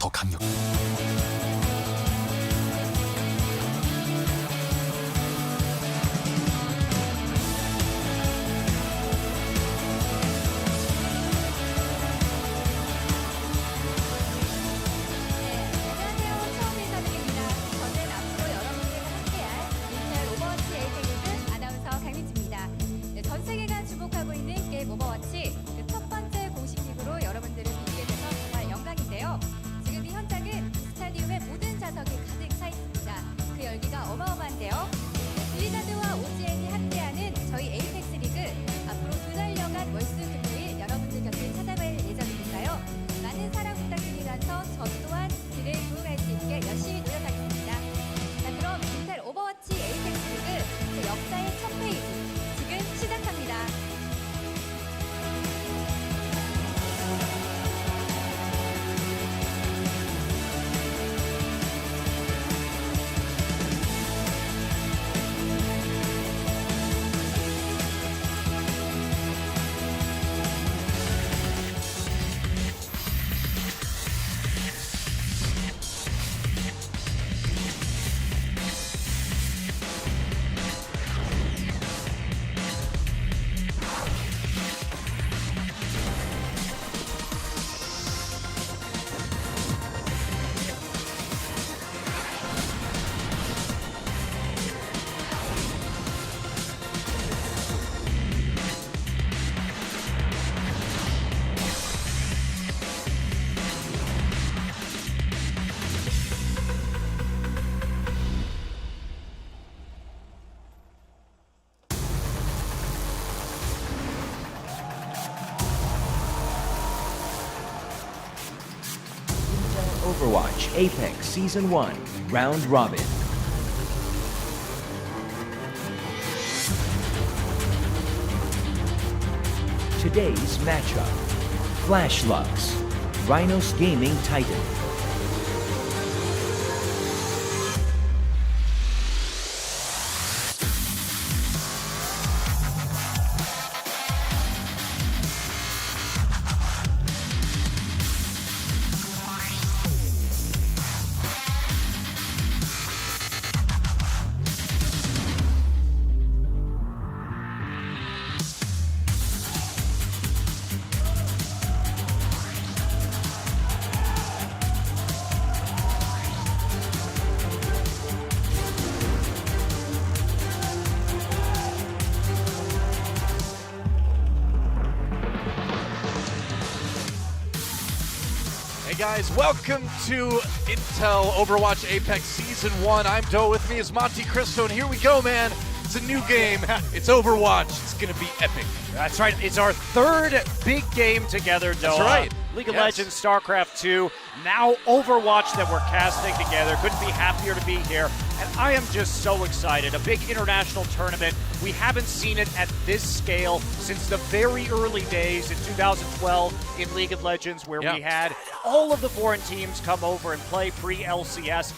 더 강력. 안녕하세요. 처음 인사드립니다. 저는 앞으로 여러분들과 함께할 인텔 오버워치 에이펙스 아나운서 강민지입니다. 전 세계가 주목하고 있는 게임 오버워치 첫 번째 공식 리그로 여러분들을 뵙게 돼서 정말 영광인데요. 지금 이 현장은 스타디움의 모든 좌석이 가득 차 있습니다. 그 열기가 어마어마한데요. 블리자드와 OGN이 함께하는 저희 에이펙스 리그 앞으로 2달여간 월수 금요일 여러분들 곁에 찾아뵐 예정이니까요. 많은 사랑 부탁드리면서 저 또한 길에 부응할 수 있게 열심히 노력하겠습니다. 자, 그럼 인텔 오버워치 에이펙스 리그 제 역사의 첫 페이지 지금 시작합니다. Overwatch Apex Season 1 Round Robin. Today's matchup: Flash Lux, Rhinos Gaming Titan. Hey guys, welcome to Intel Overwatch Apex Season 1. I'm Doe, with me is Monte Cristo, and here we go, man. It's a new game. It's Overwatch. It's going to be epic. That's right. It's our third big game together, Doe. That's right. League of Yes. Legends, StarCraft 2, now Overwatch that we're casting together. Couldn't be happier to be here. And I am just so excited. A big international tournament. We haven't seen it at this scale since the very early days in 2012 in League of Legends, where we had all of the foreign teams come over and play pre-LCS.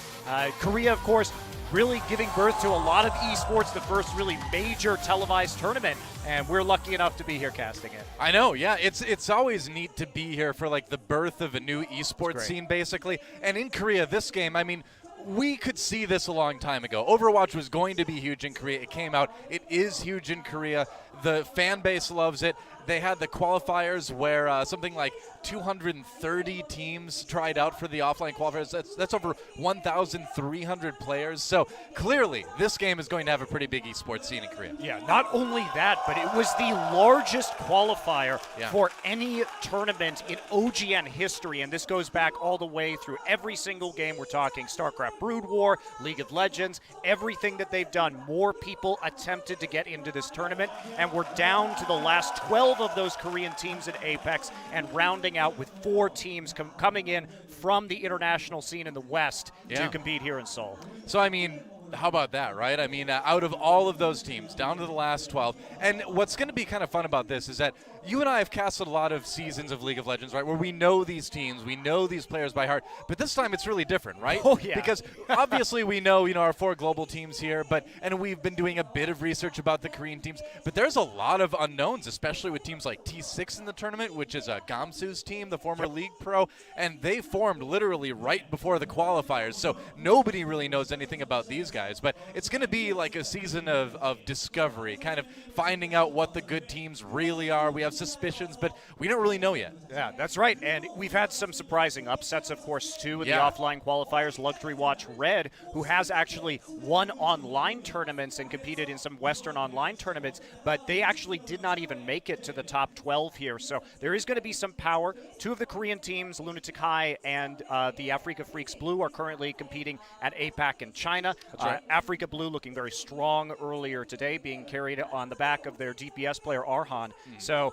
Korea, of course, really giving birth to a lot of esports, the first really major televised tournament, and we're lucky enough to be here casting it. I know, yeah. It's always neat to be here for like the birth of a new esports scene, basically. And in Korea, this game, I mean, we could see this a long time ago. Overwatch was going to be huge in Korea. It came out. It is huge in Korea. The fan base loves it. They had the qualifiers where something like 230 teams tried out for the offline qualifiers. That's over 1,300 players. So clearly, this game is going to have a pretty big esports scene in Korea. Yeah, not only that, but it was the largest qualifier for any tournament in OGN history, and this goes back all the way through every single game. We're talking StarCraft Brood War, League of Legends, everything that they've done. More people attempted to get into this tournament, and we're down to the last 12 of those Korean teams at Apex, and rounding out with 4 teams coming in from the international scene in the West to compete here in Seoul. So, I mean, how about that, right? I mean, out of all of those teams, down to the last 12. And what's going to be kind of fun about this is that you and I have casted a lot of seasons of League of Legends, right, where we know these teams, we know these players by heart, but this time it's really different, right? Oh, yeah. Because obviously we know, our 4 global teams here, and we've been doing a bit of research about the Korean teams, but there's a lot of unknowns, especially with teams like T6 in the tournament, which is Gamsu's team, the former League Pro, and they formed literally right before the qualifiers, so nobody really knows anything about these guys, but it's going to be like a season of discovery, kind of finding out what the good teams really are. We have suspicions, but we don't really know yet. Yeah, that's right. And we've had some surprising upsets, of course, too, in the offline qualifiers. Luxury Watch Red, who has actually won online tournaments and competed in some Western online tournaments, but they actually did not even make it to the top 12 here. So there is going to be some power. 2 of the Korean teams, Lunatic High and the Africa Freaks Blue, are currently competing at APAC in China. That's right. Africa Blue looking very strong earlier today, being carried on the back of their DPS player Arhan. So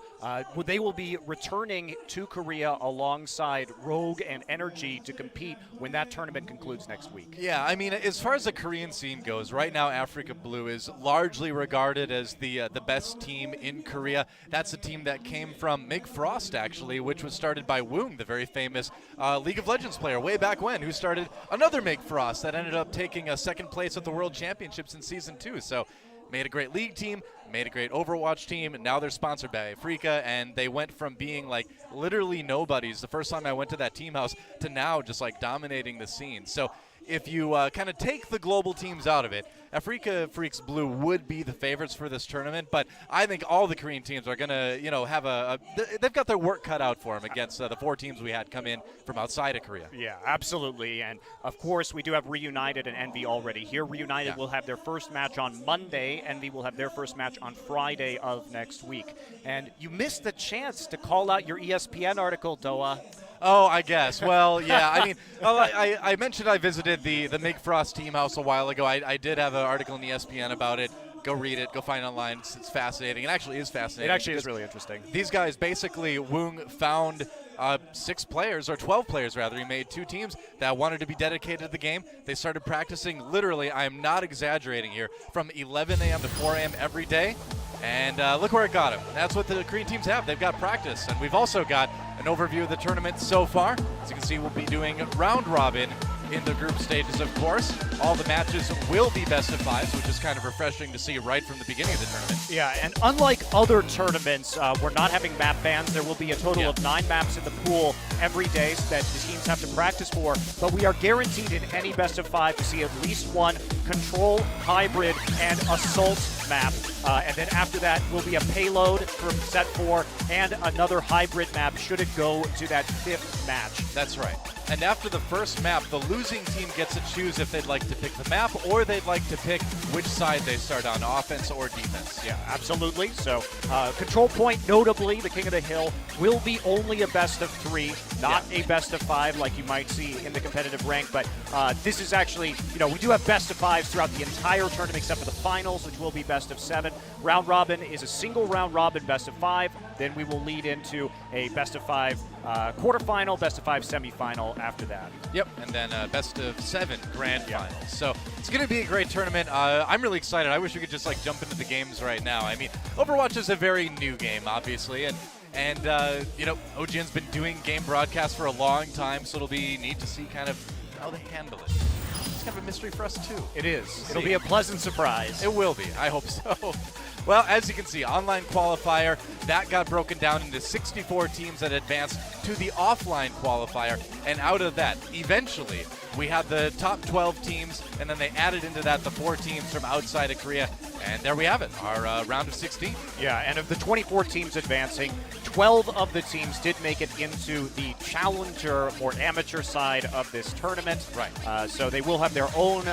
they will be returning to Korea alongside Rogue and Energy to compete when that tournament concludes next week. Yeah, I mean, as far as the Korean scene goes, right now Africa Blue is largely regarded as the best team in Korea. That's a team that came from Mig Frost, actually, which was started by Woong, the very famous League of Legends player way back when, who started another Mig Frost that ended up taking a second place at the World Championships in Season 2. So made a great league team, made a great Overwatch team, and now they're sponsored by Africa, and they went from being like literally nobodies the first time I went to that team house to now just like dominating the scene. So if you kind of take the global teams out of it, Africa Freaks Blue would be the favorites for this tournament, but I think all the Korean teams are going to, have they've got their work cut out for them against the 4 teams we had come in from outside of Korea. Yeah, absolutely. And, of course, we do have Reunited and Envy already here. Reunited will have their first match on Monday. Envy will have their first match on Friday of next week. And you missed the chance to call out your ESPN article, Doa. Oh, I guess. Well, yeah. I mean, I mentioned I visited the Mig Frost team house a while ago. I did have an article in ESPN about it. Go read it. Go find it online. It's fascinating. It actually is fascinating. It actually is really interesting. These guys, basically, Woong found 6 players, or 12 players rather. He made 2 teams that wanted to be dedicated to the game. They started practicing literally, I am not exaggerating here, from 11 a.m. to 4 a.m. every day. And look where it got them. That's what the Korean teams have. They've got practice. And we've also got an overview of the tournament so far. As you can see, we'll be doing round robin in the group stages, of course. All the matches will be best of 5s, which is kind of refreshing to see right from the beginning of the tournament. Yeah, and unlike other tournaments, we're not having map bans. There will be a total of 9 maps in the pool every day that the teams have to practice for, but we are guaranteed in any best of 5 to see at least one control, hybrid, and assault map. And then after that will be a payload from set 4 and another hybrid map should it go to that 5th match. That's right. And after the first map, the losing team gets to choose if they'd like to pick the map or they'd like to pick which side they start on, offense or defense. Yeah, absolutely. So Control Point, notably, the King of the Hill, will be only a best of 3, not a best of 5 like you might see in the competitive rank. But this is actually, we do have best of 5s throughout the entire tournament except for the finals, which will be best of 7. Round Robin is a single round robin best of 5. Then we will lead into a best of 5 quarterfinal, best of 5 semifinal after that. Yep, and then best of 7 grand finals. So it's going to be a great tournament. I'm really excited. I wish we could just jump into the games right now. I mean, Overwatch is a very new game, obviously, and OGN's been doing game broadcasts for a long time, so it'll be neat to see kind of how they handle it. It's kind of a mystery for us too. It is. It'll be a pleasant surprise. It will be. I hope so. Well, as you can see, online qualifier, that got broken down into 64 teams that advanced to the offline qualifier. And out of that, eventually, we had the top 12 teams, and then they added into that the 4 teams from outside of Korea. And there we have it, our round of 16. Yeah, and of the 24 teams advancing, 12 of the teams did make it into the challenger or amateur side of this tournament. Right. So they will have their own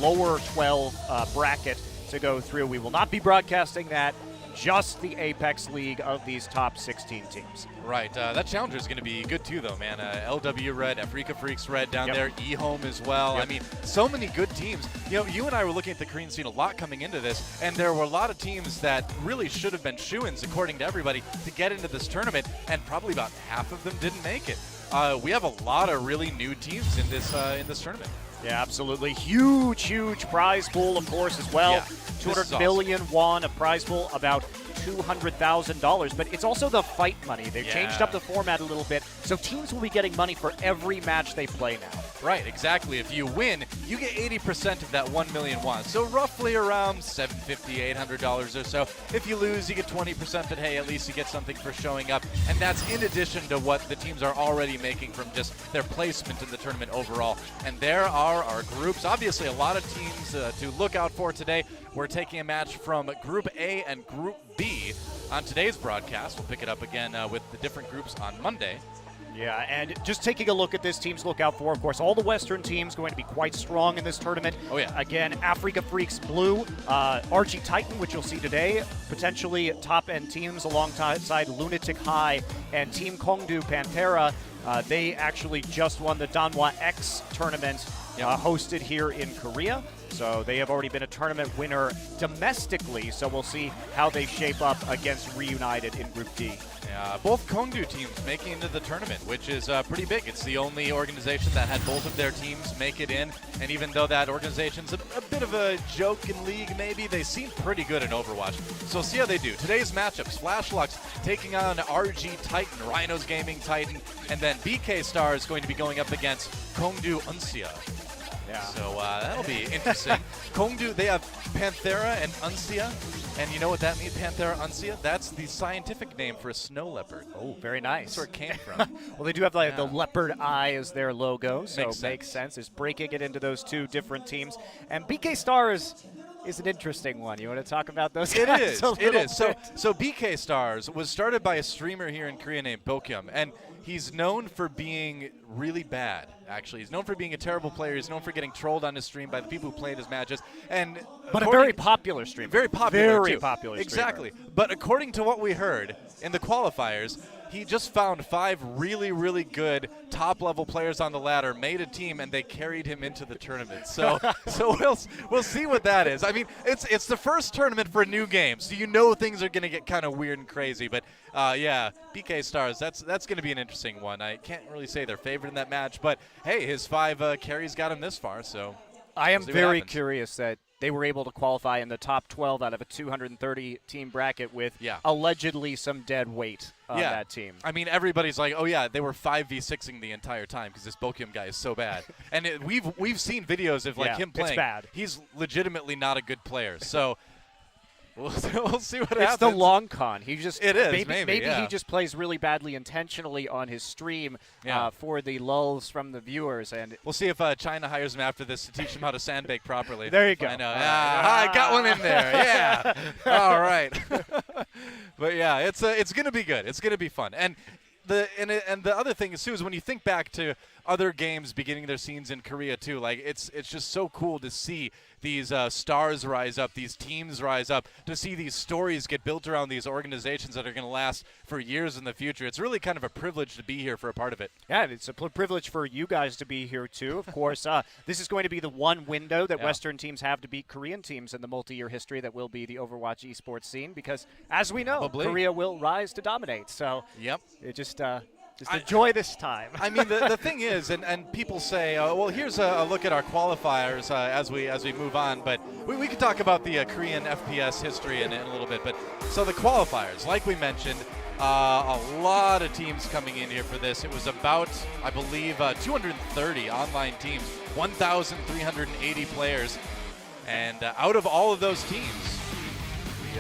lower 12 bracket to go through. We will not be broadcasting that, just the Apex League of these top 16 teams. Right. That challenger is going to be good too, though, man. LW Red, Africa Freaks Red down there, eHome as well. I mean, so many good teams. You and I were looking at the Korean scene a lot coming into this, and there were a lot of teams that really should have been shoo-ins, according to everybody, to get into this tournament, and probably about half of them didn't make it. We have a lot of really new teams in this tournament. Yeah, absolutely. Huge prize pool, of course, as well. Yeah, 200 awesome. million won, a prize pool about $200,000. But it's also the fight money. They've changed up the format a little bit, so teams will be getting money for every match they play now. Right, exactly. If you win, you get 80% of that 1 million won. So roughly around $750, $800 or so. If you lose, you get 20%, but hey, at least you get something for showing up. And that's in addition to what the teams are already making from just their placement in the tournament overall. And there are our groups. Obviously, a lot of teams to look out for today. We're taking a match from Group A and Group B on today's broadcast. We'll pick it up again with the different groups on Monday. Yeah, and just taking a look at this teams look out for, of course, all the Western teams going to be quite strong in this tournament. Oh, yeah. Again, Africa Freaks Blue, RG Titan, which you'll see today, potentially top-end teams alongside Lunatic High and Team Kongdu Panthera. They actually just won the Danhwa X tournament hosted here in Korea. So they have already been a tournament winner domestically, so we'll see how they shape up against Reunited in Group D. Both Kongdu teams making into the tournament, which is pretty big. It's the only organization that had both of their teams make it in, and even though that organization's a bit of a joke in league maybe, they seem pretty good in Overwatch. So we'll see how they do. Today's matchups, Flashlux taking on RG Titan, Rhinos Gaming Titan, and then BK Star is going to be going up against Kongdu Unsia. Yeah. So that'll be interesting. Kongdu, they have Panthera and Unsia. And you know what that means, Panthera Unsia? That's the scientific name for a snow leopard. Oh, very nice. That's where it came from. Well, they do have the leopard eye as their logo, so Makes sense. It's breaking it into those two different teams. And BK Star is an interesting one. You want to talk about those guys a little bit? So BK Stars was started by a streamer here in Korea named Bokyum, and he's known for being really bad, actually. He's known for being a terrible player. He's known for getting trolled on his stream by the people who played his matches. But a very popular streamer. Very popular, Very too. popular streamer. Exactly. But according to what we heard in the qualifiers, he just found 5 really, really good top-level players on the ladder, made a team, and they carried him into the tournament. So we'll see what that is. I mean, it's the first tournament for a new game, so you know things are going to get kind of weird and crazy. But, yeah, BK Stars, that's going to be an interesting one. I can't really say they're favored in that match, but, hey, his 5 carries got him this far, so I am we'll see what very happens. curious that they were able to qualify in the top 12 out of a 230-team bracket with allegedly some dead weight on that team. I mean, everybody's like, oh, yeah, they were 5v6ing the entire time because this Bokyum guy is so bad. And we've seen videos of, like, him playing. It's bad. He's legitimately not a good player. So we'll see what happens. It's the long con. He just It is, maybe he just plays really badly intentionally on his stream for the lulls from the viewers. And we'll see if China hires him after this to teach him how to sandbake properly. There you go. I know. I got one in there. Yeah. All right. But yeah, it's going to be good. It's going to be fun. And the other thing is too is when you think back to other games beginning their scenes in Korea too, like it's just so cool to see these stars rise up, these teams rise up, to see these stories get built around these organizations that are going to last for years in the future. It's really kind of a privilege to be here for a part of it. Yeah, it's a privilege for you guys to be here too. Of course, this is going to be the one window that Western teams have to beat Korean teams in the multi-year history that will be the Overwatch esports scene, because as we know, Korea will rise to dominate. So it just enjoy this time. I mean, the thing is, and people say, well, here's a look at our qualifiers as we move on, but we could talk about the Korean FPS history in a little bit. But so the qualifiers, like we mentioned, a lot of teams coming in here for this. It was about, I believe, 230 online teams, 1,380 players, and out of all of those teams,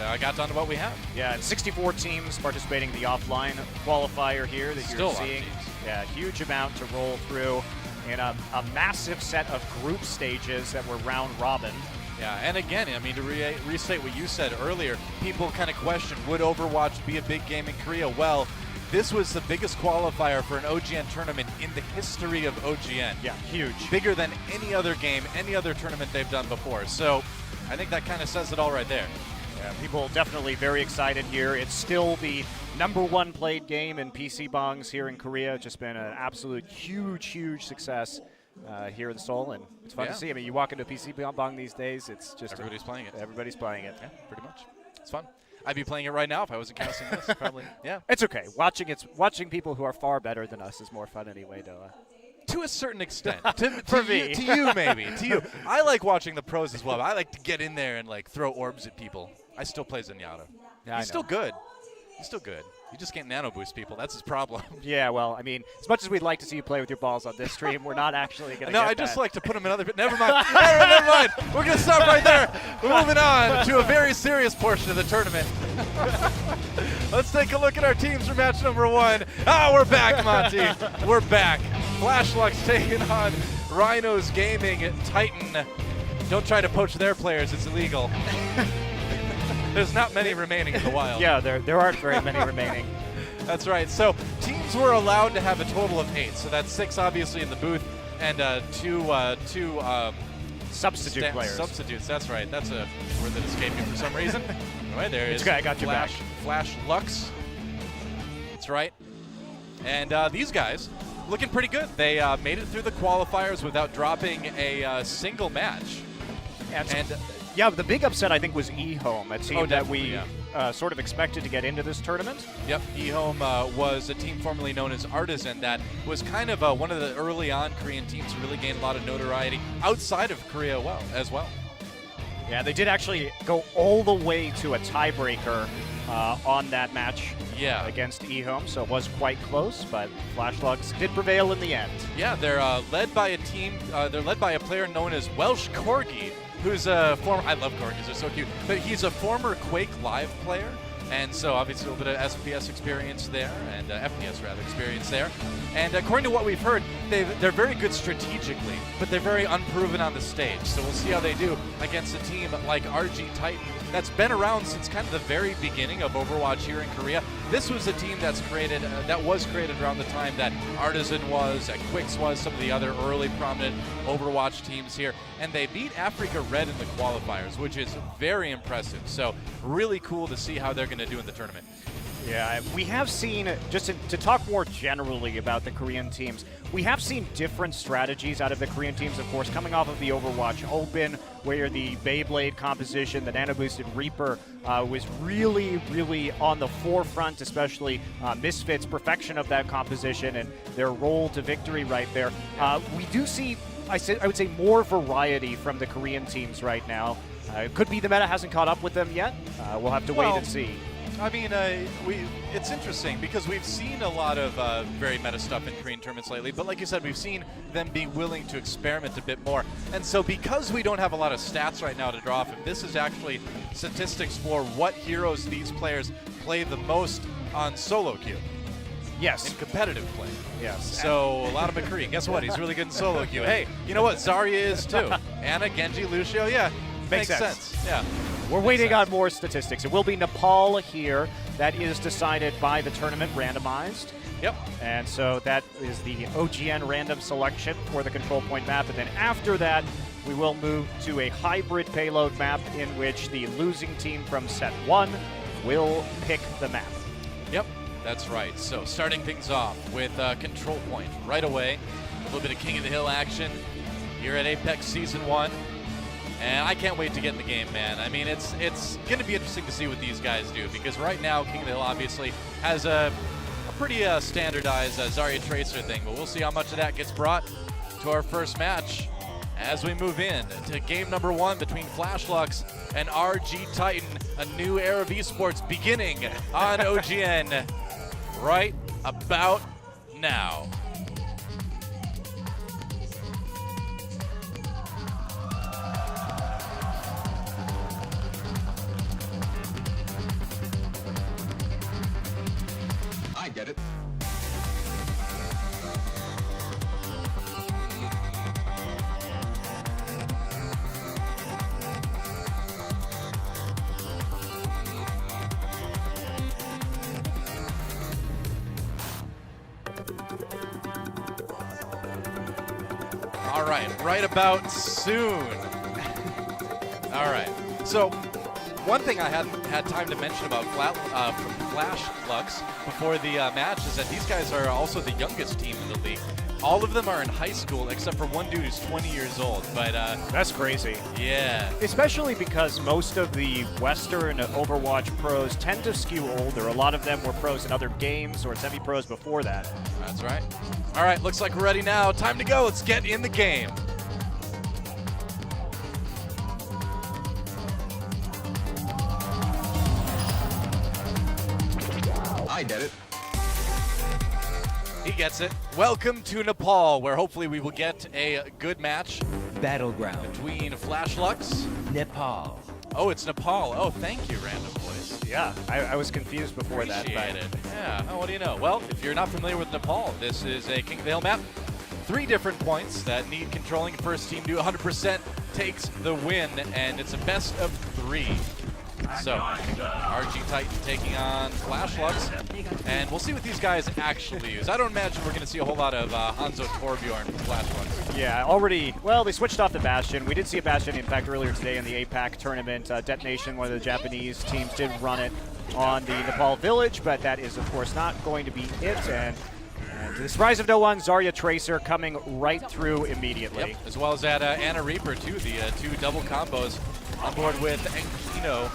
I got down to what we have. Yeah, and 64 teams participating in the offline qualifier here that you're seeing. Yeah, huge amount to roll through, and a massive set of group stages that were round robin. Yeah, and again, I mean, to restate what you said earlier, people kind of question, would Overwatch be a big game in Korea? Well, this was the biggest qualifier for an OGN tournament in the history of OGN. Yeah, huge. Bigger than any other game, any other tournament they've done before. So I think that kind of says it all right there. Yeah, people definitely very excited here. It's still the #1 played game in PC bongs here in Korea. It's just been an absolute huge success here in Seoul, and it's fun to see. I mean, you walk into a PC bong these days, it's just everybody's playing it. Everybody's playing it. Yeah, pretty much. It's fun. I'd be playing it right now if I wasn't casting this, probably. Yeah. It's okay. Watching people who are far better than us is more fun anyway, Doa. To a certain extent. To you, maybe. To you. I like watching the pros as well. I like to get in there and, like, throw orbs at people. I still play Zenyatta. Yeah, I He's know. still good. He's still good. He just can't nano boost people. That's his problem. Yeah, well, I mean, as much as we'd like to see you play with your balls on this stream, we're not actually going to No, get I just that. like to put him in other. Never mind. Never mind. We're gonna stop right there. We're moving on to a very serious portion of the tournament. Let's take a look at our teams for match number 1. Ah, we're back, Monty. We're back. Flash Lux taking on Rhinos Gaming Titan. Don't try to poach their players. It's illegal. There's not many remaining in the wild. Yeah, there aren't very many remaining. That's right. So teams were allowed to have a total of 8. So that's 6 obviously in the booth and two Substitute players. Substitutes. That's right. That's a word that escaped me for some reason. All right, there it is. Okay, I got your back. Flash Lux. That's right. And these guys looking pretty good. They made it through the qualifiers without dropping a single match. And yeah, the big upset I think was eHome, a team that we yeah. sort of expected to get into this tournament. Yep, eHome was a team formerly known as Artisan that was kind of one of the early on Korean teams to really gain a lot of notoriety outside of Korea as well. Yeah, they did actually go all the way to a tiebreaker on that match against eHome, so it was quite close, but Flash Lux did prevail in the end. Yeah, they're led by a team, they're led by a player known as Welsh Corgi, who's a former, I love corgis, they're so cute, but he's a former Quake Live player, and so obviously a little bit of SPS experience there, and FPS rather experience there. And according to what we've heard, they're very good strategically, but they're very unproven on the stage. So we'll see how they do against a team like RG Titan that's been around since kind of the very beginning of Overwatch here in Korea. This was a team that's created, that was created around the time that Artisan was, that Quix was, some of the other early prominent Overwatch teams here. And they beat Africa Red in the qualifiers, which is very impressive. So really cool to see how they're going to do in the tournament. Yeah, we have seen, just to talk more generally about the Korean teams, we have seen different strategies out of the Korean teams, of course, coming off of the Overwatch Open, where the Beyblade composition, the nano-boosted Reaper, was really, really on the forefront, especially Misfits' perfection of that composition and their roll to victory right there. We do see, I would say, more variety from the Korean teams right now. It could be the meta hasn't caught up with them yet. We'll have to wait and see. I mean, it's interesting because we've seen a lot of very meta stuff in Korean tournaments lately, but like you said, we've seen them be willing to experiment a bit more. And so because we don't have a lot of stats right now to draw from, this is actually statistics for what heroes these players play the most on solo queue. Yes. In competitive play. Yes. So a lot of McCree. Guess what? He's really good in solo queue. Hey, you know what? Zarya is too. Anna, Genji, Lucio. Yeah. Makes sense. Yeah. We're waiting on more statistics. It will be Nepal here. That is decided by the tournament, randomized. Yep. And so that is the OGN random selection for the control point map. And then after that, we will move to a hybrid payload map in which the losing team from set 1 will pick the map. Yep, that's right. So starting things off with control point right away. A little bit of King of the Hill action here at Apex Season 1. And I can't wait to get in the game, man. I mean, it's going to be interesting to see what these guys do, because right now King of the Hill obviously has a pretty standardized Zarya Tracer thing, but we'll see how much of that gets brought to our first match as we move in to game number 1 between Flash Lux and RG Titan, a new era of esports beginning on OGN right about now. Get it? All right about soon. All right, so one thing I hadn't had time to mention about Flash Lux before the match is that these guys are also the youngest team in the league. All of them are in high school except for one dude who's 20 years old. But that's crazy. Yeah. Especially because most of the Western Overwatch pros tend to skew older. A lot of them were pros in other games or semi-pros before that. That's right. All right, looks like we're ready now. Time to go. Let's get in the game. I did it. He gets it. Welcome to Nepal, where hopefully we will get a good match Battleground. between Flashlux. Nepal. Oh, it's Nepal. Oh, thank you, Random Voice. Yeah, I was confused before that. Appreciate it. Yeah, oh, what do you know? Well, if you're not familiar with Nepal, this is a King of the Hill map. 3 different points that need controlling. First team to 100% takes the win, and it's a best of 3. So, RG Titan taking on Flashlux, and we'll see what these guys actually use. I don't imagine we're going to see a whole lot of Hanzo Torbjorn from Flashlux. Yeah, already, well, they switched off the Bastion. We did see a Bastion, in fact, earlier today in the APAC tournament. Detonation, one of the Japanese teams, did run it on the Nepal village, but that is, of course, not going to be it. And to the surprise of no one, Zarya Tracer coming right through immediately. Yep, as well as that Anna Reaper, too, the 2 double combos on board with Enkino,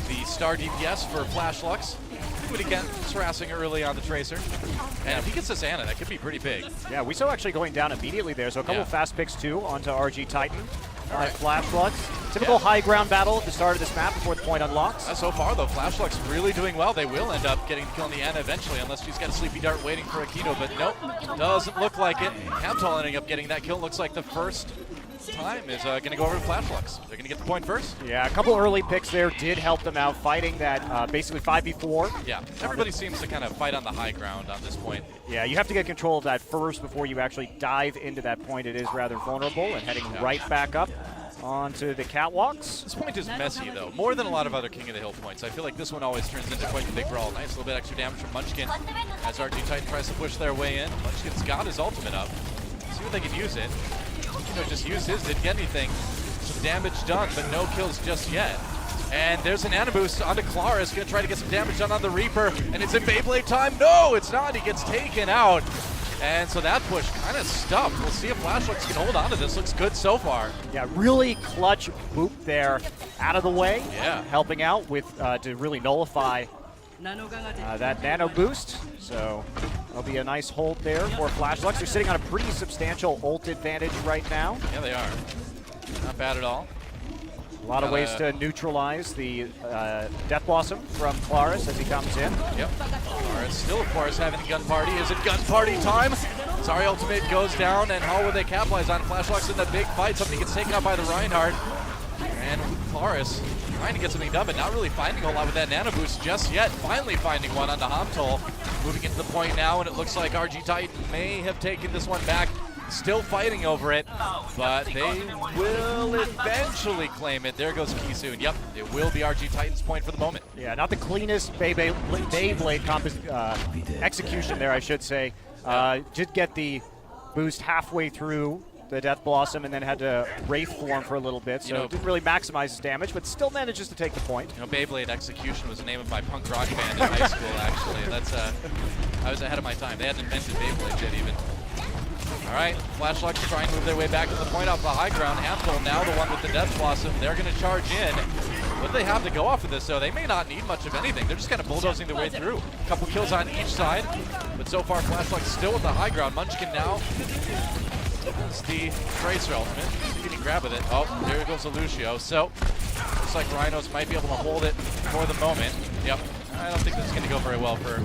the star DPS for Flashlux. Do it again, just harassing early on the Tracer. And if he gets this Anna, that could be pretty big. Yeah, we saw actually going down immediately there, so a couple fast picks too onto RG Titan. Right. Flashlux. Typical high ground battle at the start of this map before the point unlocks. So far, though, Flashlux really doing well. They will end up getting the kill on the Anna eventually, unless she's got a Sleepy Dart waiting for Akino, but nope, doesn't look like it. Hamtol ending up getting that kill. Looks like the first time is going to go over to Flashlux. They're going to get the point first. Yeah, a couple early picks there did help them out, fighting that basically 5v4. Yeah, everybody seems to kind of fight on the high ground on this point. Yeah, you have to get control of that first before you actually dive into that point. It is rather vulnerable, and heading right back up onto the catwalks. This point is messy, though, more than a lot of other King of the Hill points. I feel like this one always turns into quite the big brawl. Nice little bit extra damage from Munchkin as RG Titan tries to push their way in. Munchkin's got his ultimate up. See what they can use it. Just used his, didn't get anything. Some damage done, but no kills just yet. And there's an Ana boost onto Claris, gonna try to get some damage done on the Reaper, and it's in Beyblade time. No, it's not, he gets taken out. And so that push kind of stuffed. We'll see if Flashlux can hold on to this. Looks good so far. Yeah, really clutch boop there out of the way. Yeah. Helping out with to really nullify that nano boost. So that'll be a nice hold there for Flashlux. They're sitting on a pretty substantial ult advantage right now. Yeah, they are. Not bad at all. A lot of ways to neutralize the Death Blossom from Claris as he comes in. Yep. Claris still, of course, having a gun party. Is it gun party time? Sorry, ultimate goes down, and how will they capitalize on Flashlux in the big fight? Something gets taken out by the Reinhardt. And Claris trying to get something done, but not really finding a whole lot with that nano boost just yet. Finally finding one on the Hamtol. Moving into the point now, and it looks like RG Titan may have taken this one back. Still fighting over it, but they will eventually claim it. There goes Kisun. Yep, it will be RG Titan's point for the moment. Yeah, not the cleanest Beyblade execution there, I should say. Did get the boost halfway through the Death Blossom and then had to Wraith form for a little bit, so it didn't really maximize his damage, but still manages to take the point. You know, Beyblade Execution was the name of my punk rock band in high school, actually. That's I was ahead of my time. They hadn't invented Beyblade yet, even. All right, Flashlux trying to move their way back to the point off the high ground. Hamtol now the one with the Death Blossom. They're going to charge in. What do they have to go off of this, though? They may not need much of anything. They're just kind of bulldozing their way through. A couple kills on each side, but so far Flashlux still with the high ground. Munchkin now. It's the Tracer ultimate. He can grab with it. Oh, there goes a Lucio. So, looks like Rhinos might be able to hold it for the moment. Yep. I don't think this is going to go very well for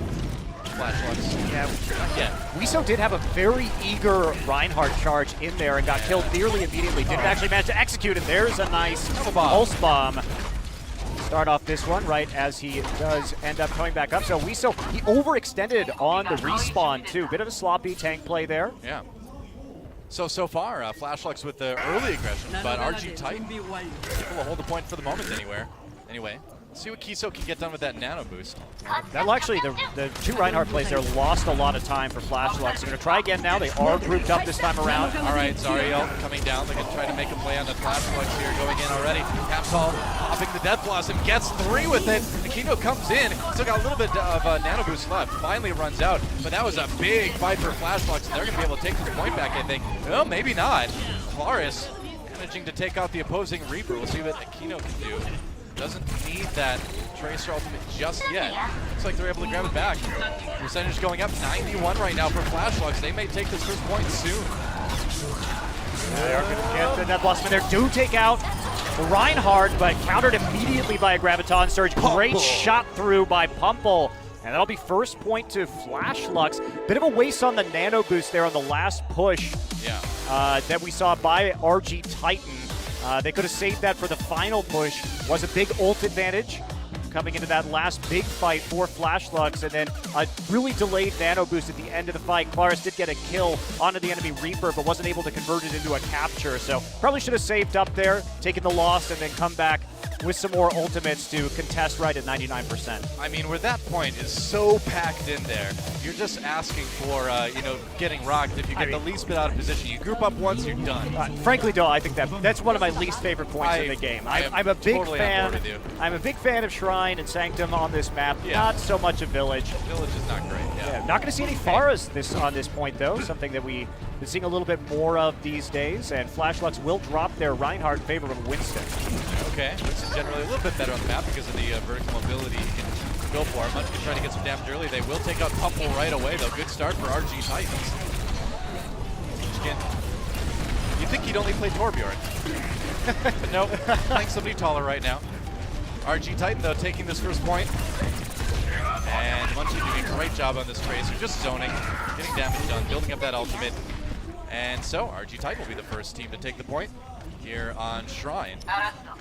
Flashlux. Yeah. Not yet. Wiso did have a very eager Reinhardt charge in there and got killed nearly immediately. Didn't actually manage to execute it. There's a nice pulse bomb. Start off this one right as he does end up coming back up. So Wiso, he overextended on the respawn too. Bit of a sloppy tank play there. Yeah. So far, Flashlux with the early aggression, but RG Titan able to hold the point for the moment Anyway, let's see what Kiso can get done with that nano boost. That'll actually, the two Reinhardt plays there lost a lot of time for Flashlux. They're going to try again now. They are grouped up this time around. All right, Zariel coming down. They're going to try to make a play on the Flashlux here, going in already. Hamtol popping the Death Blossom, gets 3 with it. Akino comes in, still got a little bit of nano boost left. Finally runs out, but that was a big fight for Flashlux, and they're going to be able to take this point back, I think. Well, maybe not. Claris managing to take out the opposing Reaper. We'll see what Akino can do. Doesn't need that Tracer ultimate just yet. Looks like they're able to grab it back. Percentage going up 91 right now for Flashlux. They may take this first point soon. They are going to get the Death Blossom in there. Do take out the Reinhardt, but countered immediately by a Graviton Surge. Great shot through by Pumple And that'll be first point to Flash Lux. Bit of a waste on the nano boost there on the last push that we saw by RG Titan. They could have saved that for the final push. Was a big ult advantage coming into that last big fight for Flash Lux, and then a really delayed nano boost at the end of the fight. Claris did get a kill onto the enemy Reaper, but wasn't able to convert it into a capture. So probably should have saved up there, taken the loss, and then come back with some more ultimates to contest right at 99%. I mean, where that point is so packed in there, you're just asking for, getting rocked. If you get the least bit out of position, you group up once, you're done. Frankly, though, I think that's one of my least favorite points in the game. I'm a big totally fan. On board with you. I'm a big fan of Shrine and Sanctum on this map. Yeah. Not so much of Village. Village is not great. Yeah. Not going to see any Pharas on this point, though. Something that we've been seeing a little bit more of these days. And Flash Lux will drop their Reinhardt in favor of Winston. Okay, Winston generally a little bit better on the map because of the vertical mobility he can go for. Munch can try to get some damage early. They will take out Pumple right away, though. Good start for RG Titans. You'd think he'd only play Torbjorn. But nope, playing somebody taller right now. RG Titan, though, taking this first point. And Munchie doing a great job on this Tracer, just zoning, getting damage done, building up that ultimate. And so, RG Titan will be the first team to take the point here on Shrine.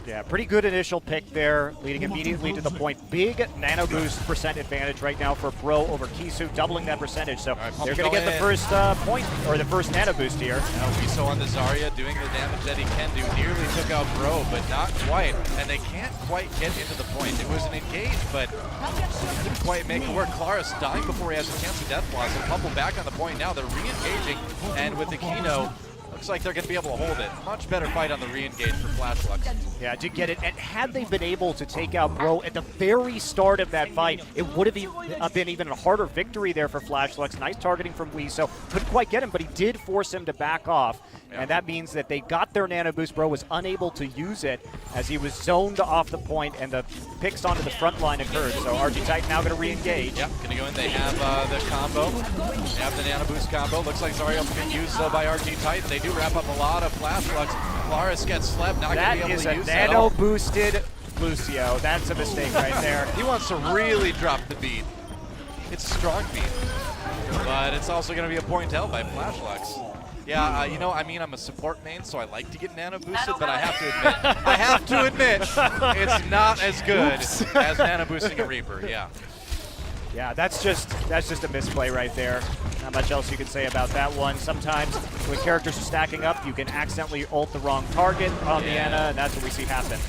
Yeah, pretty good initial pick there, leading immediately to the point. Big nano boost percent advantage right now for Bro over Kisu, doubling that percentage. So they're going to get the first point, or the first nano boost here. Now Wiso on the Zarya doing the damage that he can do. Nearly took out Bro, but not quite. And they can't quite get into the point. It was an engage, but couldn't quite make it work. Claris dying before he has a chance of death loss. And Pumple back on the point now. They're re-engaging, and with the Kino, looks like they're going to be able to hold it. Much better fight on the re-engage for Flash Lux. Yeah, did get it. And had they been able to take out Bro at the very start of that fight, it would have been even a harder victory there for Flash Lux. Nice targeting from Wiso. Couldn't quite get him, but he did force him to back off. Yeah. And that means that they got their nano boost. Bro was unable to use it as he was zoned off the point, and the picks onto the front line occurred. So RG Titan now going to re-engage. Yep, going to go in. They have the combo. They have the nano boost combo. Looks like Zarya will get used, though, by RG Titan. They do wrap up a lot of Flash Lux. Claris gets slept, not going to be able to use that. That is a nano-boosted Lucio. That's a mistake right there. He wants to really drop the beat. It's a strong beat, but it's also going to be a point held by Flash Lux. Yeah, I'm a support main, so I like to get nano boosted, but I have to admit, it's not as good as nano boosting a Reaper. Yeah. Yeah, that's just a misplay right there. Not much else you can say about that one. Sometimes when characters are stacking up, you can accidentally ult the wrong target on the Ana, and that's what we see happen.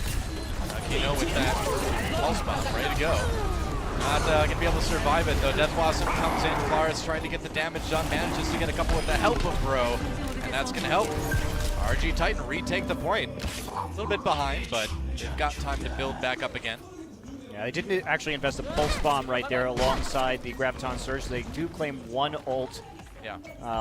Kino with that pulse bomb, ready to go. Not going to be able to survive it, though. Death Blossom comes in. Claris trying to get the damage done, manages to get a couple with the help of Bro, and that's going to help RG Titan retake the point. A little bit behind, but they've got time to build back up again. Yeah, they didn't actually invest a pulse bomb right there alongside the Graviton Surge. They do claim one ult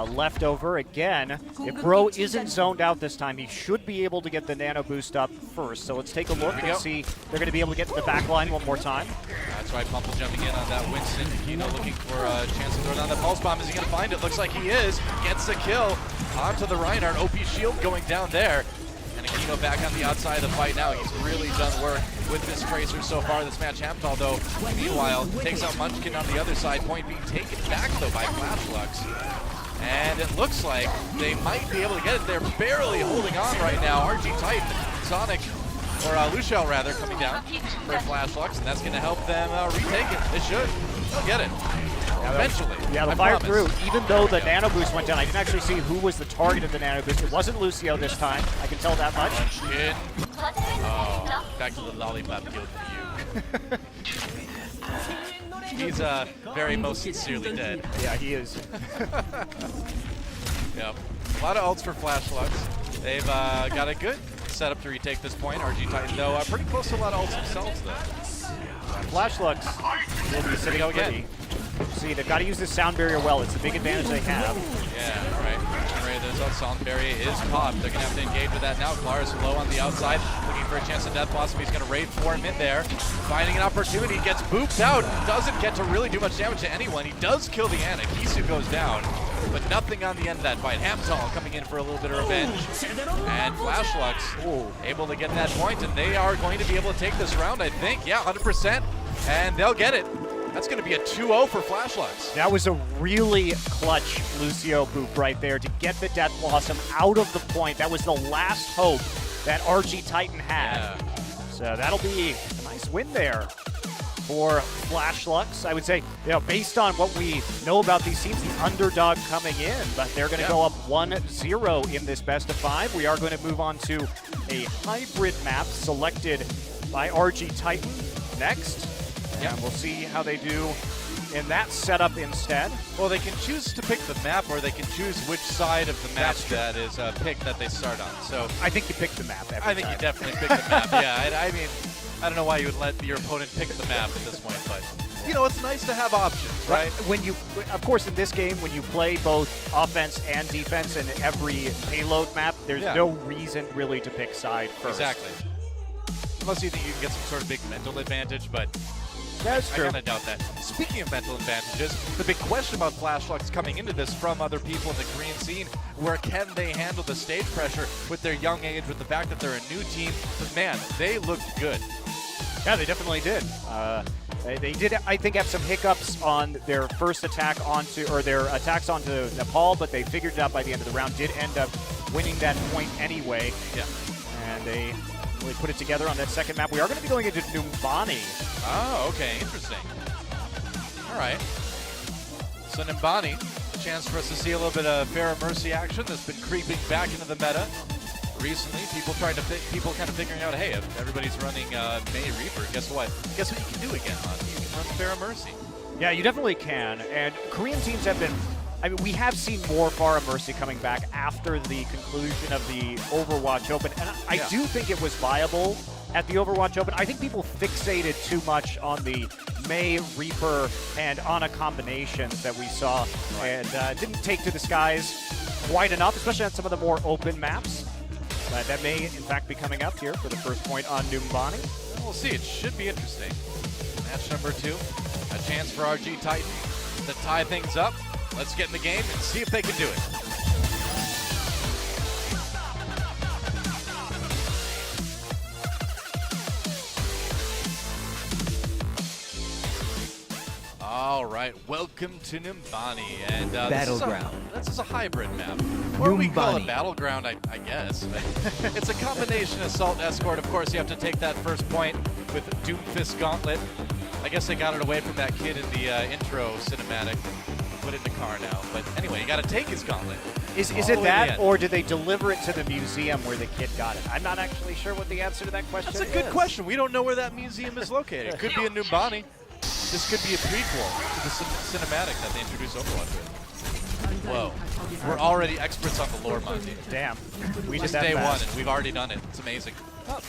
left over. Again, if Bro isn't zoned out this time, he should be able to get the nano boost up first. So let's take a look and see they're going to be able to get to the back line one more time. That's right, Pumple jumping in on that Winston. Kino looking for a chance to throw down the pulse bomb. Is he going to find it? Looks like he is. Gets the kill onto the Reinhardt. OP shield going down there. And Aquino back on the outside of the fight now. He's really done work with this Tracer so far this match. Hamtal, though, meanwhile, takes out Munchkin on the other side. Point being taken back, though, by Flash Lux. And it looks like they might be able to get it. They're barely holding on right now. RG Titan, Sonic, or Lucio rather, coming down for Flash Lux, and that's going to help them retake it. They should. They'll get it. Eventually. Yeah, they'll fire through. Even though the nano boost went down, I didn't actually see who was the target of the nano boost. It wasn't Lucio this time. I can tell that much. Munchkin. Oh, back to the lollipop guild for you. He's very most sincerely dead. Yeah, he is. Yep. A lot of ults for Flash Lux. They've got a good setup to retake this point. RG Titan, though, pretty close to a lot of ults themselves, though. Flash Lux will be sitting pretty. See, they've got to use this sound barrier well. It's the big advantage they have. Yeah, all right. There's that sound barrier is popped. They're going to have to engage with that now. Claris low on the outside, looking for a chance of Death Blossom. He's going to raid for him in there. Finding an opportunity, gets booped out. Doesn't get to really do much damage to anyone. He does kill the Ana. Kisu goes down, but nothing on the end of that fight. Hamtal coming in for a little bit of revenge. And Flash Lux able to get that point, and they are going to be able to take this round, I think. Yeah, 100%. And they'll get it. That's going to be a 2-0 for Flashlux. That was a really clutch Lucio boop right there to get the Death Blossom out of the point. That was the last hope that RG Titan had. Yeah. So that'll be a nice win there for Flashlux. I would say, based on what we know about these teams, the underdog coming in, but they're going to go up 1-0 in this best of 5. We are going to move on to a hybrid map selected by RG Titan next. And we'll see how they do in that setup instead. Well, they can choose to pick the map, or they can choose which side of the map that is picked that they start on. So I think you pick the map every I think time. you definitely pick the map. Yeah, I mean, I don't know why you would let your opponent pick the map at this point, but it's nice to have options, right? When you, of course, in this game, when you play both offense and defense in every payload map, there's no reason really to pick side first. Exactly. Unless you think you can get some sort of big mental advantage, but That's true. I kind of doubt that. Speaking of mental advantages, the big question about Flashlux coming into this from other people in the Korean scene, where can they handle the stage pressure with their young age, with the fact that they're a new team? But man, they looked good. Yeah, they definitely did. They did, I think, have some hiccups on their first attack or their attacks onto Nepal, but they figured it out by the end of the round, did end up winning that point anyway. Yeah. And they really put it together on that second map. We are going to be going into Numbani. Oh, okay, interesting. All right. So Numbani, a chance for us to see a little bit of Pharah Mercy action that's been creeping back into the meta recently. People kind of figuring out, hey, if everybody's running May Reaper, guess what? Guess what you can do again, man? You can run Pharah Mercy. Yeah, you definitely can. And Korean teams have been, we have seen more Pharah Mercy coming back after the conclusion of the Overwatch Open, and I do think it was viable at the Overwatch Open. I think people fixated too much on the May, Reaper, and Ana combinations that we saw, and didn't take to the skies quite enough, especially on some of the more open maps. But that may, in fact, be coming up here for the first point on Numbani. We'll see. It should be interesting. Match number 2. A chance for RG Titan to tie things up. Let's get in the game and see if they can do it. All right, welcome to Numbani, and Battleground. This is a hybrid map, or we call it Numbani. Battleground, I guess. It's a combination assault escort. Of course, you have to take that first point with Doomfist Gauntlet. I guess they got it away from that kid in the intro cinematic. Put it in the car now, but anyway, you got to take his gauntlet. Is it that, or did they deliver it to the museum where the kid got it? I'm not actually sure what the answer to that question is. That's a good question. We don't know where that museum is located. It could be in Numbani. This could be a prequel to the cinematic that they introduced Overwatch with. Whoa. We're already experts on the lore, Monty. Damn. We did Just that day fast. one, and we've already done it. It's amazing.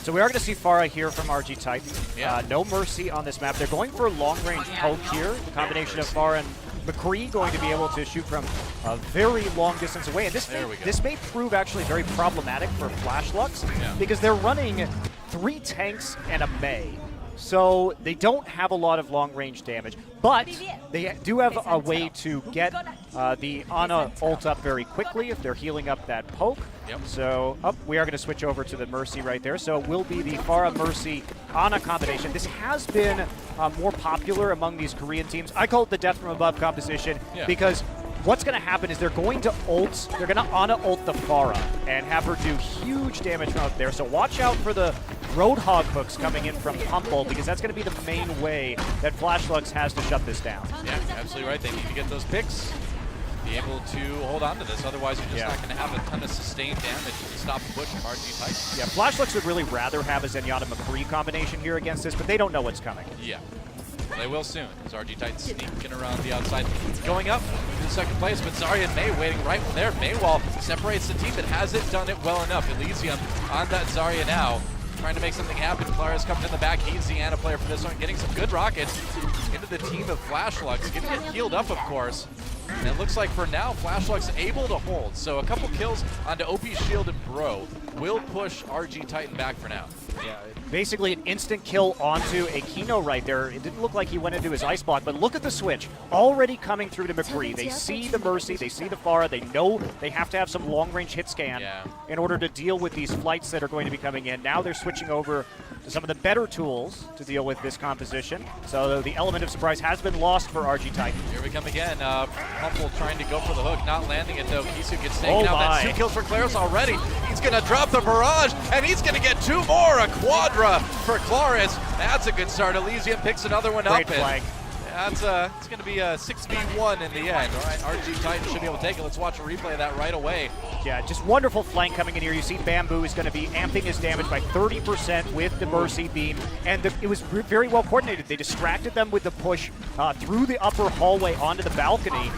So we are going to see Pharah here from RG Titan. Yeah. No Mercy on this map. They're going for a long-range poke here. The combination of Pharah and McCree going to be able to shoot from a very long distance away. And this may prove actually very problematic for Flashlux because they're running 3 tanks and a Mei. So they don't have a lot of long-range damage, but they do have a way to get the Ana ult up very quickly if they're healing up that poke. So we are going to switch over to the Mercy right there. So it will be the Pharah Mercy Ana combination. This has been more popular among these Korean teams. I call it the death from above composition because what's going to happen is they're going to Ana ult the Pharah and have her do huge damage from out there. So watch out for the Roadhog hooks coming in from Humble, because that's going to be the main way that Flashlux has to shut this down. Yeah, absolutely right. They need to get those picks, be able to hold on to this. Otherwise, you're just not going to have a ton of sustained damage to stop the push from RG Titan. Yeah, Flashlux would really rather have a Zenyatta McCree combination here against this, but they don't know what's coming. Yeah. Well, they will soon, as RG Titan sneaking around the outside. Going up in second place, but Zarya and May waiting right there. Maywall separates the team that hasn't done it well enough. Elysium on that Zarya now, trying to make something happen. Clara's coming in the back. He's the Ana player for this one, getting some good rockets into the team of Flashlux. Getting it healed up, of course. And it looks like for now, Flashlux able to hold. So a couple kills onto OP Shield and Bro will push RG Titan back for now. Yeah, basically an instant kill onto a Kino right there. It didn't look like he went into his ice block, but look at the switch. Already coming through to McCree. They see the Mercy, they see the Pharah, they know they have to have some long-range hit scan in order to deal with these flights that are going to be coming in. Now they're switching over some of the better tools to deal with this composition. So the element of surprise has been lost for RG Titan. Here we come again. Humble trying to go for the hook, not landing it though. Kisu gets taken out. That's 2 kills for Claris already. He's going to drop the barrage, and he's going to get 2 more. A quadra for Claris. That's a good start. Elysium picks another one Great up. flag. It's going to be a 6v1 in the end. All right, RG Titan should be able to take it. Let's watch a replay of that right away. Yeah, just wonderful flank coming in here. You see Bamboo is going to be amping his damage by 30% with the Mercy Beam, and it was very well coordinated. They distracted them with the push through the upper hallway onto the balcony,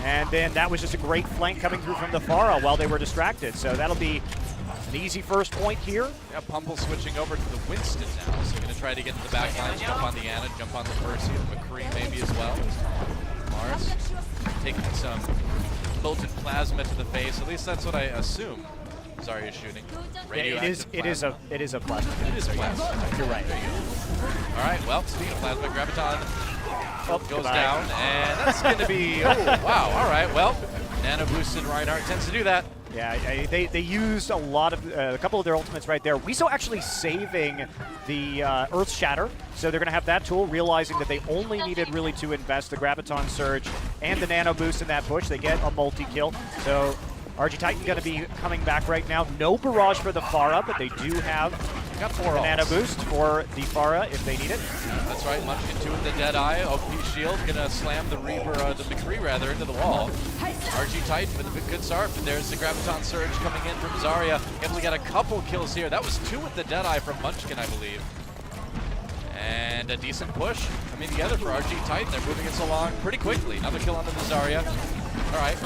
and then that was just a great flank coming through from the Pharah while they were distracted. So that'll be an easy first point here. Yeah, Pumple switching over to the Winston now. So going to try to get to the back line, jump on the Ana, jump on the Percy, the McCree maybe as well. Mars taking some molten plasma to the face. At least that's what I assume Zarya is shooting. It is a plasma. It is plasma. You're right. There you go. All right, well, speaking of plasma, Graviton goes goodbye. down, and that's going to be, oh, wow. All right, well, Nano boosted Reinhardt tends to do that. Yeah, they used a couple of their ultimates right there. Weeso actually saving the Earth Shatter, so they're going to have that tool, realizing that they only needed really to invest the Graviton Surge and the Nano Boost in that push. They get a multi-kill, so RG Titan going to be coming back right now. No barrage for the Pharah, but they do have the Nano Boost for the Pharah if they need it. That's right, Munchkin 2 with the Deadeye. OP Shield gonna slam the McCree rather, into the wall. RG Titan with a good start, but there's the Graviton Surge coming in from Zarya. Able to get a couple kills here. That was 2 with the Deadeye from Munchkin, I believe. And a decent push coming together for RG Titan. They're moving us along pretty quickly. Another kill onto the Zarya. All right,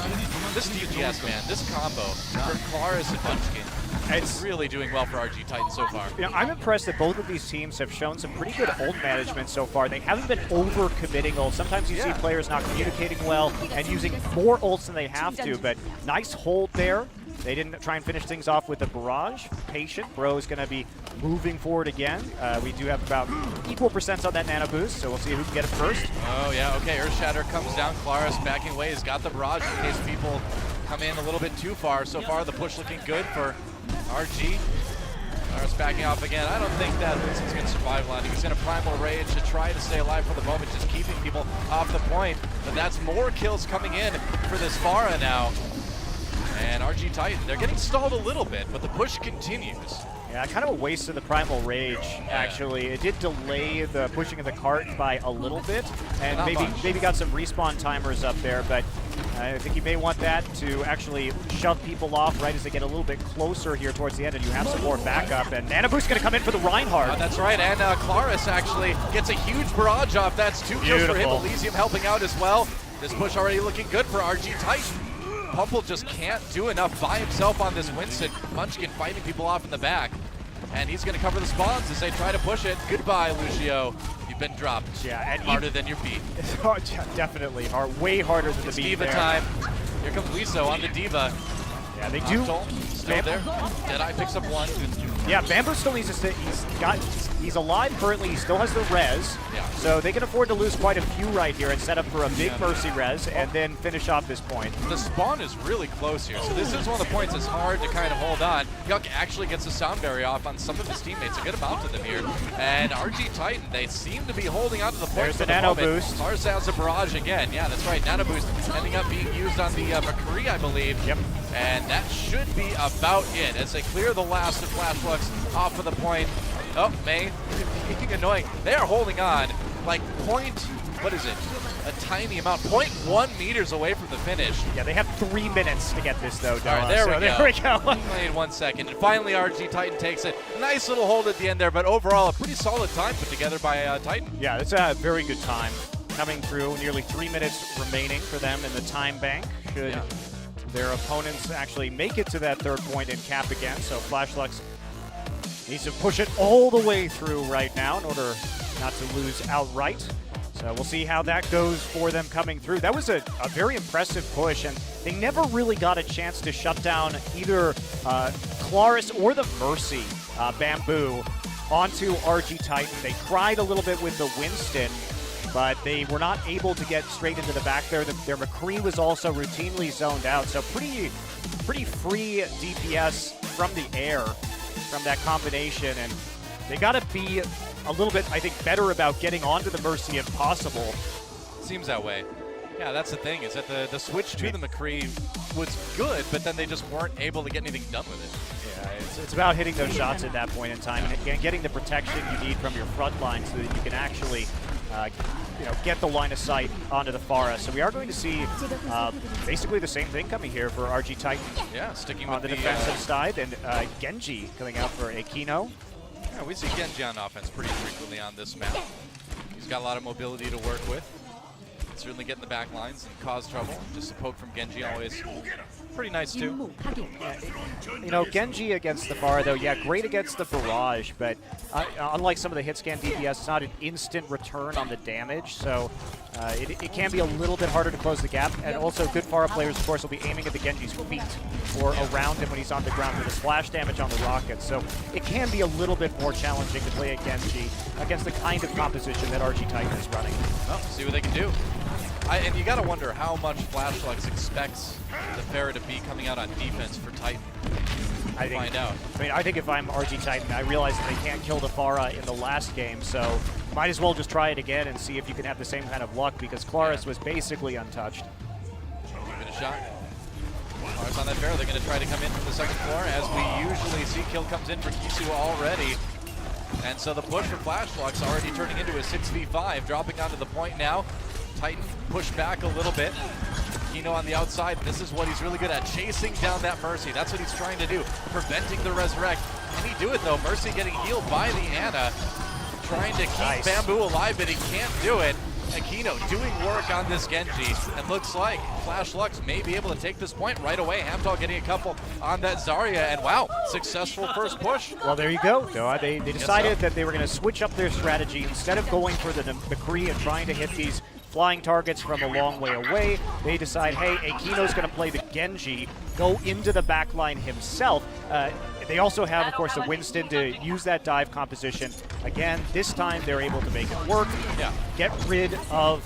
this DPS, man, this combo for Claris and Munchkin, it's really doing well for RG Titan so far. You know, I'm impressed that both of these teams have shown some pretty good ult management so far. They haven't been over-committing ults. Sometimes you see players not communicating well and using more ults than they have to, but nice hold there. They didn't try and finish things off with the barrage. Patient. Bro is going to be moving forward again. We do have about equal percents on that Nano Boost, so we'll see who can get it first. Oh, yeah, okay. Earth Shatter comes down. Claris backing away. He's got the barrage in case people come in a little bit too far. So far, the push looking good for RG. Claris backing off again. I don't think that Vincent's going to survive landing. He's in a Primal Rage to try to stay alive for the moment, just keeping people off the point. But that's more kills coming in for this Pharah now. And RG Titan, they're getting stalled a little bit, but the push continues. Yeah, kind of a waste of the Primal Rage, actually. It did delay the pushing of the cart by a little bit, and maybe got some respawn timers up there, but I think you may want that to actually shove people off right as they get a little bit closer here towards the end, and you have some more backup. And Nano Boost's going to come in for the Reinhardt. That's right, and Claris actually gets a huge barrage off. That's 2 kills for him. Elysium helping out as well. This push already looking good for RG Titan. Pumple just can't do enough by himself on this Winston. Munchkin fighting people off in the back. And he's going to cover the spawns as they try to push it. Goodbye, Lucio. You've been dropped. Yeah, and harder than your beat. Definitely hard, way harder than the beat. Diva time. Here comes Wiso on the Diva. Yeah, they do. Still there. Deadeye picks up 1. Yeah, Bamboo still needs to stay. He's alive currently. He still has the res. Yeah. So they can afford to lose quite a few right here and set up for a big Mercy res and then finish off this point. The spawn is really close here, so this is one of the points that's hard to kind of hold on. Yuck actually gets the sound barrier off on some of his teammates, a good amount of them here. And RG Titan, they seem to be holding on to the point. There's the Nano Boost. Lars has a barrage again. Yeah, that's right. Nano Boost ending up being used on the McCree, I believe. Yep. And that should be about it as they clear the last of Flash Flux off of the point. Oh, May, being annoying. They are holding on like what is it? A tiny amount, 0.1 meters away from the finish. Yeah, they have 3 minutes to get this though, Dara. All right, there we go. Only in 1 second. And finally, RG Titan takes it. Nice little hold at the end there, but overall, a pretty solid time put together by Titan. Yeah, it's a very good time coming through. Nearly 3 minutes remaining for them in the time bank. Should their opponents actually make it to that third point and cap again. So Flashflux needs to push it all the way through right now in order not to lose outright. So we'll see how that goes for them coming through. That was a very impressive push, and they never really got a chance to shut down either Claris or the Mercy Bamboo onto RG Titan. They tried a little bit with the Winston, but they were not able to get straight into the back there. Their McCree was also routinely zoned out, so pretty free DPS from the air from that combination, and They got to be a little bit, I think, better about getting onto the Mercy if possible. Seems that way. Yeah, that's the thing, is that the switch to the McCree was good, but then they just weren't able to get anything done with it. Yeah, it's about hitting those shots at that point in time and getting the protection you need from your front line so that you can actually get the line of sight onto the Pharah. So we are going to see basically the same thing coming here for RG Titan. Yeah, sticking on with the defensive side, and Genji coming out for Akino. Yeah, we see Genji on offense pretty frequently on this map. He's got a lot of mobility to work with. Certainly get in the back lines and cause trouble. Just a poke from Genji always pretty nice too. You know, Genji against the Pharah though, yeah, great against the barrage, but unlike some of the hit scan DPS, it's not an instant return on the damage, so it can be a little bit harder to close the gap. And also, good Pharah players, of course, will be aiming at the Genji's feet or around him when he's on the ground with the splash damage on the rockets. So it can be a little bit more challenging to play a Genji against the kind of composition that RG Titan is running. Well, see what they can do. And you got to wonder how much Flashlucks expects the Pharah to be coming out on defense for Titan. Find out. I mean, I think if I'm RG Titan, I realize that they can't kill the Pharah in the last game, so might as well just try it again and see if you can have the same kind of luck, because Claris was basically untouched. Give it a shot. Claris on that Pharah. They're going to try to come in from the second floor. As we usually see, kill comes in for Kisu already. And so the push for Flashlucks already turning into a 6v5, dropping onto the point now. Titan push back a little bit. Kino on the outside. This is what he's really good at, chasing down that Mercy. That's what he's trying to do, preventing the resurrect. Can he do it though? Mercy getting healed by the Ana, trying to keep Bamboo alive, but he can't do it. Aquino doing work on this Genji, and looks like Flashlucks may be able to take this point right away. Hamdall getting a couple on that Zarya, and wow, successful first push. Well, there you go. No, they decided that they were going to switch up their strategy. Instead of going for the McCree and trying to hit these flying targets from a long way away, they decide, hey, Akino's going to play the Genji, go into the back line himself. They also have, of course, the Winston to use that dive composition. Again, this time they're able to make it work, get rid of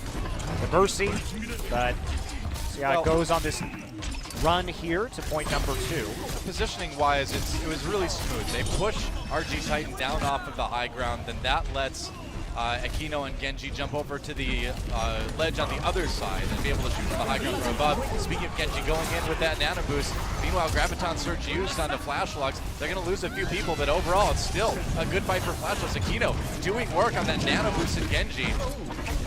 the Mercy, but see how it goes on this run here to point number 2. Positioning-wise, it was really smooth. They push RG Titan down off of the high ground, then that lets Aquino and Genji jump over to the ledge on the other side and be able to shoot from the high ground from above. Speaking of Genji going in with that nano boost, meanwhile Graviton Surge used on the Flashlucks. They're going to lose a few people, but overall it's still a good fight for Flashlucks. Aquino doing work on that nano boost in Genji.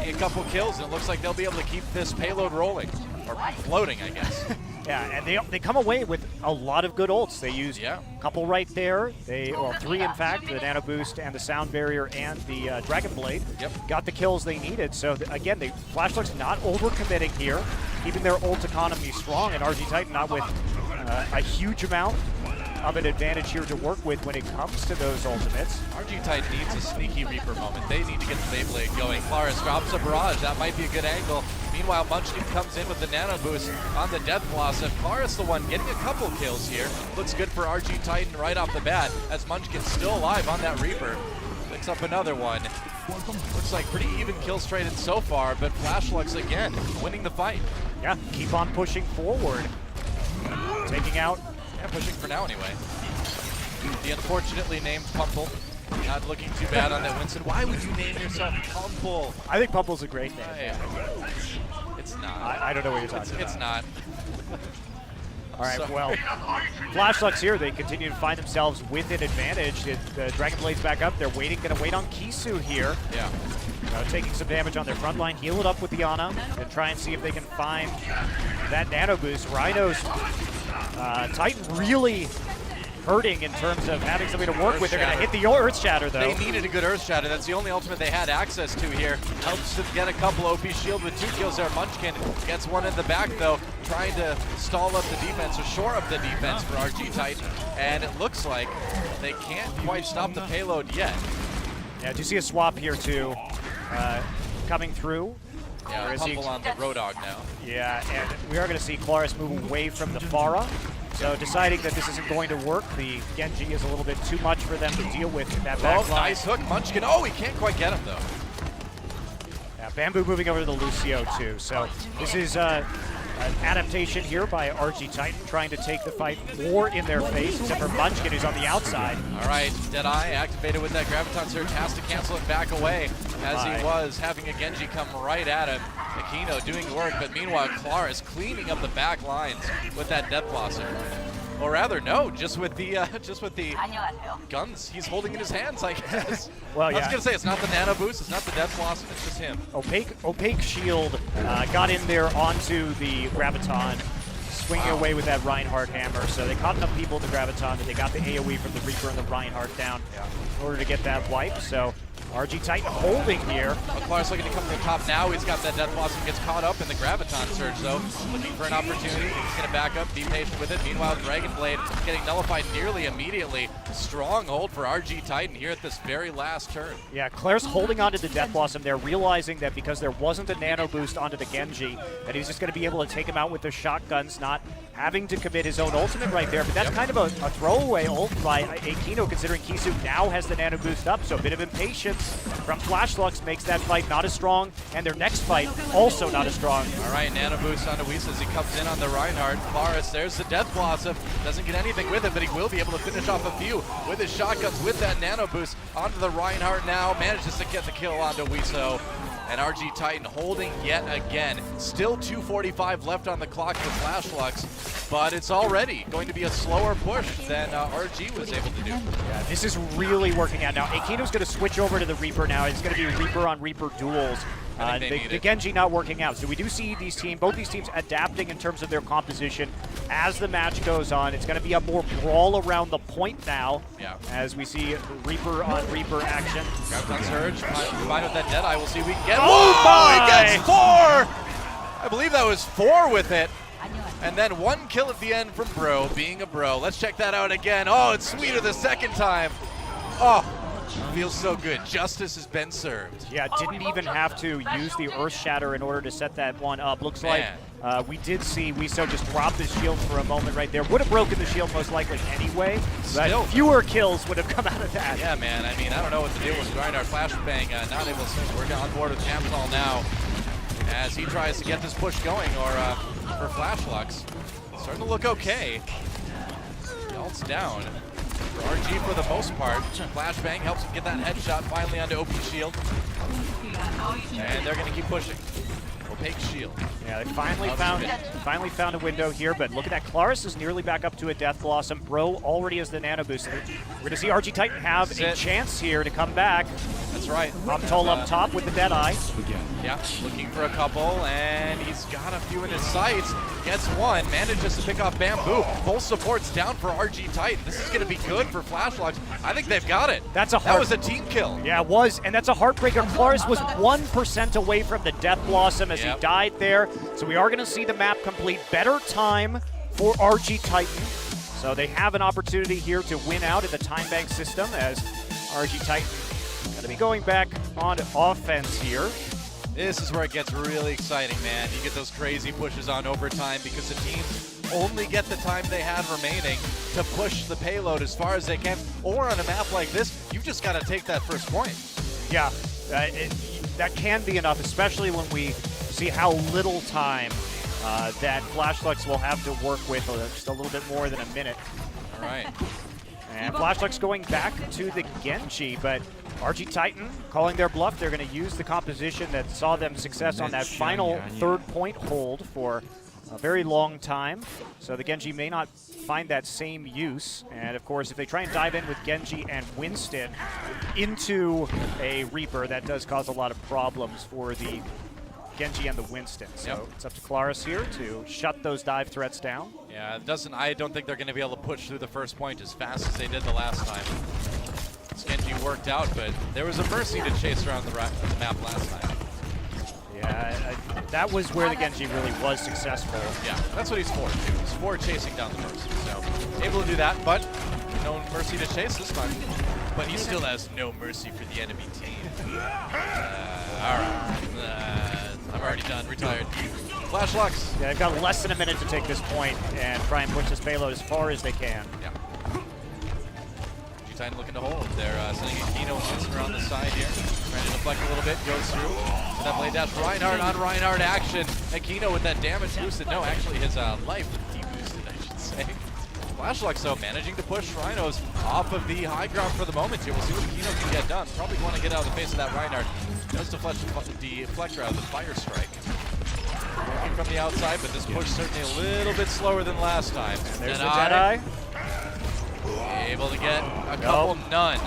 A couple kills, and it looks like they'll be able to keep this payload rolling, or floating, I guess. Yeah, and they come away with a lot of good ults. They used a couple right there. Well, 3 in fact, the Nano Boost and the Sound Barrier and the Dragon Blade. Got the kills they needed. So again, Flashlucks not overcommitting here, keeping their ult economy strong, and RG Titan not with a huge amount of an advantage here to work with when it comes to those ultimates. RG Titan needs a sneaky Reaper moment. They need to get the Beyblade going. Claris drops a barrage. That might be a good angle. Meanwhile, Munchkin comes in with the Nano Boost on the Death Blossom. Claris the one getting a couple kills here. Looks good for RG Titan right off the bat, as Munchkin's still alive on that Reaper. Picks up another one. Looks like pretty even kills traded so far, but Flashlucks again winning the fight. Yeah, keep on pushing forward. Taking out. Yeah, pushing for now anyway. The unfortunately named Pumple. Not looking too bad on that Winston. Why would you name yourself Pumple? I think Pumple's a great name. It's not. I don't know what you're talking about. It's not. All right, well, Flashlucks here, they continue to find themselves with an advantage. The Dragon Blade's back up. They're going to wait on Kisu here. Yeah. Taking some damage on their front line, heal it up with the Ana, and try and see if they can find that Nano Boost. Rhinos, Titan really hurting in terms of having something to work with. They're going to hit the Earth Shatter, though. They needed a good Earth Shatter. That's the only ultimate they had access to here. Helps them get a couple. OP Shield with 2 kills there. Munchkin gets one in the back, though, trying to stall up the defense, or shore up the defense for RG Titan. And it looks like they can't quite stop the payload yet. Yeah, do you see a swap here, too, coming through? Yeah, Pumple on the Road-Dog now. Yeah, and we are going to see Claris move away from the Pharah. So deciding that this isn't going to work, the Genji is a little bit too much for them to deal with in that back line. Nice hook, Munchkin. Oh, he can't quite get him, though. Yeah, Bamboo moving over to the Lucio, too. So this is An adaptation here by RG Titan, trying to take the fight more in their face, except for Munchkin, who's on the outside. All right, Deadeye activated with that Graviton Surge, has to cancel and back away as he was having a Genji come right at him. Aquino doing work, but meanwhile, Clara is cleaning up the back lines with that Death Blossom. Or rather, no, just with the guns he's holding in his hands, I guess. Well, I was yeah. gonna say it's not the Nano Boost, it's not the Death Blossom, it's just him. Opaque Shield got in there onto the Graviton, swinging away with that Reinhardt hammer. So they caught enough people with the Graviton that they got the AoE from the Reaper and the Reinhardt down in order to get that wipe. So RG Titan holding here. Clark's looking to come to the top now. He's got that Death Blossom, gets caught up in the Graviton Surge though. Looking for an opportunity. He's going to back up, be patient with it. Meanwhile, Dragon Blade getting nullified nearly immediately. Strong hold for RG Titan here at this very last turn. Yeah, Claire's holding onto the Death Blossom. They're realizing that because there wasn't a nano boost onto the Genji, that he's just going to be able to take him out with the shotguns, not having to commit his own ultimate right there. But that's kind of a throwaway ult by Aquino, considering Kisu now has the nano boost up. So a bit of impatience from Flash Lux makes that fight not as strong, and their next fight also not as strong. All right, nano boost onto Whis as he comes in on the Reinhardt. Klaris, there's the Death Blossom. Doesn't get anything with it, but he will be able to finish off a few with his shotguns with that nano boost onto the Reinhardt now. Manages to get the kill onto Wiso. And RG Titan holding yet again. Still 2:45 left on the clock for Flash Lux, but it's already going to be a slower push than RG was able to do. Yeah, this is really working out now. Aquino's going to switch over to the Reaper now. It's going to be Reaper on Reaper duels. The Genji not working out. So we do see both these teams adapting in terms of their composition as the match goes on. It's going to be a more brawl around the point now, as we see Reaper on Reaper action. Graviton Surge, combined with that Deadeye, we'll see if we can get. Oh my! He gets 4! I believe that was 4 with it. And then 1 kill at the end from Bro, being a bro. Let's check that out again. Oh, it's sweeter the second time. Oh, feels so good. Justice has been served. Yeah, didn't even have to use the Earth Shatter in order to set that one up. Looks like we did see Wiso just drop his shield for a moment right there. Would have broken the shield most likely anyway, but fewer kills would have come out of that. Yeah, man. I mean, I don't know what the deal was. Grindar Flashbang not able to. We're on board with Camphall now as he tries to get this push going, or for Flash Lux. Starting to look okay. The ult's down. For RG for the most part. Flashbang helps him get that headshot finally onto OP Shield. And they're going to keep pushing. Opaque Shield. Yeah, they finally found a window here, but look at that. Claris is nearly back up to a Death Blossom. Bro already has the nano boost. We're going to see RG Titan have a chance here to come back. That's right. Optol up top with the Deadeye. Yeah, looking for a couple, and he's got a few in his sights. Gets one, manages to pick off Bamboo. Both supports down for RG Titan. This is going to be good for Flash Lux. I think they've got it. That was a team kill. Yeah, it was, and that's a heartbreaker. Claris was 1% away from the Death Blossom as he died there. So we are going to see the map complete. Better time for RG Titan. So they have an opportunity here to win out in the time bank system as RG Titan going to be going back on offense here. This is where it gets really exciting, man. You get those crazy pushes on overtime because the teams only get the time they have remaining to push the payload as far as they can. Or on a map like this, you've just got to take that first point. Yeah, that can be enough, especially when we see how little time that Flash Lux will have to work with, just a little bit more than a minute. All right. And Flash Lux going back to the Genji, but RG Titan calling their bluff. They're going to use the composition that saw them success on that final third point hold for a very long time. So the Genji may not find that same use. And of course, if they try and dive in with Genji and Winston into a Reaper, that does cause a lot of problems for the Genji and the Winston. So it's up to Claris here to shut those dive threats down. Yeah, I don't think they're going to be able to push through the first point as fast as they did the last time. Genji worked out, but there was a Mercy to chase around the map last time. Yeah, that was where the Genji really was successful. Yeah, that's what he's for, too. He's for chasing down the Mercy. So, able to do that, but no Mercy to chase this time. But he still has no mercy for the enemy team. Alright. I'm already done. Retired. Flash Lux. Yeah, they've got less than a minute to take this point and try and push this payload as far as they can. Yeah. Titan looking to hold. They're sending Aquino and Winston around the side here. Trying to deflect a little bit, goes through. That blade dash, Reinhardt on Reinhardt action. Aquino with that damage boosted. No, actually his life de-boosted, I should say. Flashluck, though, managing to push Rhinos off of the high ground for the moment here. We'll see what Aquino can get done. Probably want to get out of the face of that Reinhardt. Does deflect the deflector out of the fire strike. Working from the outside, but this push certainly a little bit slower than last time. There's the Jedi. Able to get a couple, none.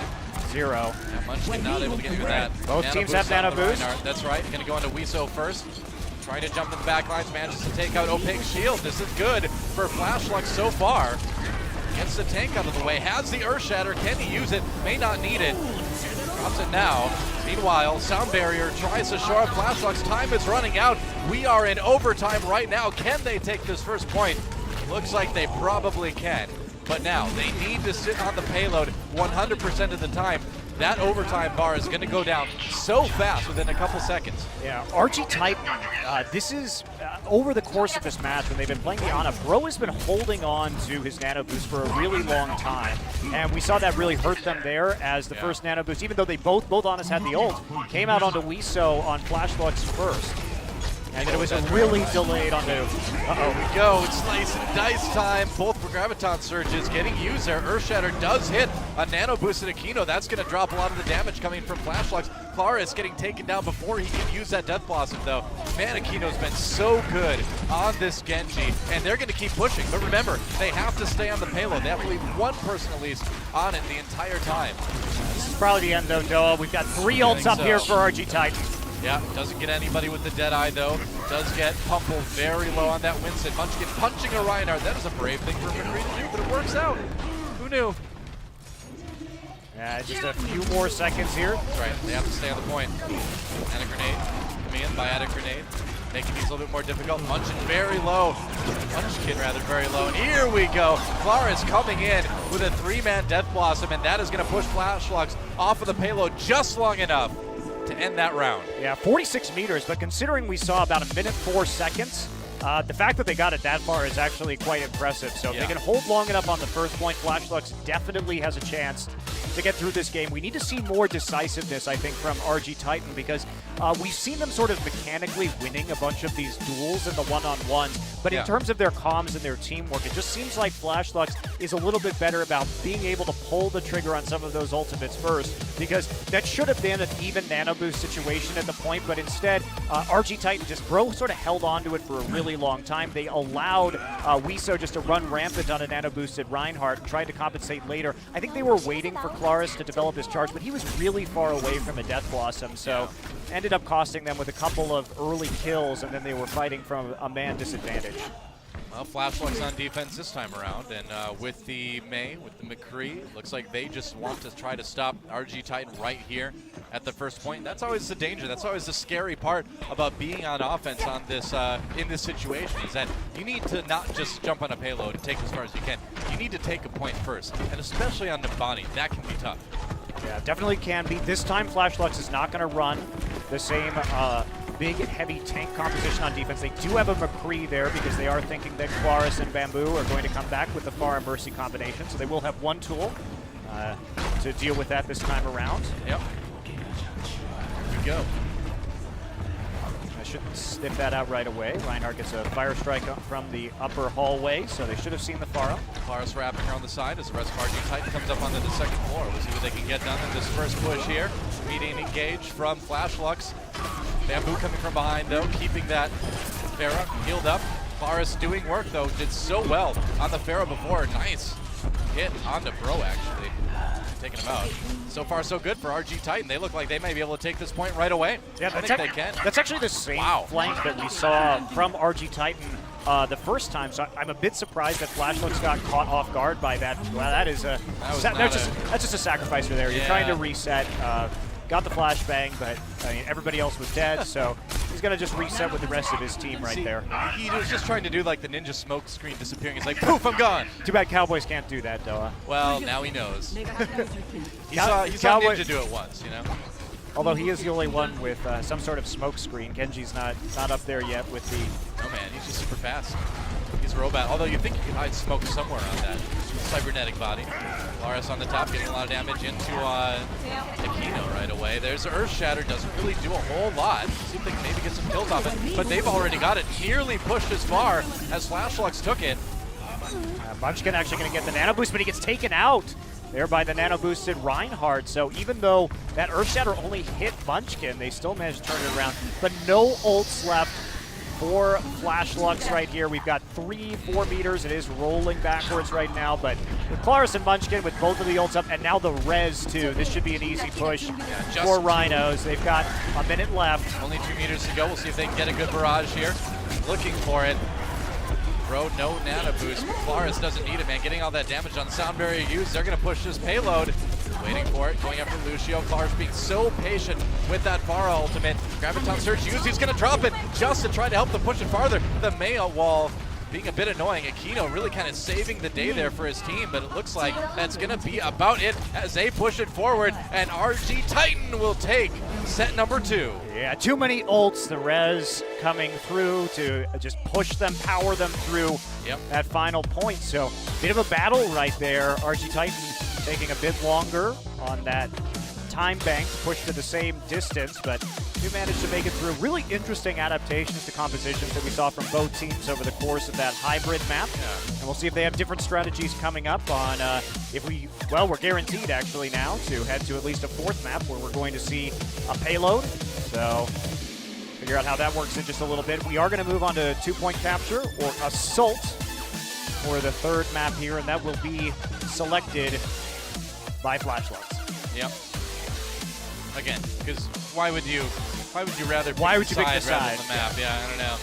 0. Yeah, Munchkin not able to get even that. Both teams have nano boost. That's right. Going to go into Wiso first. Trying to jump in the back lines, manages to take out Opaque Shield. This is good for Flashluck so far. Gets the tank out of the way, has the Earth Shatter. Can he use it? May not need it. Drops it now. Meanwhile, Sound Barrier tries to shore up Flashluck's time is running out. We are in overtime right now. Can they take this first point? Looks like they probably can. But now, they need to sit on the payload 100% of the time. That overtime bar is going to go down so fast within a couple seconds. Yeah, RG Titan, this is, over the course of this match, when they've been playing the Ana, Bro has been holding on to his nano boost for a really long time. And we saw that really hurt them there as the first nano boost, even though they both Anas had the ult, came out onto Wiso on Flashluck's first. And it was a really delayed on move. Here we go. It's slice and dice time. Both for Graviton Surges getting used there. Earthshatter does hit a nano boost in Aquino. That's going to drop a lot of the damage coming from Flashlucks. Clara is getting taken down before he can use that Death Blossom, though. Man, Aquino's been so good on this Genji, and they're going to keep pushing. But remember, they have to stay on the payload. They have to leave one person at least on it the entire time. This is probably the end, though, Doa. We've got 3 ults up here for RG Titan. Yeah, doesn't get anybody with the Deadeye, though. Does get pummeled very low on that Winston. Munchkin punching a Reinhardt. That is a brave thing for McCree to do, but it works out. Who knew? Yeah, just a few more seconds here. That's right. They have to stay on the point. And a grenade. Coming in by a grenade. Making these a little bit more difficult. Munchkin very low. Munchkin rather very low. And here we go. Clara is coming in with a 3-man Death Blossom, and that is going to push Flashlucks off of the payload just long enough to end that round. Yeah, 46 meters, but considering we saw about 1:04, the fact that they got it that far is actually quite impressive. So if they can hold long enough on the first point, Flashlucks definitely has a chance to get through this game. We need to see more decisiveness, I think, from RG Titan, because we've seen them sort of mechanically winning a bunch of these duels in the one-on-ones, but in terms of their comms and their teamwork, it just seems like Flashlucks is a little bit better about being able to pull the trigger on some of those ultimates first, because that should have been an even nano boost situation at the point, but instead, RG Titan just sort of held on to it for a really long time. They allowed Wiso just to run rampant on a nano boosted Reinhardt and tried to compensate later. I think they were waiting for Claris to develop his charge, but he was really far away from a Death Blossom, so ended up costing them with a couple of early kills, and then they were fighting from a man disadvantage. Well, Flashlucks on defense this time around, and with the Mei, with the McCree, looks like they just want to try to stop RG Titan right here at the first point. That's always the danger. That's always the scary part about being on offense on this in this situation, is that you need to not just jump on a payload and take as far as you can. You need to take a point first, and especially on Nibani, that can be tough. Yeah, definitely can be. This time, Flashlucks is not going to run the same big, heavy tank composition on defense. They do have a McCree there because they are thinking that Claris and Bamboo are going to come back with the Pharah and Mercy combination, so they will have one tool to deal with that this time around. Yep. Here we go. I shouldn't sniff that out right away. Reinhardt gets a fire strike up from the upper hallway, so they should have seen the Pharah. Claris wrapping around the side as the rest of RG Titan comes up onto the second floor. We'll see what they can get done in this first push here. Meeting engaged from Flashlucks. Bamboo coming from behind, though, keeping that Pharah healed up. Claris doing work, though, did so well on the Pharah before. Nice hit onto Bro, actually. Taking him out. So far, so good for RG Titan. They look like they may be able to take this point right away. Yeah, I think they can. That's actually the same flank that we saw from RG Titan the first time, so I'm a bit surprised that Flashlucks got caught off guard by that. Well, that's just a sacrificer there. You're trying to reset. Got the flashbang, but I mean, everybody else was dead, so he's going to just reset with the rest of his team right there. He was just trying to do like the ninja smoke screen disappearing. He's like, poof, I'm gone. Too bad Cowboys can't do that, Doa. Well, now he knows. he saw Ninja do it once, you know? Although he is the only one with some sort of smoke screen. Genji's not up there yet with the... Oh man, he's just super fast. He's a robot, although you think you can hide smoke somewhere on that cybernetic body. Laris on the top, getting a lot of damage into Aquino right away. There's Earth Shatter, doesn't really do a whole lot. See if they can maybe get some kills off it, but they've already got it nearly pushed as far as Flashlux took it. Munchkin actually going to get the nano boost, but he gets taken out there by the nano boosted Reinhardt. So even though that Earth Shatter only hit Munchkin, they still managed to turn it around. But no ults left for Flashlux right here. We've got 3-4 meters. It is rolling backwards right now, but with Claris and Munchkin with both of the ults up, and now the res too, this should be an easy push for Rhinos. They've got a minute left. Only 2 meters to go. We'll see if they can get a good barrage here. Looking for it. Bro, no nano boost, but Claris doesn't need it, man. Getting all that damage on sound barrier used. They're going to push this payload. Waiting for it, going after Lucio. Claris being so patient with that Pharah ultimate. Graviton Surge used. He's going to drop it just to try to help them push it farther. The Maya wall being a bit annoying. Aquino really kind of saving the day there for his team, but it looks like that's going to be about it as they push it forward, and RG Titan will take set number 2. Yeah, too many ults. The res coming through to just push them, power them through that final point. So, bit of a battle right there. RG Titan taking a bit longer on that time bank to push to the same distance, but we managed to make it through. Really interesting adaptations to compositions that we saw from both teams over the course of that hybrid map. And we'll see if they have different strategies coming up on we're guaranteed actually now to head to at least a 4th map where we're going to see a payload. So figure out how that works in just a little bit. We are going to move on to 2-point capture or assault for the 3rd map here, and that will be selected by Flashlux. Yep. Again, because why would you rather pick Why would you pick the rather side? than the map? Yeah, I don't know.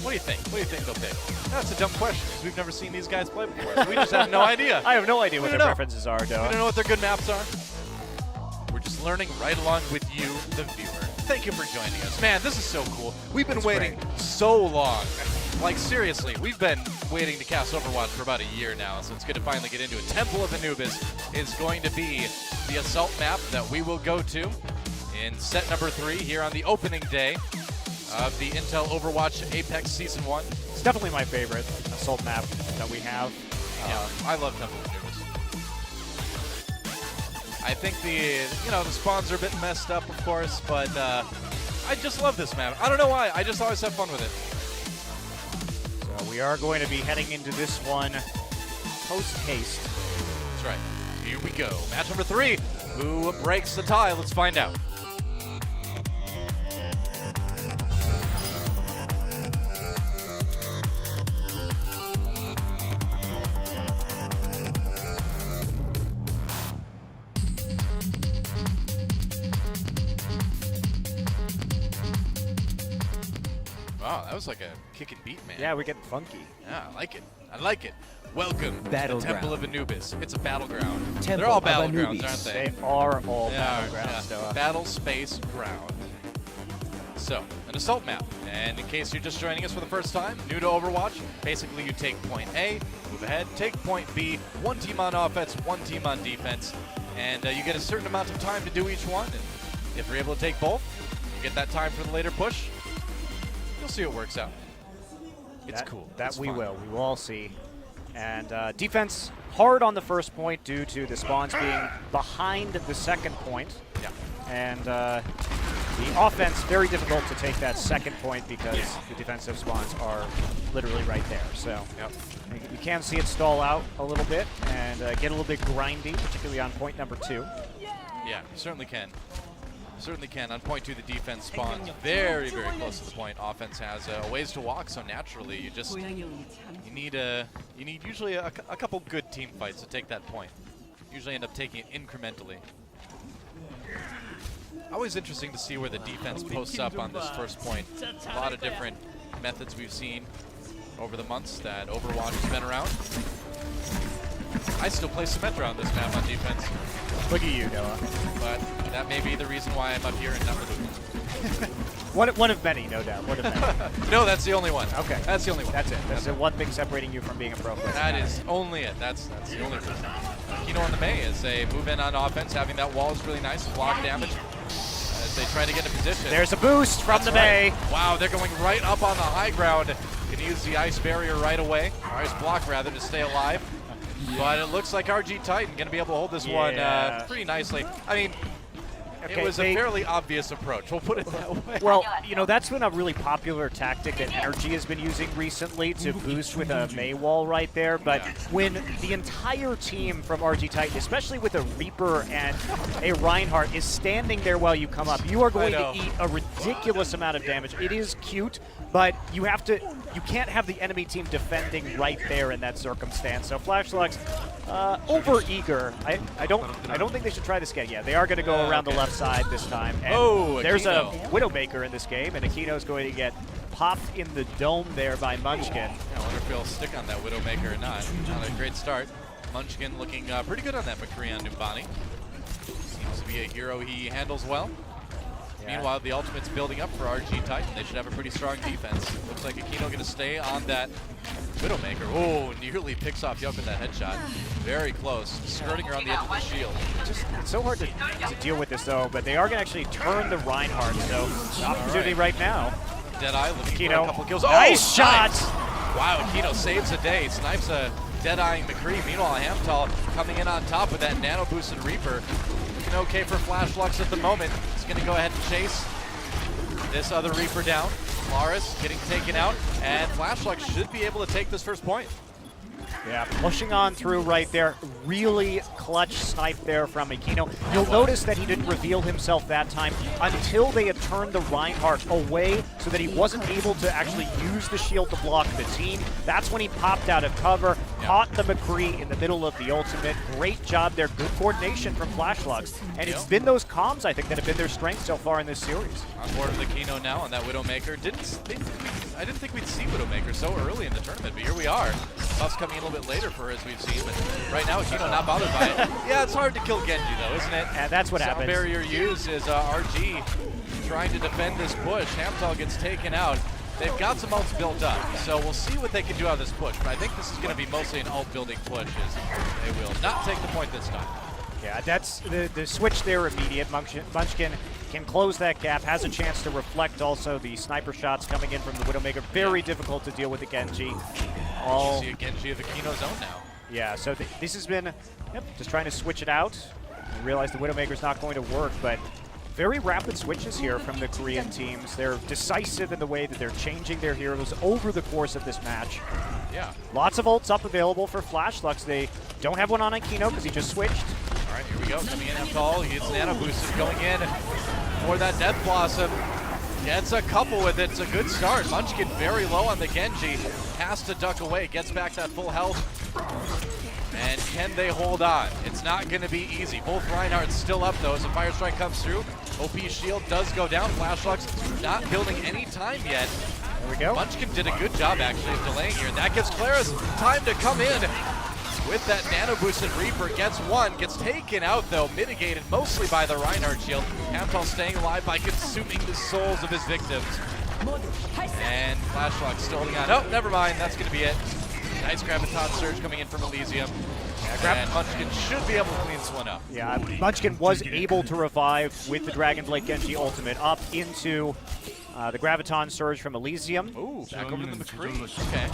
What do you think? What do you think they'll pick? That's a dumb question because we've never seen these guys play before. We just have no idea. I have no idea what We their don't know. preferences are, We Doa. don't know what their good maps are. We're just learning right along with you, the viewer. Thank you for joining us. Man, this is so cool. We've been waiting so long. Like, seriously, we've been waiting to cast Overwatch for about a year now, so it's good to finally get into it. Temple of Anubis is going to be the assault map that we will go to in set number 3 here on the opening day of the Intel Overwatch Apex Season 1. It's definitely my favorite assault map that we have. I love Temple of Anubis. I think the spawns are a bit messed up, of course, but I just love this map. I don't know why. I just always have fun with it. So we are going to be heading into this one post-haste. That's right. Here we go. Match number 3. Who breaks the tie? Let's find out. Wow, that was like a kick and beat, man. Yeah, we're getting funky. Yeah, I like it. I like it. Welcome to the Battleground. Temple of Anubis. It's a battleground. Temple They're all of battlegrounds, Anubis. aren't they? They are all They are, battlegrounds, yeah. Doa. Battle space ground. So, an assault map. And in case you're just joining us for the first time, new to Overwatch, basically you take point A, move ahead, take point B, one team on offense, one team on defense, and you get a certain amount of time to do each one. And if you're able to take both, you get that time for the later push. You'll see what works out. It's cool. That It's we fun. will. We will all see. And defense hard on the first point due to the spawns being behind the second point. Yeah. And the offense, very difficult to take that second point because the defensive spawns are literally right there. So you can see it stall out a little bit and get a little bit grindy, particularly on point number 2. Yeah, certainly can. Certainly can. On point 2, the defense spawns very, very close to the point. Offense has a ways to walk, so naturally you need usually a couple good team fights to take that point. Usually end up taking it incrementally. Always interesting to see where the defense posts up on this first point. A lot of different methods we've seen over the months that Overwatch has been around. I still play Symmetra on this map on defense. Look at you, Noah. But that may be the reason why I'm up here and not moving. One of many, no doubt. One of many. No, that's the only one. Okay. That's the only one. That's it. That's the one thing separating you from being a pro player. That is only it. That's the only reason. Kino on the May is a move in on offense. Having that wall is really nice. Block damage. they try to get in position. There's a boost from the Mei. Right. Wow, they're going right up on the high ground. Can use the ice barrier right away, or ice block rather, to stay alive. But it looks like RG Titan going to be able to hold this one pretty nicely. I mean, it was a fairly obvious approach. We'll put it that way. Well, you know, that's been a really popular tactic that Energy has been using recently to boost with a Mei wall right there. But when the entire team from RG Titan, especially with a Reaper and a Reinhardt, is standing there while you come up, you are going to eat a ridiculous amount of damage. It is cute, but you can't have the enemy team defending right there in that circumstance. So Flashlux, over eager. I don't think they should try this again. Yeah, they are going to go around the left side this time. And there's a Widowmaker in this game, and Aquino's going to get popped in the dome there by Munchkin. I wonder if he'll stick on that Widowmaker or not. Not a great start. Munchkin looking pretty good on that McCree on Numbani. Seems to be a hero he handles well. Yeah. Meanwhile, the ultimate's building up for RG Titan. They should have a pretty strong defense. Looks like Aquino going to stay on that Widowmaker. Oh, nearly picks off Yup with that headshot. Very close, skirting around the edge of the shield. It's so hard to deal with this, though, but they are going to actually turn the Reinhardt, so opportunity right now. Deadeye looking for a couple kills. Nice shot! Nice. Wow, Aquino saves a day, snipes a Deadeyeing McCree. Meanwhile, Hamtal coming in on top with that nano-boosted Reaper. Looking okay for Flashlux at the moment. He's going to go ahead and chase this other Reaper down. Claris getting taken out, and Flashlux should be able to take this first point. Yeah, pushing on through right there. Really clutch snipe there from Aquino. You'll notice that he didn't reveal himself that time until they had turned the Reinhardt away so that he wasn't able to actually use the shield to block the team. That's when he popped out of cover, caught the McCree in the middle of the ultimate. Great job there. Good coordination from Flashlux. And it's been those comms, I think, that have been their strength so far in this series. On board with Aquino now on that Widowmaker. I didn't think we'd see Widowmaker so early in the tournament, but here we are. Buffs coming in a little bit later for as we've seen, but right now Aquino not bothered by it. Yeah, it's hard to kill Genji though, isn't it? And that's what happens. Barrier use is RG trying to defend this push. Hamtal gets taken out. They've got some ults built up, so we'll see what they can do out of this push, but I think this is going to be mostly an ult building push, as they will not take the point this time. Yeah, that's the switch there immediate. Munchkin can close that gap, has a chance to reflect also the sniper shots coming in from the Widowmaker. Very difficult to deal with the Genji. You see a Genji of Aquino's own now. Yeah, so this has been just trying to switch it out. You realize the Widowmaker's not going to work, but very rapid switches here from the Korean teams. They're decisive in the way that they're changing their heroes over the course of this match. Yeah. Lots of ults up available for Flashlux. They don't have one on Aquino because he just switched. All right, here we go. Coming in Hamtal. He gets nano boosted going in for that Death Blossom. Gets a couple with it. It's a good start. Munchkin very low on the Genji. Has to duck away. Gets back that full health. And can they hold on? It's not going to be easy. Both Reinhardt's still up, though, as the Fire Strike comes through. OP shield does go down. Flashlux not building any time yet. There we go. Munchkin did a good job, actually, of delaying here. That gives Claris time to come in. With that nano-boosted Reaper, gets one, gets taken out though, mitigated mostly by the Reinhardt shield. Hamtal staying alive by consuming the souls of his victims. And Flashlux still holding on. Oh, never mind, that's gonna be it. Nice Graviton Surge coming in from Elysium. And Munchkin should be able to clean this one up. Yeah, Munchkin was able to revive with the Dragonblade Genji ultimate up into the Graviton Surge from Elysium. Ooh, back over to the McCree. Okay.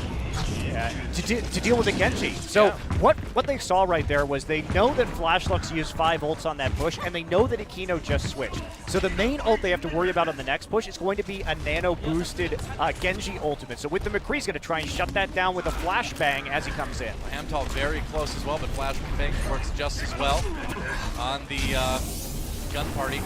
Yeah, to deal with the Genji. So what they saw right there was they know that Flashlux used 5 ults on that push, and they know that Aquino just switched. So the main ult they have to worry about on the next push is going to be a nano-boosted Genji ultimate. So with the McCree's going to try and shut that down with a flashbang as he comes in. Hamtal very close as well, but flashbang works just as well on the gun party.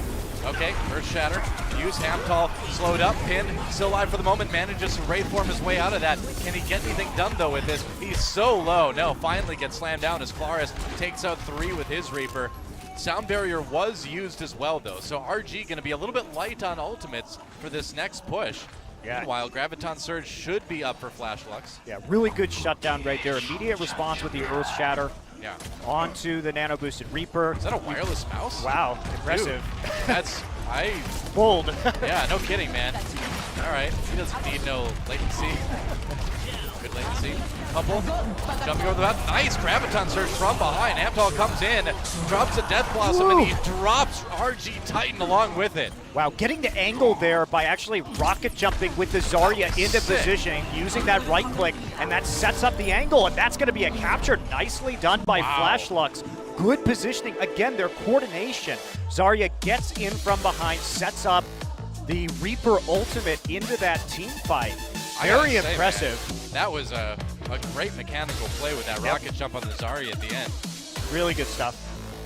Okay, Earth Shatter. Use Hamtal, slowed up, pin, still alive for the moment, manages to Wraith form his way out of that. Can he get anything done though with this? He's so low. No, finally gets slammed down as Claris takes out 3 with his Reaper. Sound Barrier was used as well though, so RG gonna be a little bit light on ultimates for this next push. Yeah. Meanwhile, Graviton Surge should be up for Flashlux. Yeah, really good shutdown right there. Immediate response with the Earth Shatter. Yeah. Onto the nano boosted Reaper. Is that a wireless mouse? Wow, impressive. Dude, that's bold. Yeah, no kidding, man. All All right, he doesn't need no latency. Good latency. Couple. Jumping over the map. Nice Graviton Surge from behind. Amtal comes in, drops a Death Blossom, and he drops RG Titan along with it. Wow, getting the angle there by actually rocket jumping with the Zarya into positioning, using that right click, and that sets up the angle, and that's going to be a capture. Nicely done by Flashlux. Good positioning. Again, their coordination. Zarya gets in from behind, sets up the Reaper ultimate into that team fight. Very impressive. Man, that was a great mechanical play with that rocket jump on the Zarya at the end. Really good stuff.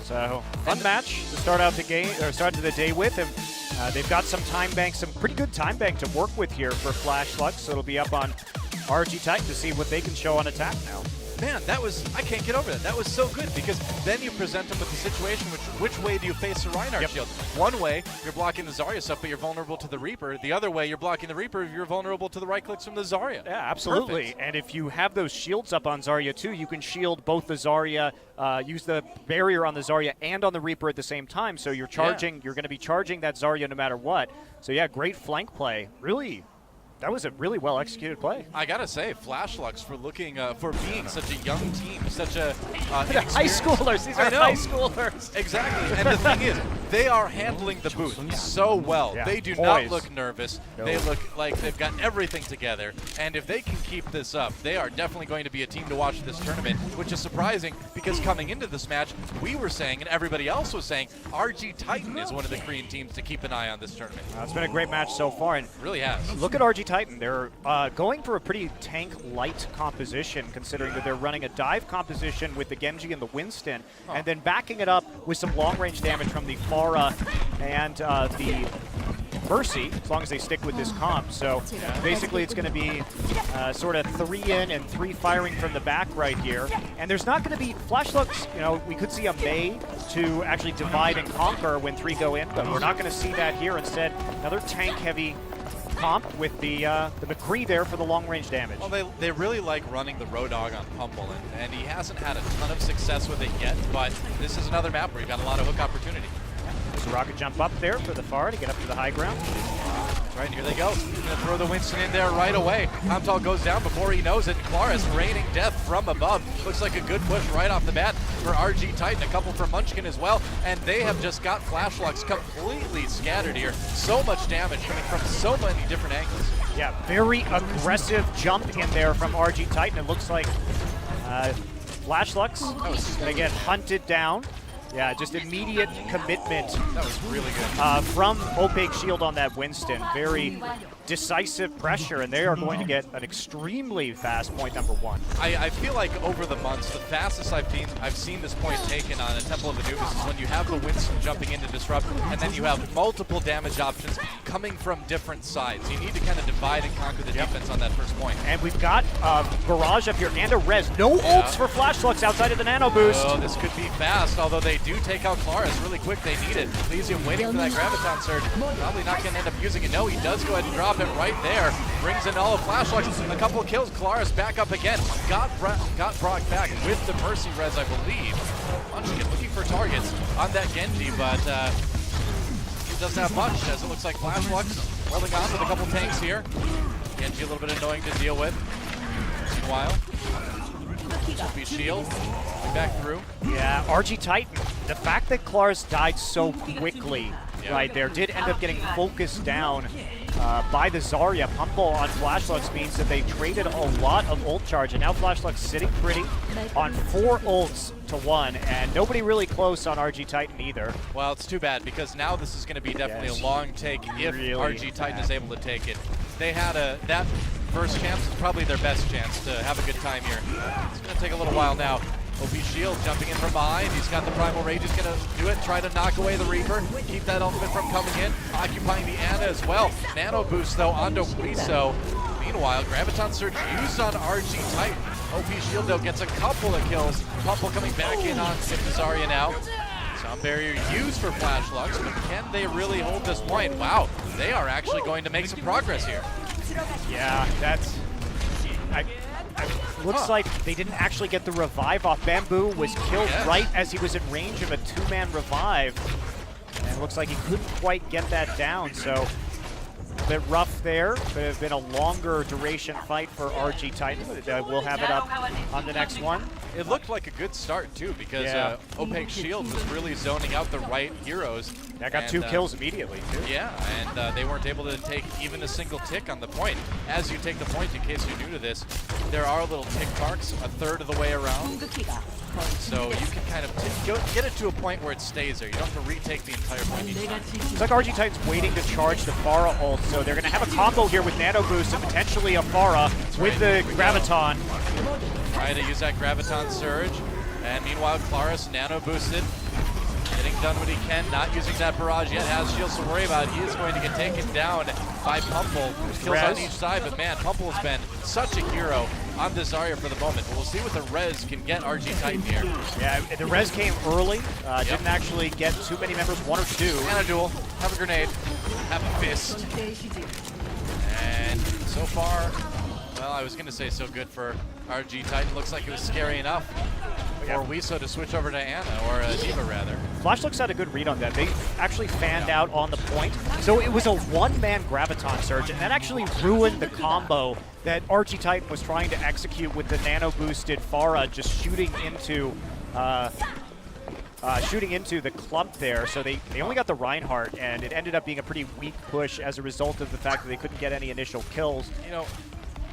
So fun match to start out the game or start the day with, and they've got some time bank, some pretty good time bank to work with here for Flashlux. So it'll be up on RG Titan to see what they can show on attack now. Man, I can't get over that. That was so good because then you present them with the situation, which way do you face the Reinhardt shield? One way, you're blocking the Zarya stuff, but you're vulnerable to the Reaper. The other way, you're blocking the Reaper, you're vulnerable to the right clicks from the Zarya. Yeah, absolutely. Perfect. And if you have those shields up on Zarya too, you can shield both the Zarya, use the barrier on the Zarya and on the Reaper at the same time. So you're charging, you're going to be charging that Zarya no matter what. So yeah, great flank play. Really. That was a really well executed play. I gotta say, Flashlux for looking for being such a young team, such a high schoolers. These are high schoolers. Exactly. And the thing is, they are handling the booth so well. Yeah. They do Poised. not look nervous. No. They look like they've got everything together. And if they can keep this up, they are definitely going to be a team to watch this tournament, which is surprising because coming into this match, we were saying, and everybody else was saying, RG Titan is one of the Korean teams to keep an eye on this tournament. It's been a great match so far, and really has. Look at RG Titan. They're going for a pretty tank-light composition, considering that they're running a dive composition with the Genji and the Winston, and then backing it up with some long-range damage from the Pharah and the Mercy, as long as they stick with this comp. So basically it's going to be sort of 3 in and 3 firing from the back right here. And there's not going to be Flashlux, we could see a Mei to actually divide and conquer when 3 go in, but we're not going to see that here. Instead, another tank-heavy comp with the McCree there for the long-range damage. Well, they really like running the Road Dog on Pumble, and he hasn't had a ton of success with it yet, but this is another map where you've got a lot of hook opportunity. There's a rocket jump up there for the Pharah to get up to the high ground. Right, here they go. Gonna throw the Winston in there right away. Amtal goes down before he knows it. Claris raining death from above. Looks like a good push right off the bat for RG Titan. A couple for Munchkin as well. And they have just got Flashlux completely scattered here. So much damage coming from so many different angles. Yeah, very aggressive jump in there from RG Titan. It looks like Flashlux gonna get hunted down. Yeah, just immediate commitment. That was really good. From Opaque Shield on that Winston. Very decisive pressure, and they are going to get an extremely fast point number 1. I feel like over the months, the fastest I've seen this point taken on a Temple of Anubis is when you have the Winston jumping in to disrupt, and then you have multiple damage options coming from different sides. You need to kind of divide and conquer the defense on that first point. And we've got Barrage up here and a res. No ults for Flashlux outside of the nano boost. Oh, this could be fast, although they do take out Claris really quick. They need it. Leaves him waiting for that Graviton Surge. Probably not going to end up using it. No, he does go ahead and drop it right there. Brings in all of Flashlux. A couple of kills. Claris back up again. Got Brock back with the Mercy res, I believe. Munchkin looking for targets on that Genji, but he doesn't have much, as it looks like Flashlux holding on with a couple tanks here. Genji a little bit annoying to deal with. Meanwhile, be shield back through. Yeah, RG Titan. The fact that Claris died so quickly right there did end up getting focused down by the Zarya. Pumble on Flashlux means that they traded a lot of ult charge, and now Flashlux sitting pretty on 4 ults to 1, and nobody really close on RG Titan either. Well, it's too bad, because now this is going to be definitely a long take if really RG Titan is able to take it. They had that first chance is probably their best chance to have a good time here. It's going to take a little while now. OP Shield jumping in from behind. He's got the Primal Rage. He's going to do it, try to knock away the Reaper, keep that ultimate from coming in, occupying the Ana as well. Nano boost, though, onto Guiso. Meanwhile, Graviton Surge used on RG Titan. OP Shield, though, gets a couple of kills. Pumple coming back in on Zarya now. Sound barrier used for Flashlux, but can they really hold this point? Wow, they are actually going to make some progress here. Yeah, that's... Looks like they didn't actually get the revive off. Bamboo was killed right as he was in range of a 2-man revive. And it looks like he couldn't quite get that down, so A bit rough there. Could have been a longer duration fight for RG Titan. We'll have it up on the next one. It looked like a good start, too, because Opaque Shield was really zoning out the right heroes. I got 2 kills immediately, too. Yeah, and they weren't able to take even a single tick on the point. As you take the point, in case you're new to this, there are little tick marks a third of the way around. So you can kind of get it to a point where it stays there. You don't have to retake the entire point each time. It's like RG Titan's waiting to charge the Pharah ult, so they're going to have a combo here with Nano Boost and potentially a Pharah with the Graviton. Trying to use that Graviton Surge. And meanwhile, Claris Nano boosted. Getting done what he can, not using that barrage yet, has shields to worry about. He is going to get taken down by Pumple. Kills on each side, but man, Pumple has been such a hero on this Zarya for the moment. But we'll see what the res can get RG Titan here. Yeah, the res came early. Didn't actually get too many members, 1 or 2. And a duel, have a grenade, have a fist. And so far, well, I was going to say so good for RG Titan. Looks like it was scary enough for Wiso to switch over to Ana, or D.Va rather. Flashlucks had a good read on that. They actually fanned out on the point. So it was a one-man Graviton Surge, and that actually ruined the combo that RG Titan was trying to execute with the nano-boosted Pharah just shooting into the clump there. So they only got the Reinhardt, and it ended up being a pretty weak push as a result of the fact that they couldn't get any initial kills. You know,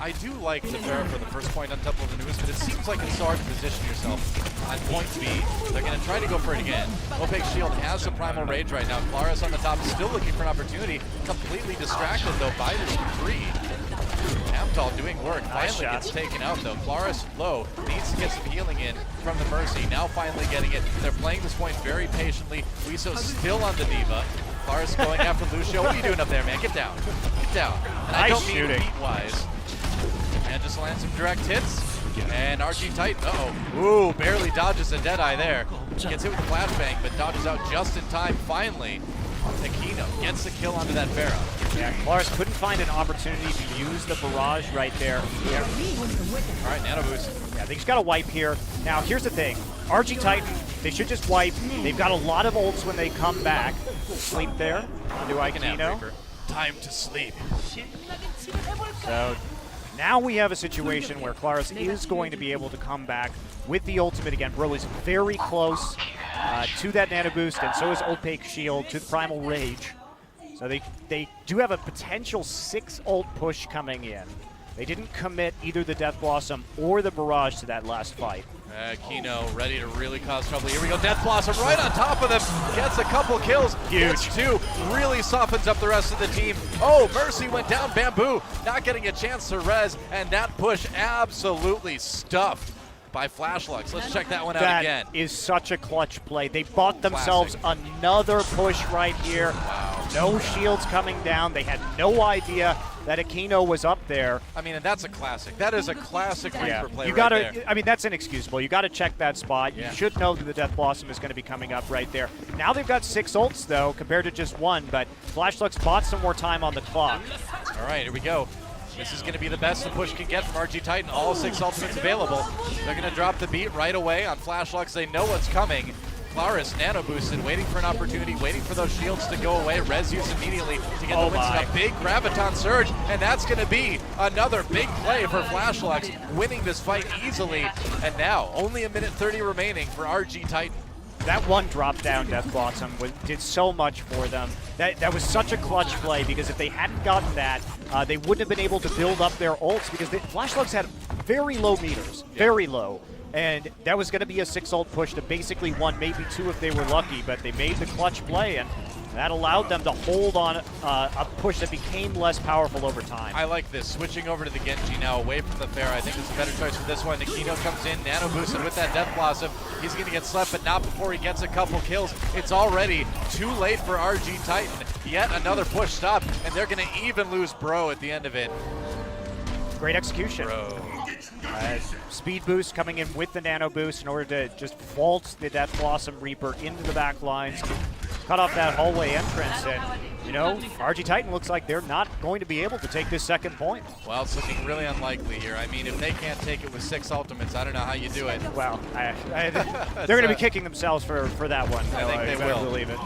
I do like the Pharah for the first point on Temple of Anubis, but it seems like it's hard to position yourself on point B. They're going to try to go for it again. Opaque Shield has some Primal Rage right now. Claris on the top, still looking for an opportunity. Completely distracted, though, by this tree. Amtal doing work. Finally gets taken out, though. Claris low. Needs to get some healing in from the Mercy. Now finally getting it. They're playing this point very patiently. Wiso still on the D.Va. Claris going after Lucio. What are you doing up there, man? Get down. Get down. And I don't mean beat-wise. And just lands some direct hits. And RG Titan, ooh, barely dodges a Deadeye there. Gets hit with a flashbang, but dodges out just in time. Finally, Aquino gets the kill onto that Pharah. Yeah, Claris couldn't find an opportunity to use the barrage right there. Yeah. All right, Nano Boost. Yeah, they just got to wipe here. Now, here's the thing. RG Titan, they should just wipe. They've got a lot of ults when they come back. Sleep there onto Aquino. Time to sleep. So now we have a situation where Claris is going to be able to come back with the ultimate again. Bro is very close to that Nano Boost, and so is Opaque Shield to the Primal Rage. So they do have a potential 6 ult push coming in. They didn't commit either the Death Blossom or the Barrage to that last fight. Kino ready to really cause trouble. Here we go, Death Blossom right on top of them. Gets a couple kills. Huge. Gets 2. Really softens up the rest of the team. Oh, Mercy went down. Bamboo not getting a chance to res. And that push absolutely stuffed by Flashlucks. Let's check that one out again. That is such a clutch play. They bought themselves another push right here. Wow. No shields coming down. They had no idea that Aquino was up there. I mean, and that's a classic. That is a classic Reaper play you gotta, right there. I mean, that's inexcusable. You got to check that spot. You should know that the Death Blossom is going to be coming up right there. Now they've got 6 ults, though, compared to just 1, but Flashlucks bought some more time on the clock. All right, here we go. This is going to be the best the push can get from RG Titan. All 6 ultimates available. They're going to drop the beat right away on Flashlucks. They know what's coming. Claris nano boosted, waiting for an opportunity, waiting for those shields to go away. Res use immediately to get the Winston a big Graviton Surge, and that's going to be another big play for Flashlucks, winning this fight easily. And now, only 1:30 remaining for RG Titan. That one drop down Death Blossom did so much for them. That was such a clutch play, because if they hadn't gotten that, they wouldn't have been able to build up their ults, because the Flashlucks had very low meters, very low. And that was going to be a 6 ult push to basically 1, maybe 2 if they were lucky, but they made the clutch play, and that allowed them to hold on a push that became less powerful over time. I like this. Switching over to the Genji now, away from the Pharah. I think it's a better choice for this one. Aquino comes in, nano boosted with that Death Blossom. He's going to get slept, but not before he gets a couple kills. It's already too late for RG Titan. Yet another push stopped, and they're going to even lose Bro at the end of it. Great execution. Bro. Speed boost coming in with the nano boost in order to just vault the Death Blossom Reaper into the back lines. Cut off that hallway entrance, and, you know, RG Titan looks like they're not going to be able to take this second point. Well, it's looking really unlikely here. I mean, if they can't take it with 6 ultimates, I don't know how you do it. Well, they're going to be kicking themselves for that one. I think they will. Believe it.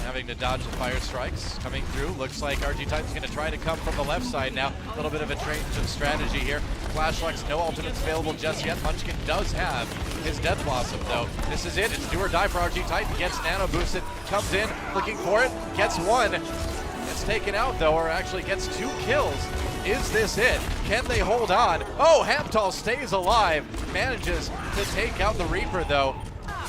Having to dodge the fire strikes coming through. Looks like RG Titan's going to try to come from the left side now. A little bit of a change of strategy here. Flashlights, no ultimates available just yet. Munchkin does have his Death Blossom though. This is it. It's do or die for RG Titan. Gets nano boosted, comes in, looking for it, gets one. It's taken out though, or actually gets 2 kills. Is this it? Can they hold on? Oh, Hamtal stays alive. Manages to take out the Reaper though.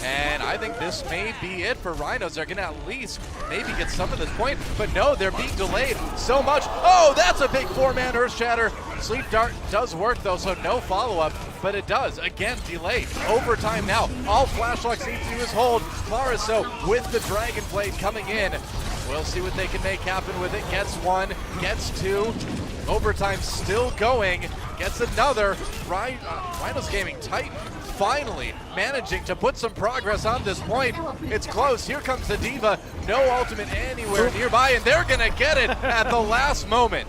And I think this may be it for Rhinos. They're going to at least maybe get some of this point, but no, they're being delayed so much. Oh, that's a big 4-man Earth Shatter. Sleep Dart does work though, so no follow-up, but it does. Again, delayed. Overtime now. All Flashlock needs to do is hold. Clariso with the Dragon Blade coming in. We'll see what they can make happen with it. Gets 1, gets 2. Overtime still going. Gets another. Rhinos Gaming Titan finally managing to put some progress on this point. It's close. Here comes the Diva. No ultimate anywhere nearby, and they're going to get it at the last moment.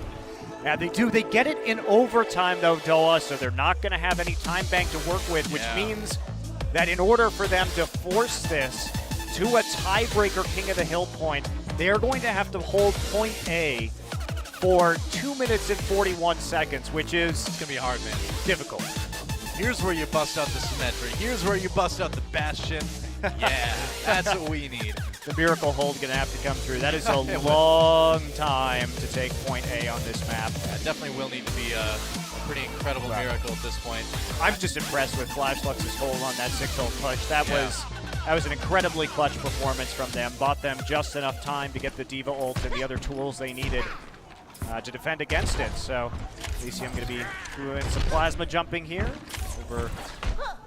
Yeah, they do. They get it in overtime, though, Doa, so they're not going to have any time bank to work with, which means that in order for them to force this to a tiebreaker King of the Hill point, they're going to have to hold point A for 2 minutes and 41 seconds, which is It's going to be hard, man. difficult. Here's where you bust out the Symmetry. Here's where you bust out the Bastion. Yeah, that's what we need. The Miracle Hold going to have to come through. That is a long time to take point A on this map. That definitely will need to be a pretty incredible miracle at this point. I'm just impressed with Flashlux's hold on that 6-ult push. That was an incredibly clutch performance from them. Bought them just enough time to get the Diva ult and the other tools they needed to defend against it. So Elysium going to be doing some plasma jumping here over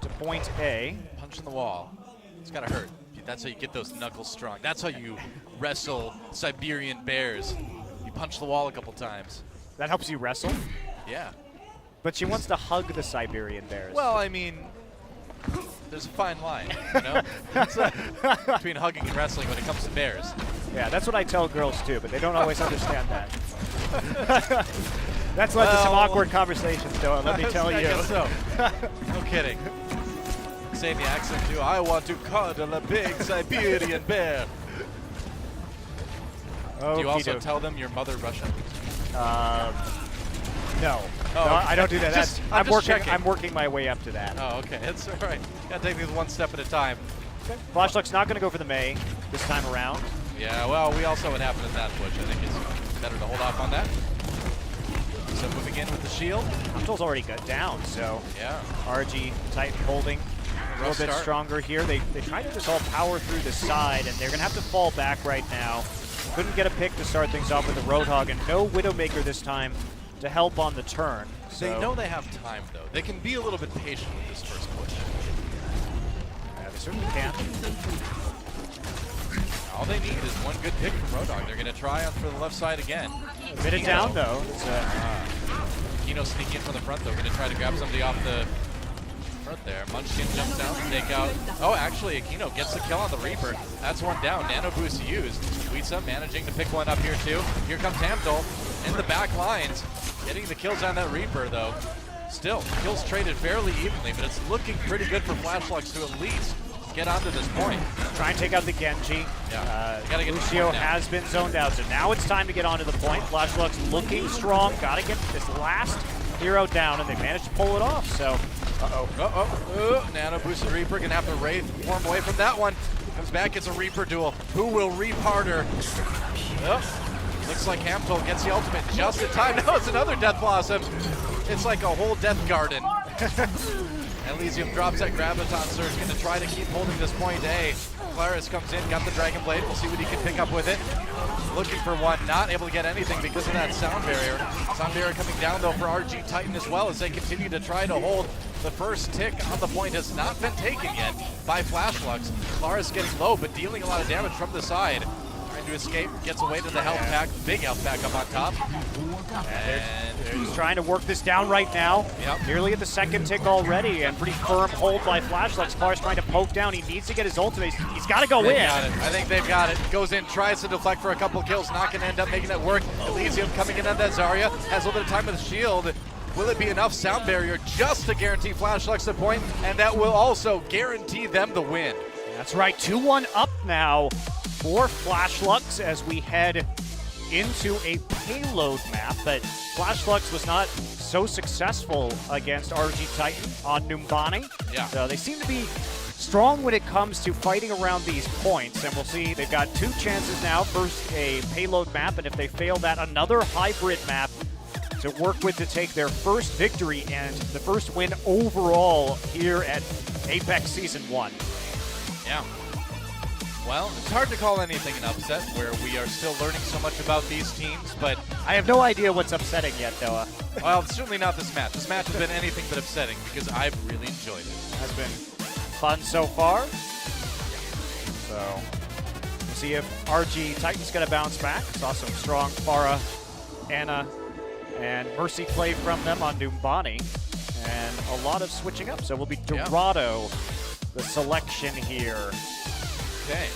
to point A. Punch in the wall. It's got to hurt. That's how you get those knuckles strong. That's how you wrestle Siberian bears. You punch the wall a couple times. That helps you wrestle? Yeah. But she wants to hug the Siberian bears. Well, I mean, there's a fine line, you know, between hugging and wrestling when it comes to bears. Yeah, that's what I tell girls too, but they don't always understand that. That's led to some awkward conversations, though, let me tell you. I guess so. No kidding. Saying the accent too. I want to cuddle a big Siberian bear. Do you also tell them your mother Russian? No. Oh, No, I don't do that. I'm working my way up to that. Oh, okay. It's all right. Gotta take these one step at a time. Okay. Flashluck's not going to go for the Mei this time around. Yeah, well, we also what happened in that push. I think it's better to hold off on that. So moving in with the shield. Hamtal's already got down, so yeah. RG Titan holding a little bit stronger here. They try to just all power through the side, and they're going to have to fall back right now. Couldn't get a pick to start things off with the Roadhog, and no Widowmaker this time to help on the turn. So they know they have time, though. They can be a little bit patient with this first push. Yeah, they certainly can. All they need is one good pick from Roadhog. They're going to try out for the left side again. Bit it down, though. Kino sneaking in from the front, though. Going to try to grab somebody off the front there. Munchkin jumps down to take out. Oh, actually, Aquino gets the kill on the Reaper. That's one down. Nano boost used. Tweetsa managing to pick one up here, too. Here comes Hamtal in the back lines. Getting the kills on that Reaper, though. Still, kills traded fairly evenly, but it's looking pretty good for Flashlucks to at least get onto this point. Try and take out the Genji. Yeah. Lucio has been zoned out, so now it's time to get onto the point. Flashluck's looking strong. Got to get this last hero down, and they managed to pull it off. So, Nano boosted Reaper. Gonna have to Wraith form away from that one. Comes back, it's a Reaper duel. Who will reap harder? Looks like Hamtal gets the ultimate just in time. No, it's another Death Blossom. It's like a whole Death Garden. Elysium drops that Graviton Surge, going to try to keep holding this point A. Claris comes in, got the Dragon Blade. We'll see what he can pick up with it. Looking for one, not able to get anything because of that sound barrier. Sound barrier coming down though for RG Titan as well as they continue to try to hold. The first tick on the point has not been taken yet by Flashlucks. Claris getting low but dealing a lot of damage from the side. Trying to escape, gets away to the health pack. Big health pack up on top. And he's trying to work this down right now. Yep. Nearly at the second tick already, and pretty firm hold by Flashlucks. Claris trying to poke down. He needs to get his ultimate. He's got to go in. I think they've got it. Goes in, tries to deflect for a couple kills. Not going to end up making it work. Elysium coming in on that Zarya. Has a little bit of time with the shield. Will it be enough sound barrier just to guarantee Flashlucks the point? And that will also guarantee them the win. That's right. 2-1 up now for Flash Lux as we head into a payload map, but Flash Lux was not so successful against RG Titan on Numbani. Yeah. So they seem to be strong when it comes to fighting around these points, and we'll see. They've got 2 chances now. First, a payload map, and if they fail that, another hybrid map to work with to take their first victory and the first win overall here at Apex Season 1. Yeah. Well, it's hard to call anything an upset where we are still learning so much about these teams, but I have no idea what's upsetting yet, Noah. well, it's certainly not this match. This match has been anything but upsetting because I've really enjoyed it. Has been fun so far. So we'll see if RG Titan's going to bounce back. Saw some strong Pharah, Anna, and Mercy play from them on Numbani, and a lot of switching up. So we'll be Dorado, the selection here. Okay.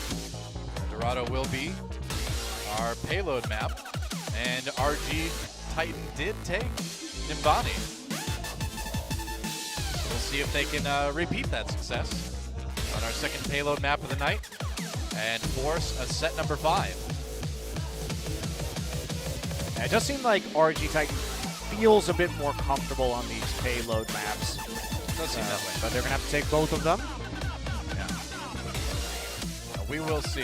Dorado will be our payload map, and RG Titan did take Numbani. We'll see if they can repeat that success on our second payload map of the night and force a set number 5. It does seem like RG Titan feels a bit more comfortable on these payload maps. It does seem that way. But they're going to have to take both of them. We will see.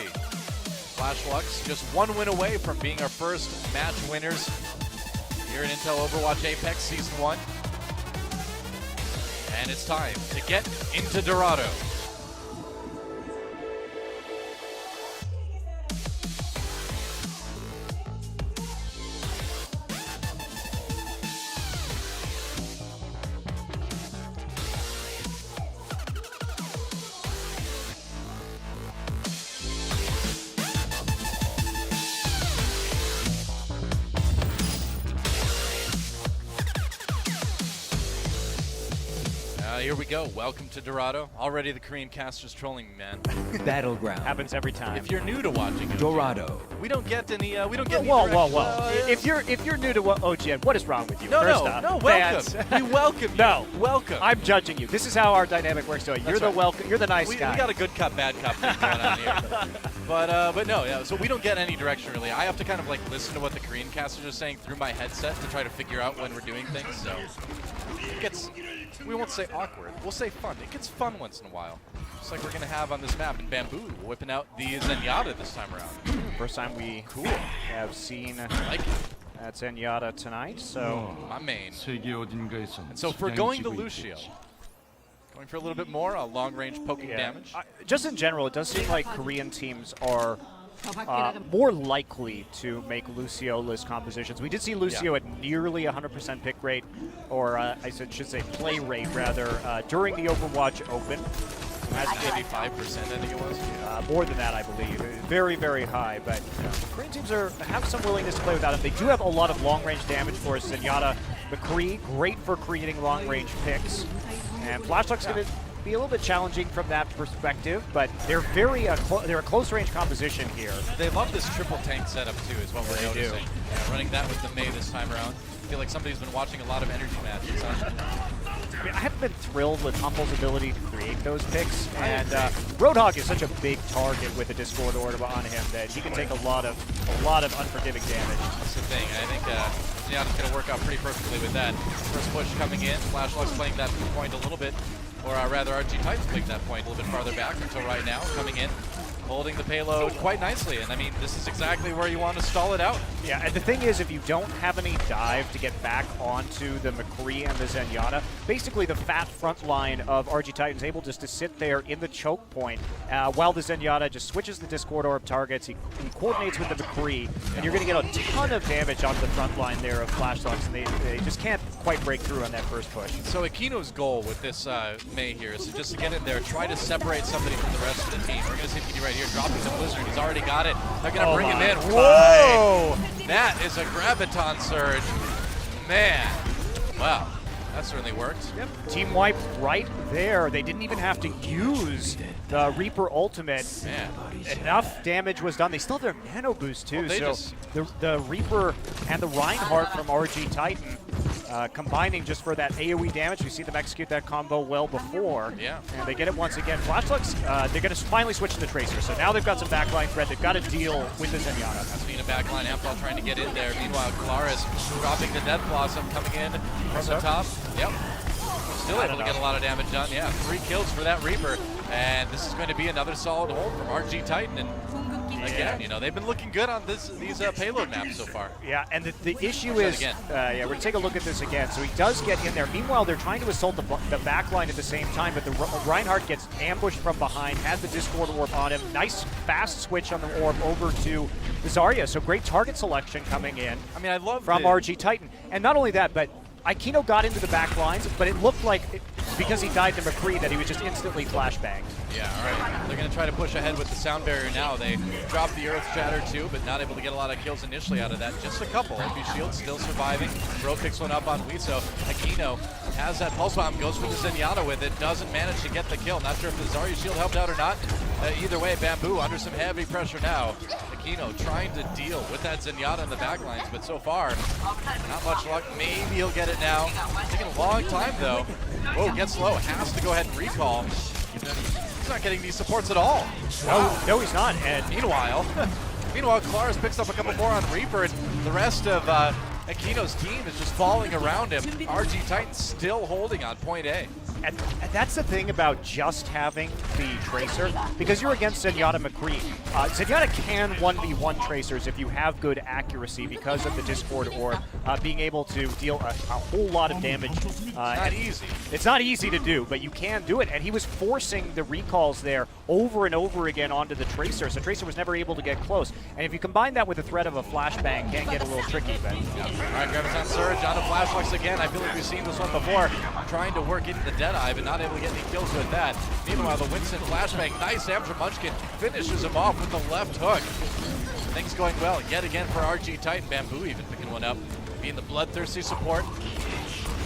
Flash Lux just 1 win away from being our first match winners here in Intel Overwatch Apex Season 1. And it's time to get into Dorado. Here we go. Welcome to Dorado. Already the Korean caster's trolling me, man. Battleground. Happens every time. If you're new to watching Dorado. we don't get any. We don't get. Whoa, any whoa, direction. whoa! If you're new to OGN, what is wrong with you? No, First no, off, no. Welcome. fans. We welcome you. No. Welcome. I'm judging you. This is how our dynamic works. So you're the right. welcome. You're the nice we guy. got a good cop, bad cop thing going on here. But no, yeah. So we don't get any direction really. I have to kind of like listen to what the Korean casters are saying through my headset to try to figure out when we're doing things. So it gets. We won't say awkward. We'll say fun. It gets fun once in a while. Just like we're going to have on this map in Bamboo, whipping out the Zenyatta this time around. First time we have seen I like it. that Zenyatta tonight. So My main. And So if we're going to Lucio, going for a little bit more long-range poking damage. Just in general, it does seem like Korean teams are more likely to make Lucio list compositions. We did see Lucio at nearly 100% pick rate, or I should say play rate rather, during the Overwatch Open. That's 85%, I think it was. More than that, I believe. Very, very high. But Korean teams have some willingness to play without him. They do have a lot of long-range damage for Zenyatta. McCree, great for creating long-range picks. And Flashlock's going to be a little bit challenging from that perspective, but they're they're a close-range composition here. They love this triple tank setup too, is what we're noticing. Yeah, running that with the Mei this time around. I feel like somebody's been watching a lot of energy matches. Huh? I mean, I haven't been thrilled with Humble's ability to create those picks, and Roadhog is such a big target with a Discord orb on him that he can take a lot of unforgiving damage. That's the thing. I think Zenyatta's going to work out pretty perfectly with that. First push coming in. Flashlock's playing that point a little bit, or rather RG Titan's playing that point a little bit farther back until right now, coming in, holding the payload quite nicely. And I mean, this is exactly where you want to stall it out. Yeah, and the thing is, if you don't have any dive to get back onto the McCree and the Zenyatta, basically the fat front line of RG Titan's able just to sit there in the choke point while the Zenyatta just switches the Discord orb targets. He coordinates with the McCree, and you're going to get a ton of damage onto the front line there of Flashlock, and they just can't quite break through on that first push. So Aquino's goal with this Mei here is to just to get in there, try to separate somebody from the rest of the team. We're going to see if he can do right here, dropping the Blizzard. He's already got it. They're going to bring him in. Whoa! That is a Graviton surge. Man. Wow. That certainly worked. Yep. Team wipe right there. They didn't even have to use the Reaper ultimate. Man. Enough damage was done. They still have their nano boost too. Well, so the Reaper and the Reinhardt from RG Titan combining just for that AoE damage. We see them execute that combo well before. Yeah. And they get it once again. Flashlucks, they're going to finally switch to the Tracer. So now they've got some backline threat. They've got to deal with the Zenyatta. Asmina backline, Amphal trying to get in there. Meanwhile, Claris dropping the Death Blossom, coming in from the top. Yep. Still able to get a lot of damage done. Yeah, 3 kills for that Reaper. And this is going to be another solid hold from RG Titan. And again, you know, they've been looking good on these payload maps so far. Yeah, and the issue is, yeah, we're going to take a look at this again. So he does get in there. Meanwhile, they're trying to assault the back line at the same time, but the Reinhardt gets ambushed from behind, has the Discord Orb on him. Nice, fast switch on the Orb over to the Zarya. So great target selection coming in. I mean, I love from RG Titan. And not only that, but Aikino got into the back lines, but it looked like, because he died to McCree, that he was just instantly flashbanged. Yeah, all right. They're going to try to push ahead with the sound barrier now. They dropped the Earth Shatter too, but not able to get a lot of kills initially out of that. Just a couple. MP Shield still surviving. Bro picks one up on Wiso. Aquino has that Pulse Bomb, goes for the Zenyatta with it, doesn't manage to get the kill. Not sure if the Zarya shield helped out or not. Either way, Bamboo under some heavy pressure now. Aquino trying to deal with that Zenyatta in the backlines, but so far, not much luck. Maybe he'll get it now. Taking a long time though. Whoa, gets low, has to go ahead and recall. He's not getting these supports at all. No, he's not. And meanwhile, Claris picks up a couple more on Reaper, and the rest of Aquino's team is just falling around him. RG Titan still holding on point A. And that's the thing about just having the Tracer, because you're against Zenyatta McCree. Zenyatta can 1v1 Tracers if you have good accuracy because of the Discord Orb, being able to deal a whole lot of damage. Not easy. It's not easy to do, but you can do it. And he was forcing the recalls there over and over again onto the Tracer, so Tracer was never able to get close. And if you combine that with the threat of a flashbang, can get a little tricky. But yeah. All right, Graviton Surge on the Flashbox again. I feel like we've seen this one before. Trying to work into the Deadeye, but not able to get any kills with that. Meanwhile, the Winston flashbang, nice after Munchkin finishes him off with the left hook. Things going well yet again for RG Titan. Bamboo even picking one up, being the bloodthirsty support.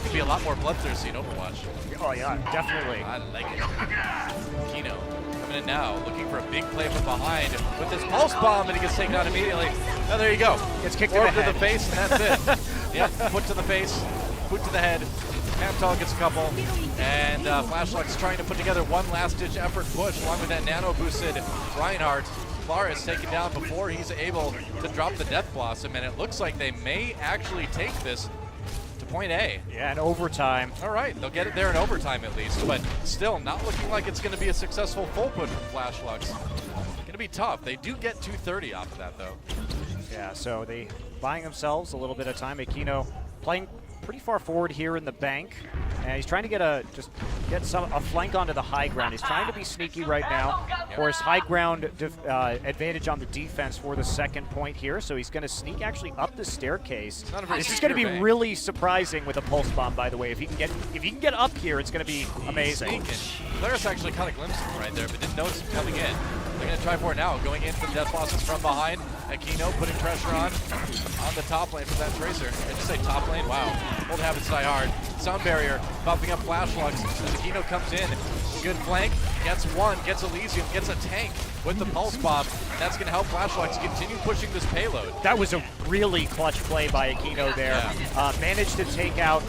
Could be a lot more bloodthirsty in Overwatch. Oh yeah, definitely. I like it. Kino coming in now, looking for a big play from behind with this pulse bomb, and he gets taken out immediately. Oh, there you go. Gets kicked in the face, and that's it. Yep, foot to the face, foot to the head. Hamtal gets a couple, and Flashluck's trying to put together one last-ditch effort push along with that nano-boosted Reinhardt. Claris taken down before he's able to drop the Death Blossom, and it looks like they may actually take this to point A. Yeah, in overtime. All right, they'll get it there in overtime at least, but still not looking like it's going to be a successful full push from Flashlucks. Going to be tough. They do get 230 off of that, though. Yeah, so they buying themselves a little bit of time. Aquino playing pretty far forward here in the bank, and he's trying to get a flank onto the high ground. He's trying to be sneaky right now, for his high ground advantage on the defense for the second point here. So he's going to sneak actually up the staircase. This is going to be really surprising with a pulse bomb, by the way. If he can get up here, it's going to be amazing. Claris actually caught a glimpse of him right there, but didn't notice him coming in. They're going to try for it now, going in for the Death Blossoms from behind. Aquino putting pressure on the top lane from that Tracer. I just say top lane? Wow. Old habits die hard. Sound barrier bumping up Flashlucks as Aquino comes in. Good flank, gets one, gets Elysium, gets a tank with the Pulse Bomb. And that's going to help Flashlucks continue pushing this payload. That was a really clutch play by Aquino there. Yeah. Managed to take out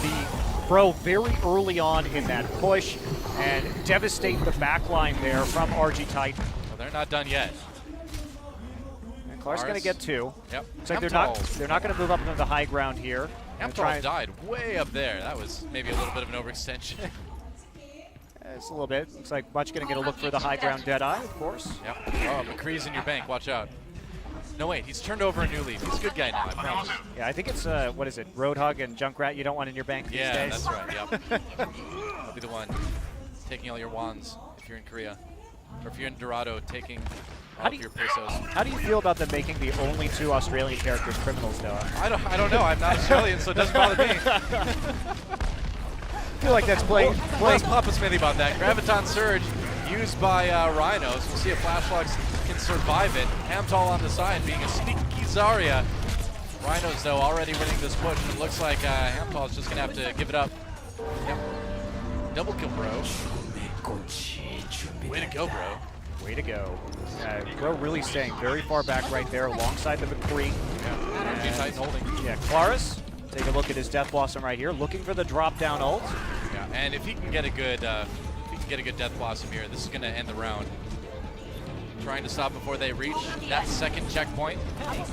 the Bro very early on in that push and devastate the backline there from RG Titan. Well, they're not done yet. And Clark's going to get two. Yep. Looks like they're not going to move up into the high ground here. Hamtal died way up there. That was maybe a little bit of an overextension. It's a little bit. Looks like Butch going to get a look for the high ground Deadeye, of course. Yep. Oh, McCree's in your bank. Watch out. No, wait, he's turned over a new leaf. He's a good guy now, I promise. Yeah, I think it's, what is it, Roadhog and Junkrat you don't want in your bank these days? Yeah, that's right, yep. I'll be the one taking all your wands if you're in Korea. Or if you're in Dorado, taking all of your pesos. How do you feel about them making the only two Australian characters criminals, Noah? I don't know. I'm not Australian, so it doesn't bother me. I feel like that's playing. Well, let's pop a smithy about that. Graviton Surge used by Rhinos. We'll see if Flashlucks can survive it. Hamtal on the side being a sneaky Zarya. Rhinos, though, already winning this push. It looks like Hamtal's just going to have to give it up. Yep. Double kill, bro. Way to go, bro. Way to go. Bro really staying very far back right there alongside the McCree. Yeah, Titan holding. Yeah, Claris Take a look at his Death Blossom right here, looking for the drop down ult. Yeah, and if he can get a good, Death Blossom here, this is going to end the round. Trying to stop before they reach that second checkpoint.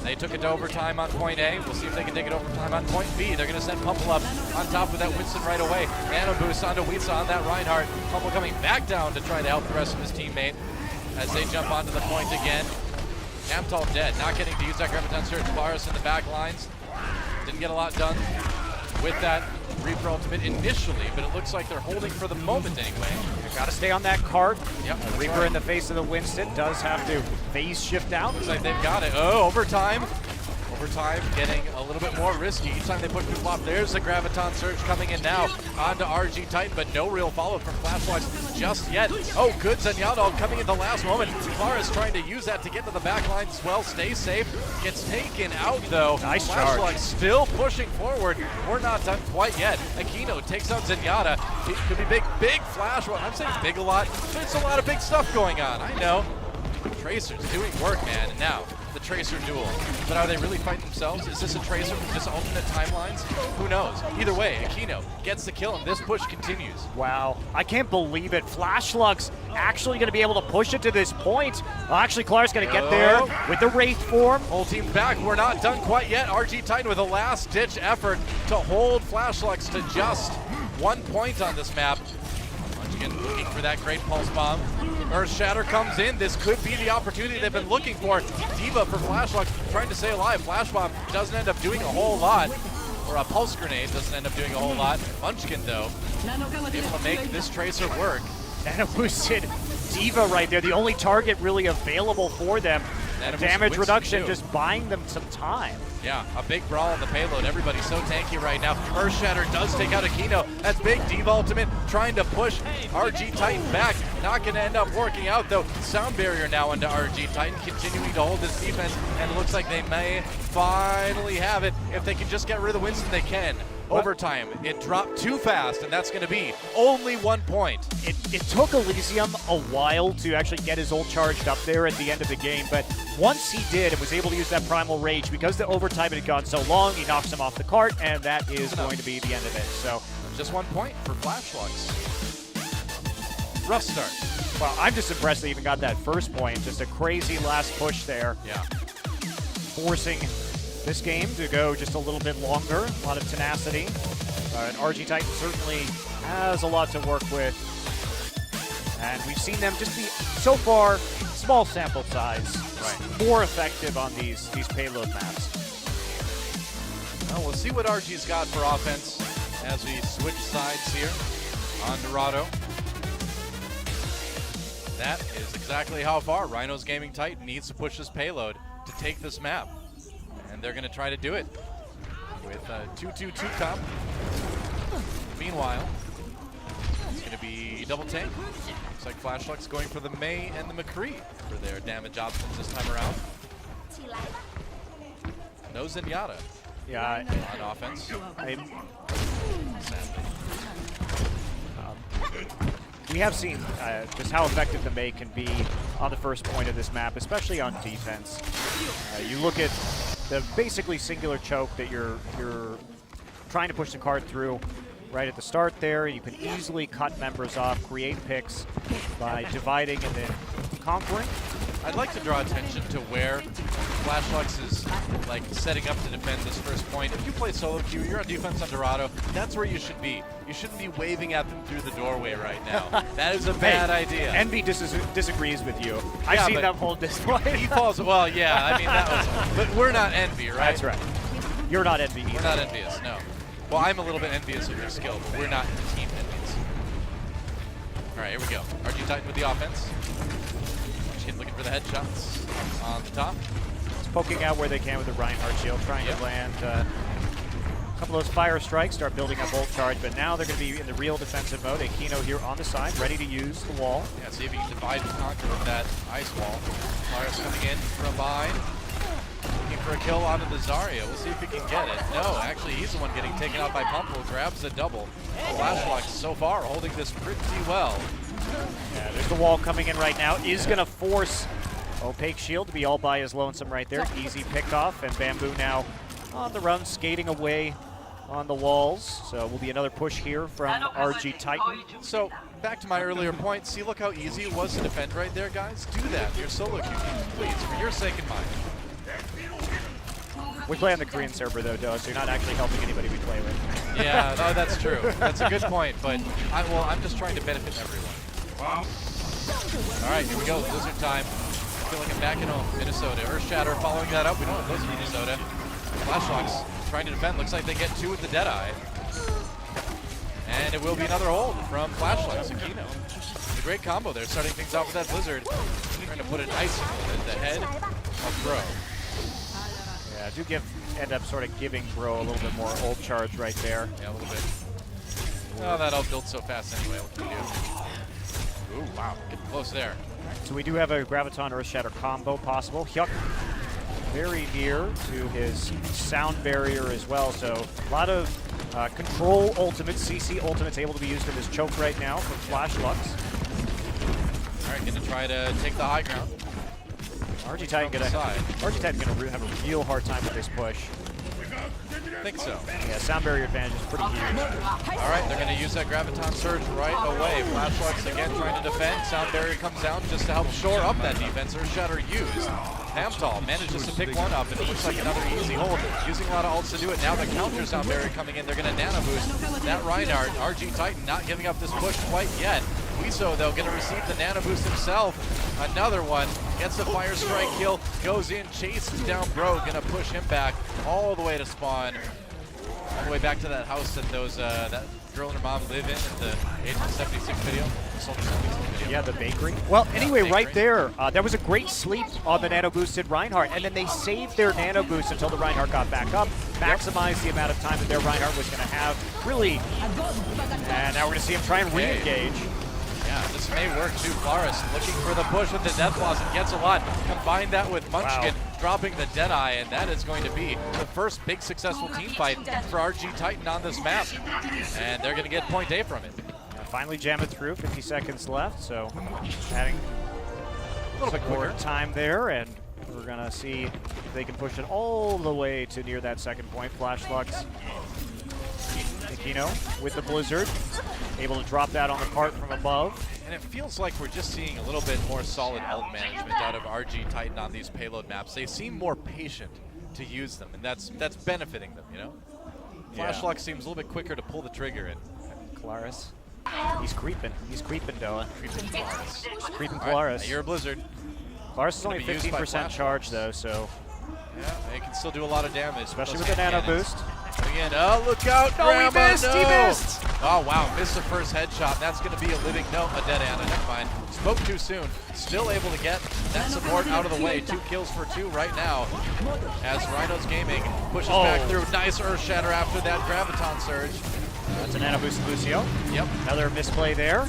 They took it to overtime on point A. We'll see if they can take it overtime on point B. They're going to send Pumple up on top with that Winston right away. Nano boost onto Weetza on that Reinhardt. Pumple coming back down to try to help the rest of his teammate as they jump onto the point again. Amtal dead, not getting to use that Graviton Surge. Varus in the back lines. Didn't get a lot done with that Reaper ultimate initially, but it looks like they're holding for the moment anyway. Got to stay on that cart. Yep, Reaper in the face of the Winston does have to phase shift out. Looks like they've got it. Oh, overtime. Overtime getting a little bit more risky. Each time they put people off, there's the Graviton Surge coming in now onto RG Titan, but no real follow from Flashlights just yet. Oh, good Zenyatta coming in the last moment. Clara trying to use that to get to the back line as well. Stay safe. Gets taken out though. Nice Flashlight charge. still pushing forward. We're not done quite yet. Aquino takes out Zenyatta. It could be big flash. Well, I'm saying big a lot, but it's a lot of big stuff going on. I know. Tracer's doing work, man, and now the Tracer duel. But are they really fighting themselves? Is this a Tracer from just alternate timelines? Who knows? Either way, Aquino gets the kill, and this push continues. Wow, I can't believe it. Flashluck's actually going to be able to push it to this point. Well, actually, Clark's going to get there with the Wraith form. Whole team back. We're not done quite yet. RG Titan with a last-ditch effort to hold Flashlucks to just 1 point on this map. Once again, looking for that great pulse bomb. Earth Shatter comes in. This could be the opportunity they've been looking for. Diva for Flashlock trying to stay alive. Flash bomb doesn't end up doing a whole lot. Or a pulse grenade doesn't end up doing a whole lot. Munchkin, though, able to make this Tracer work. Nano boosted Diva right there, the only target really available for them. Damage reduction just buying them some time. Yeah, a big brawl on the payload. Everybody's so tanky right now. Earth Shatter does take out Aquino. That's big Diva ultimate trying to push RG Titan back. Not going to end up working out though. Sound barrier now into RG Titan, continuing to hold this defense, and it looks like they may finally have it. If they can just get rid of the Winston, they can. Overtime, it dropped too fast, and that's going to be only 1 point. It took Elysium a while to actually get his ult charged up there at the end of the game, but once he did and was able to use that Primal Rage, because the overtime had gone so long, he knocks him off the cart, and that is going to be the end of it. So just 1 point for Flashlucks. Rough start. Well, I'm just impressed they even got that first point. Just a crazy last push there. Yeah. Forcing this game to go just a little bit longer. A lot of tenacity. And RG Titan certainly has a lot to work with. And we've seen them just be, so far, small sample size, more effective on these payload maps. Well, we'll see what RG's got for offense as we switch sides here on Dorado. That is exactly how far Rhinos Gaming Titan needs to push this payload to take this map. And they're going to try to do it with a 2-2-2 comp. Meanwhile, it's going to be double tank. Looks like Flashluck's going for the Mei and the McCree for their damage options this time around. No Zenyatta on offense. We have seen just how effective the Mei can be on the first point of this map, especially on defense. You look at the basically singular choke that you're trying to push the card through right at the start there. You can easily cut members off, create picks by dividing and then conquering. I'd like to draw attention to where Flashlucks is like setting up to defend this first point. If you play solo queue, you're on defense on Dorado, that's where you should be. You shouldn't be waving at them through the doorway right now. That is a bad idea. Envy disagrees with you. I've seen them hold display. He falls, well, yeah, I mean, that was, but we're not Envy, right? That's right. You're not Envy either. We're not envious, no. Well, I'm a little bit envious of your skill, but we're not team envious. All right, here we go. RG Titan with the offense. Looking for the headshots on the top. Just poking out where they can with the Reinhardt shield, trying to land a couple of those fire strikes, start building up ult charge, but now they're going to be in the real defensive mode. Aquino here on the side, ready to use the wall. Yeah, see if he can divide and conquer with that ice wall. Lars coming in from behind. Looking for a kill onto the Zarya. We'll see if he can get it. No, actually, he's the one getting taken out by Pumple. Grabs the double. Flashlock so far holding this pretty well. Yeah, there's the wall coming in right now. Is going to force Opaque Shield to be all by his lonesome right there. Easy pick off, and Bamboo now on the run, skating away on the walls. So will be another push here from RG Titan. So, back to my earlier point, see, look how easy it was to defend right there, guys? Do that in your solo queue games, please, for your sake and mine. We play on the Korean server though, Doa, so you're not actually helping anybody we play with. Yeah, no, that's true. That's a good point, but I'm just trying to benefit everyone. All right, here we go, Blizzard time. Filling it back in Minnesota. Earthshatter following that up. We don't have those in Minnesota. Flashlocks trying to defend. Looks like they get two with the Deadeye. And it will be another hold from Flashlocks. Aquino. A great combo there, starting things off with that Blizzard. Trying to put an icing at the head of Bro. Yeah, end up sort of giving Bro a little bit more ult charge right there. Yeah, a little bit. Oh, that ult built so fast anyway. What can we do? Ooh, wow. Getting close there. So we do have a Graviton Earthshatter combo possible. Hyuk very near to his sound barrier as well. So a lot of control ultimates, CC ultimates able to be used in this choke right now from Flashlocks. All right, gonna try to take the high ground. RG Titan gonna have a real hard time with this push. I think so. Yeah, sound barrier advantage is pretty huge. All right, they're going to use that Graviton Surge right away. Flashlocks again trying to defend. Sound barrier comes down just to help shore up that defense. Earthshatter used. Hamtal manages to pick one up, and it looks like another easy hold. Using a lot of ults to do it. Now the counter sound barrier coming in. They're going to nano boost that Reinhardt. RG Titan not giving up this push quite yet. Weeso, though, going to receive the nano boost himself. Another one. Gets the fire strike kill. Goes in, chases down Bro. Going to push him back all the way to spawn. All the way back to that house that that girl and her mom live in the Agent 76 video. Soldier 76 video. Yeah, the bakery. Well, anyway, bakery. right there, that was a great sleep on the nano boosted Reinhardt, and then they saved their nano boost until the Reinhardt got back up, maximized the amount of time that their Reinhardt was going to have. Really, and now we're going to see him try and re-engage. Yeah, this may work too. Claris looking for the push with the Death Loss and gets a lot. Combine that with Munchkin dropping the Deadeye, and that is going to be the first big successful team fight for RG Titan on this map. And they're going to get point A from it. Finally jam it through, 50 seconds left, so adding A little bit quicker. time there, and we're going to see if they can push it all the way to near that second point. Flashlocks. Aquino with the Blizzard, able to drop that on the cart from above. And it feels like we're just seeing a little bit more solid ult management out of RG Titan on these payload maps. They seem more patient to use them, and that's benefiting them, you know? Flashlock seems a little bit quicker to pull the trigger in. Claris. He's creeping. He's creeping, Doa. Creeping Claris. Creeping All right, Claris. you're a Blizzard. Claris is Gonna only be used by 15% charge, though, so Yeah, they can still do a lot of damage. especially Those with the hand nano cannons. boost. Again, oh, look out, No, Grandma, he missed! no! He missed! Oh, wow, missed the first headshot. That's going to be a living, no, a dead Anna, never mind. Spoke too soon. Still able to get that support out of the way. 2 kills for 2 right now as Rhinos Gaming pushes back through. Nice Earthshatter after that Graviton Surge. That's a nano boost Lucio. Yep. Another misplay there.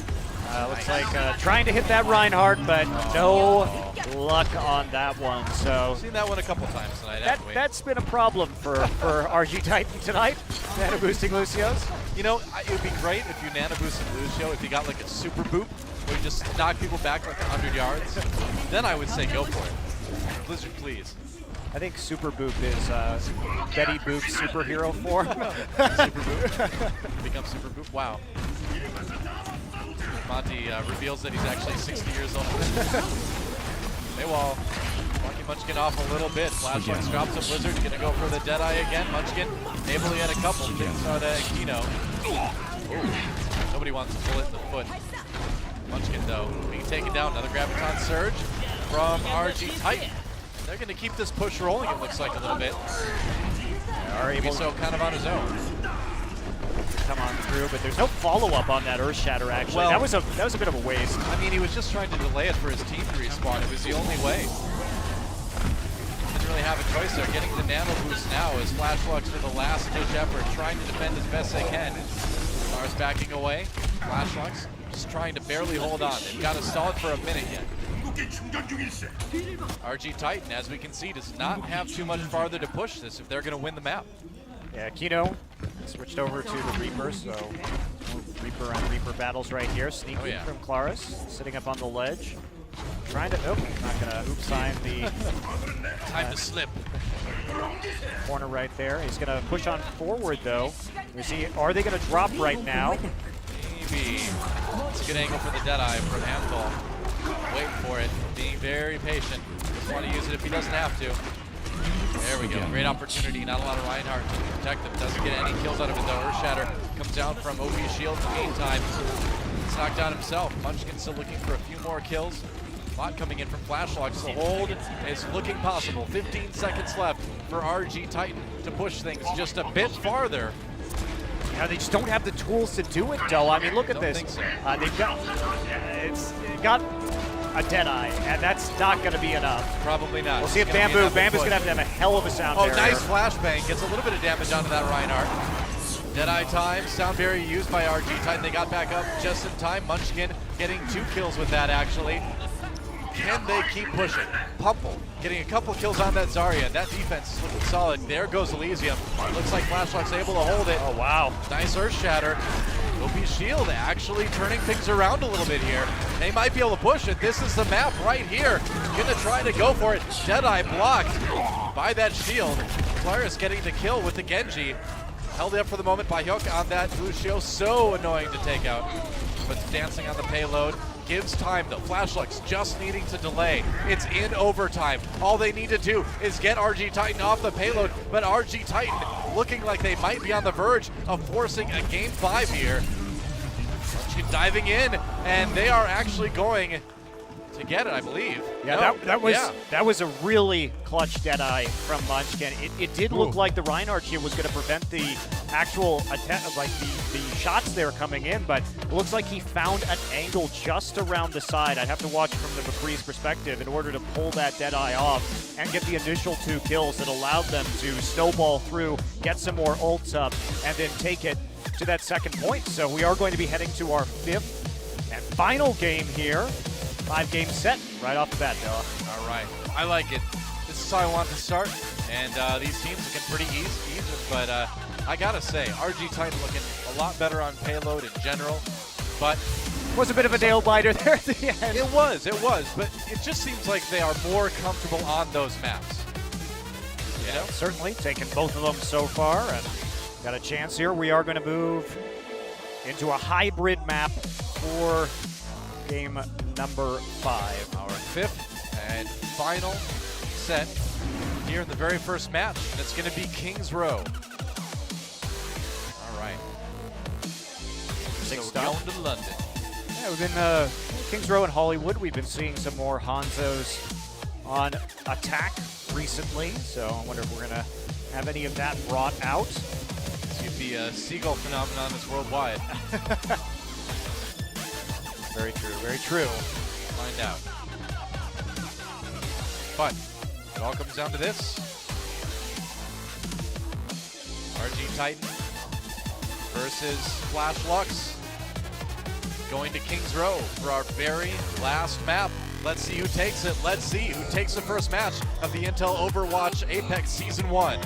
Looks like trying to hit that Reinhardt, but no luck on that one. So Seen that one a couple times tonight, haven't we? that's been a problem for RG Titan tonight. Nano boosting Lucio's. You know, it would be great if you nano boosted Lucio, if you got like a super boop, where you just knock people back like 100 yards. Then I would say go for it. Blizzard, please. I think Super Boop is Betty Boop's superhero form. Super Boop. Become Super Boop. Wow. Monty reveals that he's actually 60 years old. Maywall walking Munchkin off a little bit. Flashlights drops a Blizzard. Gonna go for the Deadeye again. Munchkin able to get a couple. Takes out Aquino. Ooh. Nobody wants to pull it in the foot. Munchkin, though, being taken down. Another Graviton Surge from RG Titan. They're going to keep this push rolling, it looks like, a little bit. So kind of on his own. Come on through, but there's no follow-up on that Earthshatter, actually. Well, that was a bit of a waste. I mean, he was just trying to delay it for his team to respawn. It was the only way. Didn't really have a choice there. Getting the nano boost now as Flashlucks for the last-ditch effort, trying to defend as best they can. Stars backing away. Flashlucks just trying to barely hold on. They've got to stall it for a minute yet. RG Titan, as we can see, does not have too much farther to push this if they're going to win the map. Yeah, Kino switched over to the Reaper, so Reaper on Reaper battles right here. Sneaking from Claris, sitting up on the ledge. trying to, nope, not gonna sign the Time to slip. corner right there. He's gonna push on forward though. We see, are they gonna drop right now? Maybe. It's a good angle for the Deadeye from Amthol. Waiting for it, being very patient. Doesn't want to use it if he doesn't have to. There we go, great opportunity. Not a lot of Reinhardt to protect him. Doesn't get any kills out of it though. Earthshatter comes down from OP Shield to gain time. It's knocked out himself. Munchkin still looking for a few more kills. A lot coming in from Flashlocks. The hold is looking possible. 15 seconds left for RG Titan to push things just a bit farther. Yeah, they just don't have the tools to do it though. I mean, look at Don't this. think so. They've got a Deadeye, and that's not gonna be enough. Probably not. We'll see if It's gonna be enough Bambu's input. gonna have a hell of a sound Oh, barrier. nice flashbang. Gets a little bit of damage onto that Reinhardt. Deadeye time. Sound barrier used by RG Titan. They got back up just in time. Munchkin getting 2 kills with that, actually. Can they keep pushing? Pumple getting a couple kills on that Zarya. That defense is looking solid. There goes Elysium. Looks like Flashlock's able to hold it. Oh, wow. Nice Earth Shatter. OP Shield actually turning things around a little bit here. They might be able to push it. This is the map right here. Gonna try to go for it. Deadeye blocked by that shield. Claris getting the kill with the Genji. Held up for the moment by Hyuk on that Lucio. So annoying to take out. But dancing on the payload. Gives time though. Flashlocks just needing to delay. It's in overtime. All they need to do is get RG Titan off the payload, but RG Titan looking like they might be on the verge of forcing a game 5 here. Diving in, and they are actually going to get it, I believe. Yeah, No, that was a really clutch Deadeye from Munchkin. It did look like the Reinhardt here was going to prevent the actual attempt, like the shots there coming in, but it looks like he found an angle just around the side. I'd have to watch from the McCree's perspective in order to pull that Deadeye off and get the initial 2 kills that allowed them to snowball through, get some more ults up, and then take it to that second point. So we are going to be heading to our 5th and final game here. 5-game set right off the bat, Noah. All right, I like it. This is how I want to start, and these teams looking pretty easy, but I gotta say, RG Titan looking a lot better on payload in general, but Was a bit of a nail biter there at the end. it was, but it just seems like they are more comfortable on those maps. You know? Certainly, taking both of them so far, and got a chance here. We are going to move into a hybrid map for game number 5. Our 5th and final set here in the very first match, and it's going to be Kings Row. All right. So we're stop. going to London. Yeah, we've been Kings Row and Hollywood. We've been seeing some more Hanzos on attack recently, so I wonder if we're going to have any of that brought out. This could be a seagull phenomenon that's worldwide. Very true, very true. Find out. But it all comes down to this. RG Titan versus Flashlocks. Going to Kings Row for our very last map. Let's see who takes it. Let's see who takes the first match of the Intel Overwatch Apex Season 1.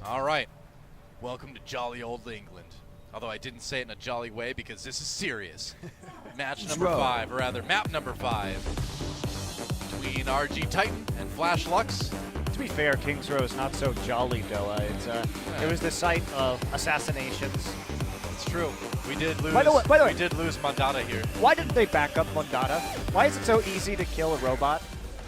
All right, welcome to jolly old England. Although I didn't say it in a jolly way because this is serious. Match number 5, or rather map number 5, between RG Titan and Flashlocks. To be fair, Kings Row is not so jolly, Noah. It was the site of assassinations. It's true. We did lose. By the way. We did lose Mandata here. Why didn't they back up Mondada? Why is it so easy to kill a robot?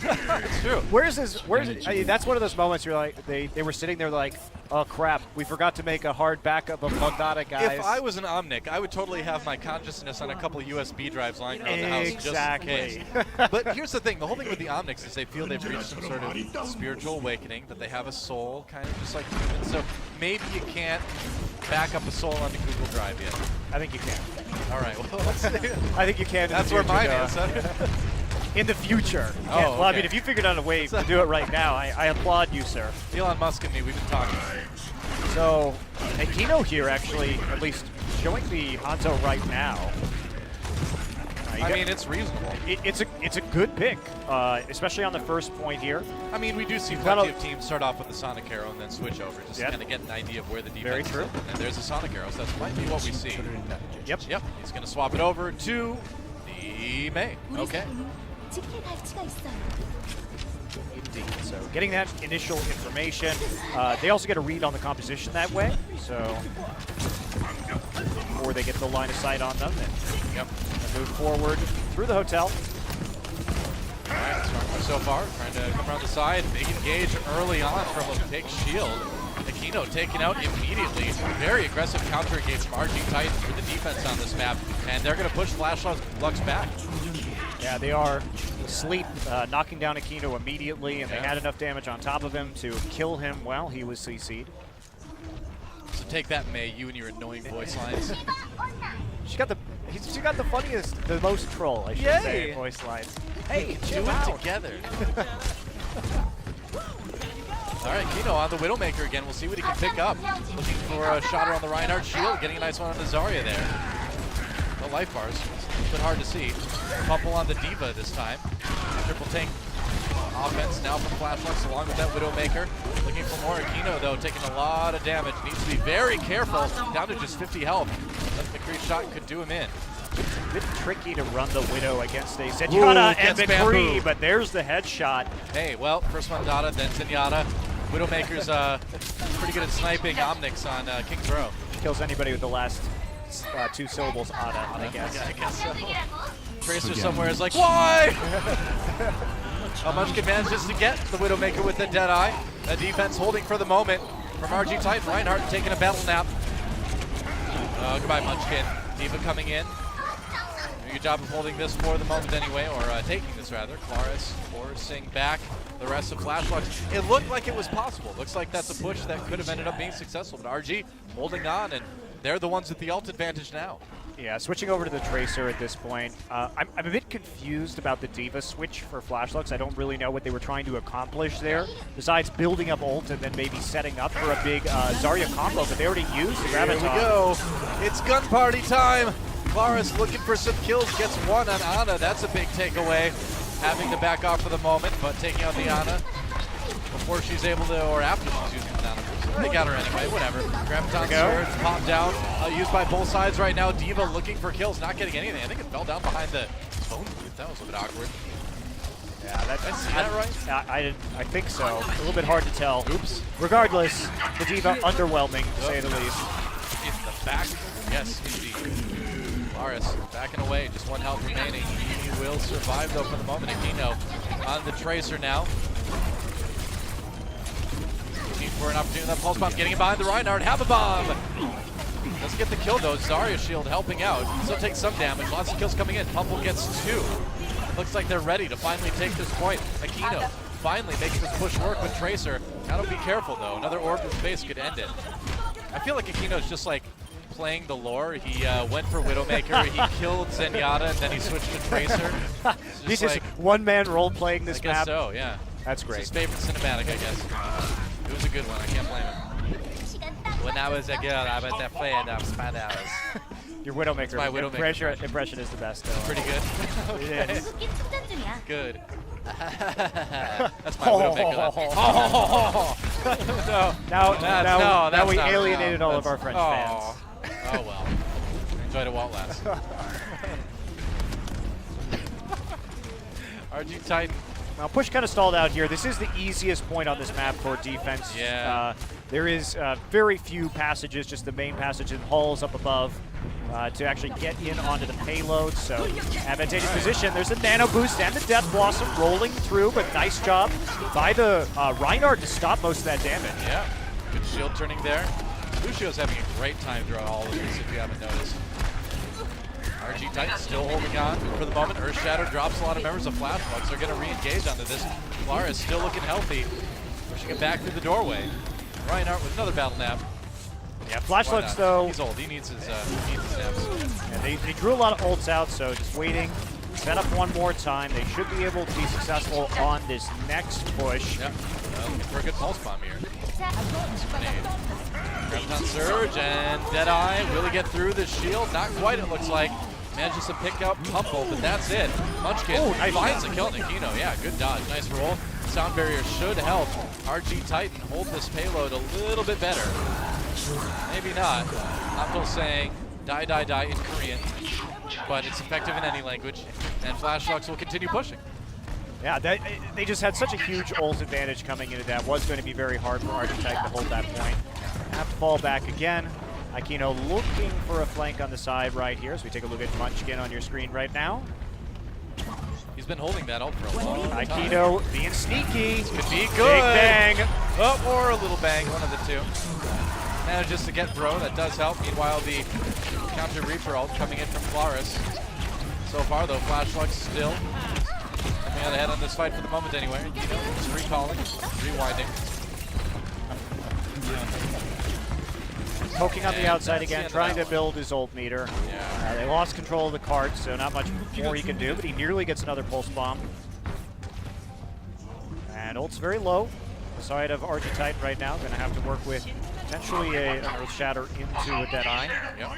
It's true. Where's it? I mean, that's one of those moments you're like, they were sitting there like, oh crap, we forgot to make a hard backup of Mondada, guys. If I was an Omnic, I would totally have my consciousness on a couple of USB drives lying around the house Exactly. just in case. But here's the thing, the whole thing with the Omnics is they feel they've reached some sort of spiritual awakening, that they have a soul, kind of just like humans. So maybe you can't back up a soul onto Google Drive yet. I think you can. All right, well, let's see. I think you can. That's where mine is. In the future. Oh, Well, I okay. mean, if you figured out a way to do it right now, I applaud you, sir. Elon Musk and me, we've been talking. So, Akino here actually, at least showing the Hanzo right now. I mean, it's reasonable. It's a good pick, especially on the first point here. I mean, we do see got plenty a- of teams start off with the Sonic Arrow and then switch over just to Yep. kind of get an idea of where the defense Very is. true. And there's a Sonic Arrow, so that might be what we see. Yep. Yep, he's going to swap it over to the May. Okay. 지킬 가치가 있어요. Indeed. So getting that initial information, they also get a read on the composition that way. So before they get the line of sight on them, and Yep. move forward through the hotel. All right, strong so far. Trying to come around the side. Big engage early on from a big shield. Aquino taken out immediately. Very aggressive counter engage from RG Titan for the defense on this map. And they're going to push Flash Lux back. Yeah, they are asleep, knocking down Aquino immediately, and they had enough damage on top of him to kill him while he was CC'd. So take that, May, you and your annoying voice lines. She got the funniest, the most troll, I should say, Yay. voice lines. Hey, do it together. All right, Kino on the Widowmaker again. We'll see what he can pick up. Looking for a shot around the Reinhardt shield, getting a nice one on the Zarya there. The life bars, a bit hard to see. Couple on the Diva this time. Triple tank offense now from Flashbox along with that Widowmaker. Looking for more. Aquino, though, taking a lot of damage. Needs to be very careful. Down to just 50 health. That McCree shot could do him in. A bit tricky to run the Widow against a Zenyatta and gets McCree, bamboo. but there's the headshot. Hey, well, first one Dada, then Zenyatta. Widowmaker's pretty good at sniping Omnix on King's Row. Kills anybody with the last two syllables, Ada, I guess. Yeah, I guess so. Tracer somewhere is like, why? How much can manages to get the Widowmaker with the Deadeye. The defense holding for the moment from RG Titan. Reinhardt taking a battle nap. Goodbye, Munchkin. Diva coming in. Doing a good job of holding this for the moment anyway, or taking this rather. Claris forcing back the rest of Flashbox. It looked like it was possible. Looks like that's a push that could have ended up being successful, but RG holding on, and they're the ones with the ult advantage now. Yeah, switching over to the Tracer at this point. I'm a bit confused about the Diva switch for Flashlux. I don't really know what they were trying to accomplish there, besides building up ult and then maybe setting up for a big Zarya combo, but they already used the Graviton. Here we go. It's gun party time. Claris looking for some kills, gets one on Ana. That's a big takeaway. Having to back off for the moment, but taking out the Ana before she's able to, or after she's using the Ana. They got her anyway, whatever. Graviton surge, pop down, used by both sides right now. Diva looking for kills, not getting anything. I think it fell down behind the phone booth. That was a bit awkward. Yeah, Did I see that right? I think so. A little bit hard to tell. Oops. Regardless, the Diva underwhelming, to say the least. In the back. Yes, indeed. Laris backing away, just one health remaining. He will survive though for the moment. Aquino on the Tracer now. Looking for an opportunity with that pulse bomb, getting it behind the Reinhardt. Have a bomb! Doesn't get the kill though. Zarya shield helping out. Still takes some damage. Lots of kills coming in. Pumple gets 2. Looks like they're ready to finally take this point. Aquino finally making this push work with Tracer. Gotta be careful though. Another orb in space could end it. I feel like Aquino's just like playing the lore. He went for Widowmaker, he killed Zenyatta, and then he switched to Tracer. He's just one-man role-playing this I guess map. so, yeah. That's It's great. his favorite cinematic, I guess. It was a good one, I can't blame him. When I was a girl, I was a fan of Spaniels. Your Widowmaker my Widowmaker impression is the best, though. Pretty good? It is. 무기 충전 중이야. Good. That's my Widowmaker. Now we not- alienated no, all of that's- our French oh. fans. Oh well. Enjoyed it while it lasts. RG Titan. Now, push kind of stalled out here. This is the easiest point on this map for defense. Yeah. There is very few passages, just the main passage and halls up above to actually get in onto the payload. So, advantageous position. There's a nano boost and the Death Blossom rolling through, but nice job by the Reinhardt to stop most of that damage. Yeah. Good shield turning there. Lucio's having a great time throughout all of this, if you haven't noticed. RG Titan still holding on for the moment. Earth Shatter drops a lot of members of Flashbox. They're going to re-engage onto this. Clara is still looking healthy. Pushing it back through the doorway. Reinhardt with another battle nap. Yeah, Why Flashbox not? though. He's old. He needs his naps. And they drew a lot of ults out, so just waiting. Set up one more time. They should be able to be successful on this next push. Yep. Looking for a good pulse bomb here. Graviton Surge and Deadeye. Will he get through the shield? Not quite, it looks like. Manages to pick up Pumple, but that's it. Munchkin finds a kill. Aquino, yeah, good dodge. Nice roll. Sound barrier should help RG Titan hold this payload a little bit better. Maybe not. I'm still saying die, die, die in Korean, but it's effective in any language, and Flashlux will continue pushing. Yeah, they just had such a huge ult advantage coming into that. Was going to be very hard for RG Titan to hold that point. Have to fall back again. Aquino looking for a flank on the side right here, so we take a look at Munchkin on your screen right now. He's been holding that ult for a long time. Aquino being sneaky. This could be good. Big bang. Oh, or a little bang, one of the two. Manages to get Bro, that does help. Meanwhile, the counter Reaper ult coming in from Claris. So far, though, Flashlux still coming out ahead on this fight for the moment anyway. Aquino just recalling, rewinding. Poking on the outside again, trying to build his ult meter. Yeah. They lost control of the cart, so not much more he can do, but he nearly gets another pulse bomb. And ult's very low. The side of RG Titan right now, going to have to work with potentially an Earth Shatter into a Deadeye. Yep.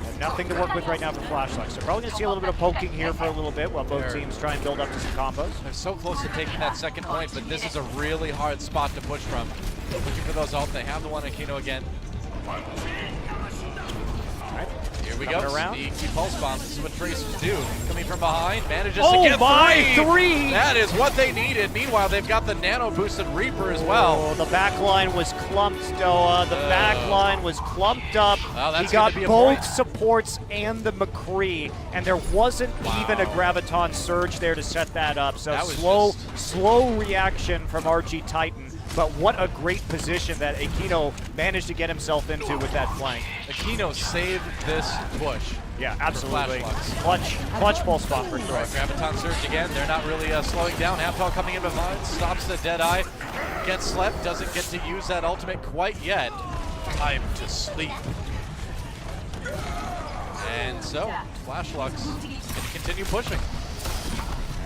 And nothing to work with right now for Flashlux. So probably going to see a little bit of poking here for a little bit while both teams try and build up to some combos. They're so close to taking that second point, but this is a really hard spot to push from. Looking for those ult. They have the one Aquino again. All right. Here we go. Around. Sneaky pulse bomb. This is what Tracers do. Coming from behind, manages to get three! That is what they needed. Meanwhile, they've got the nano boosted Reaper as well. Oh, the back line was clumped, Doa. The back line was clumped up. Well, he got both supports and the McCree, and there wasn't even a Graviton Surge there to set that up. So that was slow reaction from RG Titan. But what a great position that Aquino managed to get himself into with that flank. Aquino saved this push. Yeah, absolutely. Flashlux. Clutch pulse bomb for sure. Graviton Surge again. They're not really slowing down. Halftel coming in behind, stops the Deadeye. Gets slept, doesn't get to use that ultimate quite yet. Time to sleep. And so, Flashlux can continue pushing.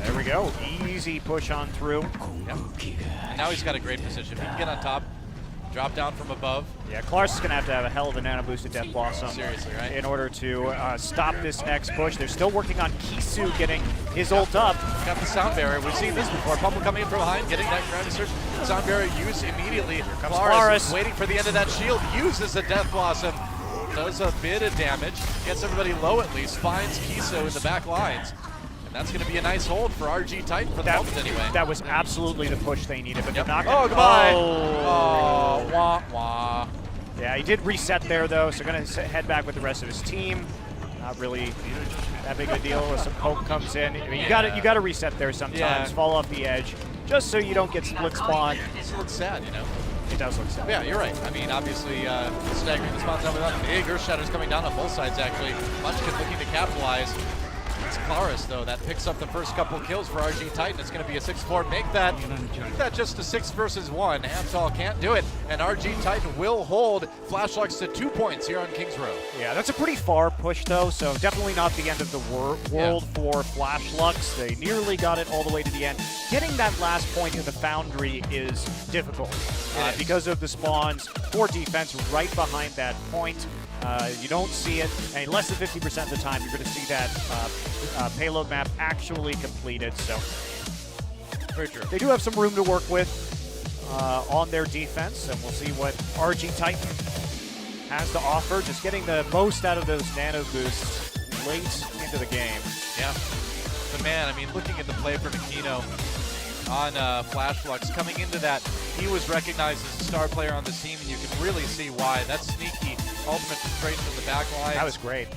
There we go. Easy push on through. Yep. And now he's got a great position. He can get on top, drop down from above. Yeah, Clark's going to have a hell of a nano boosted Death Blossom. Seriously, right? In order to stop this next push. They're still working on Kisu getting his ult up. Got the sound barrier. We've seen this before. Pumple coming in from behind, getting that ground surge. Sound barrier used immediately. Here comes Claris waiting for the end of that shield. Uses the Death Blossom. Does a bit of damage. Gets everybody low at least. Finds Kisu in the back lines. And that's going to be a nice hold for RG Titan for the moment anyway. That was absolutely the push they needed, but yep. they're not Oh, going goodbye. Oh, wah, wah. Yeah, he did reset there, though, so going to head back with the rest of his team. Not really that big a deal as some poke comes in. I mean, you got to reset there sometimes, fall off the edge, just so you don't get split spawn. It looks sad, you know. It does look sad. Yeah, you're right. I mean, obviously, staggering the spawns over that. Big Earth Shatters coming down on both sides, actually. Munchkin looking to capitalize. It's Claris, though, that picks up the first couple kills for RG Titan. It's going to be a 6-4. Make that just a 6 versus 1. Halftal can't do it, and RG Titan will hold Flashlux to 2 points here on Kings Row. Yeah, that's a pretty far push, though, so definitely not the end of the world for Flashlux. They nearly got it all the way to the end. Getting that last point in the Foundry is difficult because of the spawns. Poor defense right behind that point. You don't see it, and less than 50% of the time you're going to see that payload map actually completed. So very true. They do have some room to work with on their defense, and we'll see what RG Titan has to offer. Just getting the most out of those nano boosts late into the game. Yeah, but man, I mean, looking at the play from Aquino on Flashlux, coming into that, he was recognized as a star player on this team, and you can really see why. That sneaky ultimate straight from the back line. That was great.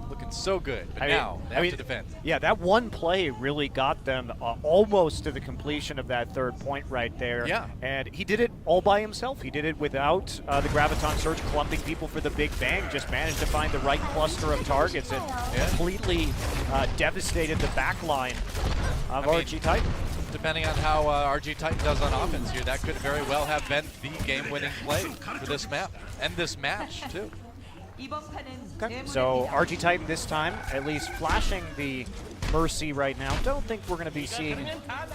Looking so good, but now they have to defend. Yeah, that one play really got them almost to the completion of that third point right there. Yeah. And he did it all by himself. He did it without the Graviton Surge clumping people for the big bang. Just managed to find the right cluster of targets and completely devastated the back line of RG Titan. Depending on how RG Titan does on offense here, that could very well have been the game-winning play for this map and this match, too. Okay. So RG Titan this time, at least flashing the Mercy right now. Don't think we're going to be seeing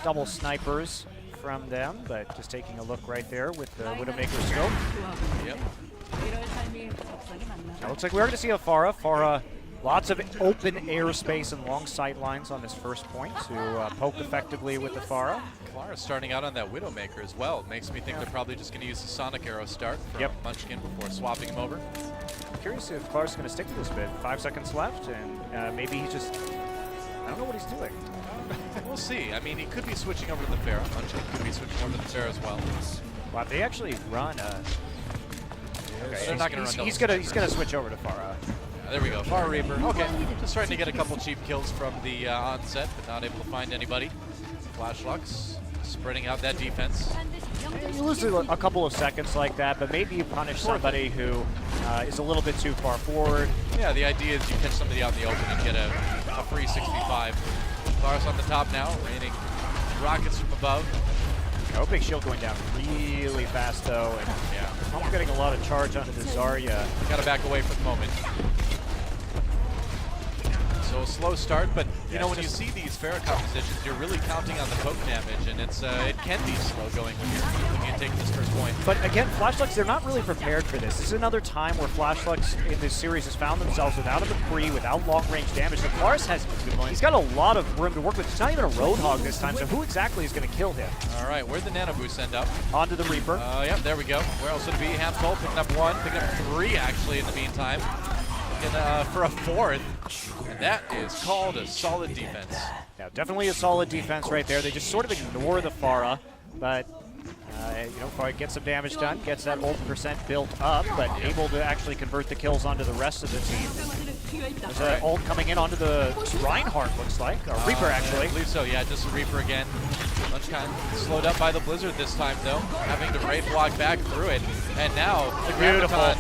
double snipers from them, but just taking a look right there with the Widowmaker scope. Yep. It looks like we're going to see a Pharah. Pharah Lots of open airspace and long sight lines on this first point to poke effectively with the Pharah. Clara starting out on that Widowmaker as well. Makes me think they're probably just going to use the Sonic Arrow start from Munchkin before swapping him over. I'm curious if Clara's going to stick to this bit. 5 seconds left, and maybe he's just, I don't know what he's doing. We'll see. I mean, he could be switching over to the Pharah. Munchkin could be switching over to the Pharah as well. Wow, they actually run Okay, they're not going to run. He's gonna switch over to Pharah. There we go, Far Reaper. Okay, just trying to get a couple cheap kills from the onset, but not able to find anybody. Flash Lux spreading out that defense. You lose a couple of seconds like that, but maybe you punish somebody who is a little bit too far forward. Yeah, the idea is you catch somebody out in the open and get a free 65. Clara's on the top now, raining rockets from above. Oh, big shield going down really fast though, and I'm getting a lot of charge onto the Zarya. Got to back away for the moment. So a slow start, but you know when you see these Pharah compositions, you're really counting on the poke damage, and it's it can be slow going when you're taking this first point. But again, Flash Lux, they're not really prepared for this. This is another time where Flash Lux in this series has found themselves without a McCree, without long-range damage. So Klaris he's got a lot of room to work with. It's not even a Roadhog this time, so who exactly is going to kill him? All right, where'd the Nano Boost end up? Onto the Reaper. Yep, there we go. Where else would it be? Hamtol picking up 1, picking up 3 actually in the meantime. And, for a 4th, and that is called a solid defense. Yeah, definitely a solid defense right there. They just sort of ignore the Pharah, but you know, Pharah gets some damage done, gets that ult percent built up, but able to actually convert the kills onto the rest of the team. There's an ult coming in onto the Reinhardt, looks like, or Reaper actually. I believe so, yeah, just a Reaper again. Lunchtime slowed up by the Blizzard this time though, having to Wraith walk back through it, and now the Graviton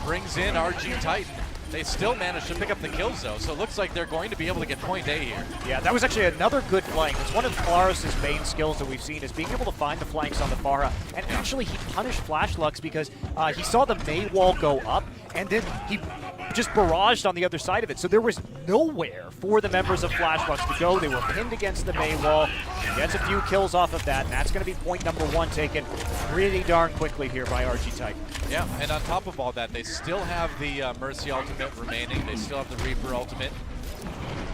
brings in RG Titan. They still managed to pick up the kills, though, so it looks like they're going to be able to get point A here. Yeah, that was actually another good flank. It's one of Claris' main skills that we've seen is being able to find the flanks on the Pharah. And actually, he punished Flash Lux because he saw the Mei wall go up, and then he just barraged on the other side of it. So there was nowhere for the members of Flash Lux to go. They were pinned against the Mei wall. He gets a few kills off of that, and that's going to be point number 1 taken pretty darn quickly here by RG Titan. Yeah, and on top of all that, they still have the Mercy ultimate remaining. They still have the Reaper ultimate.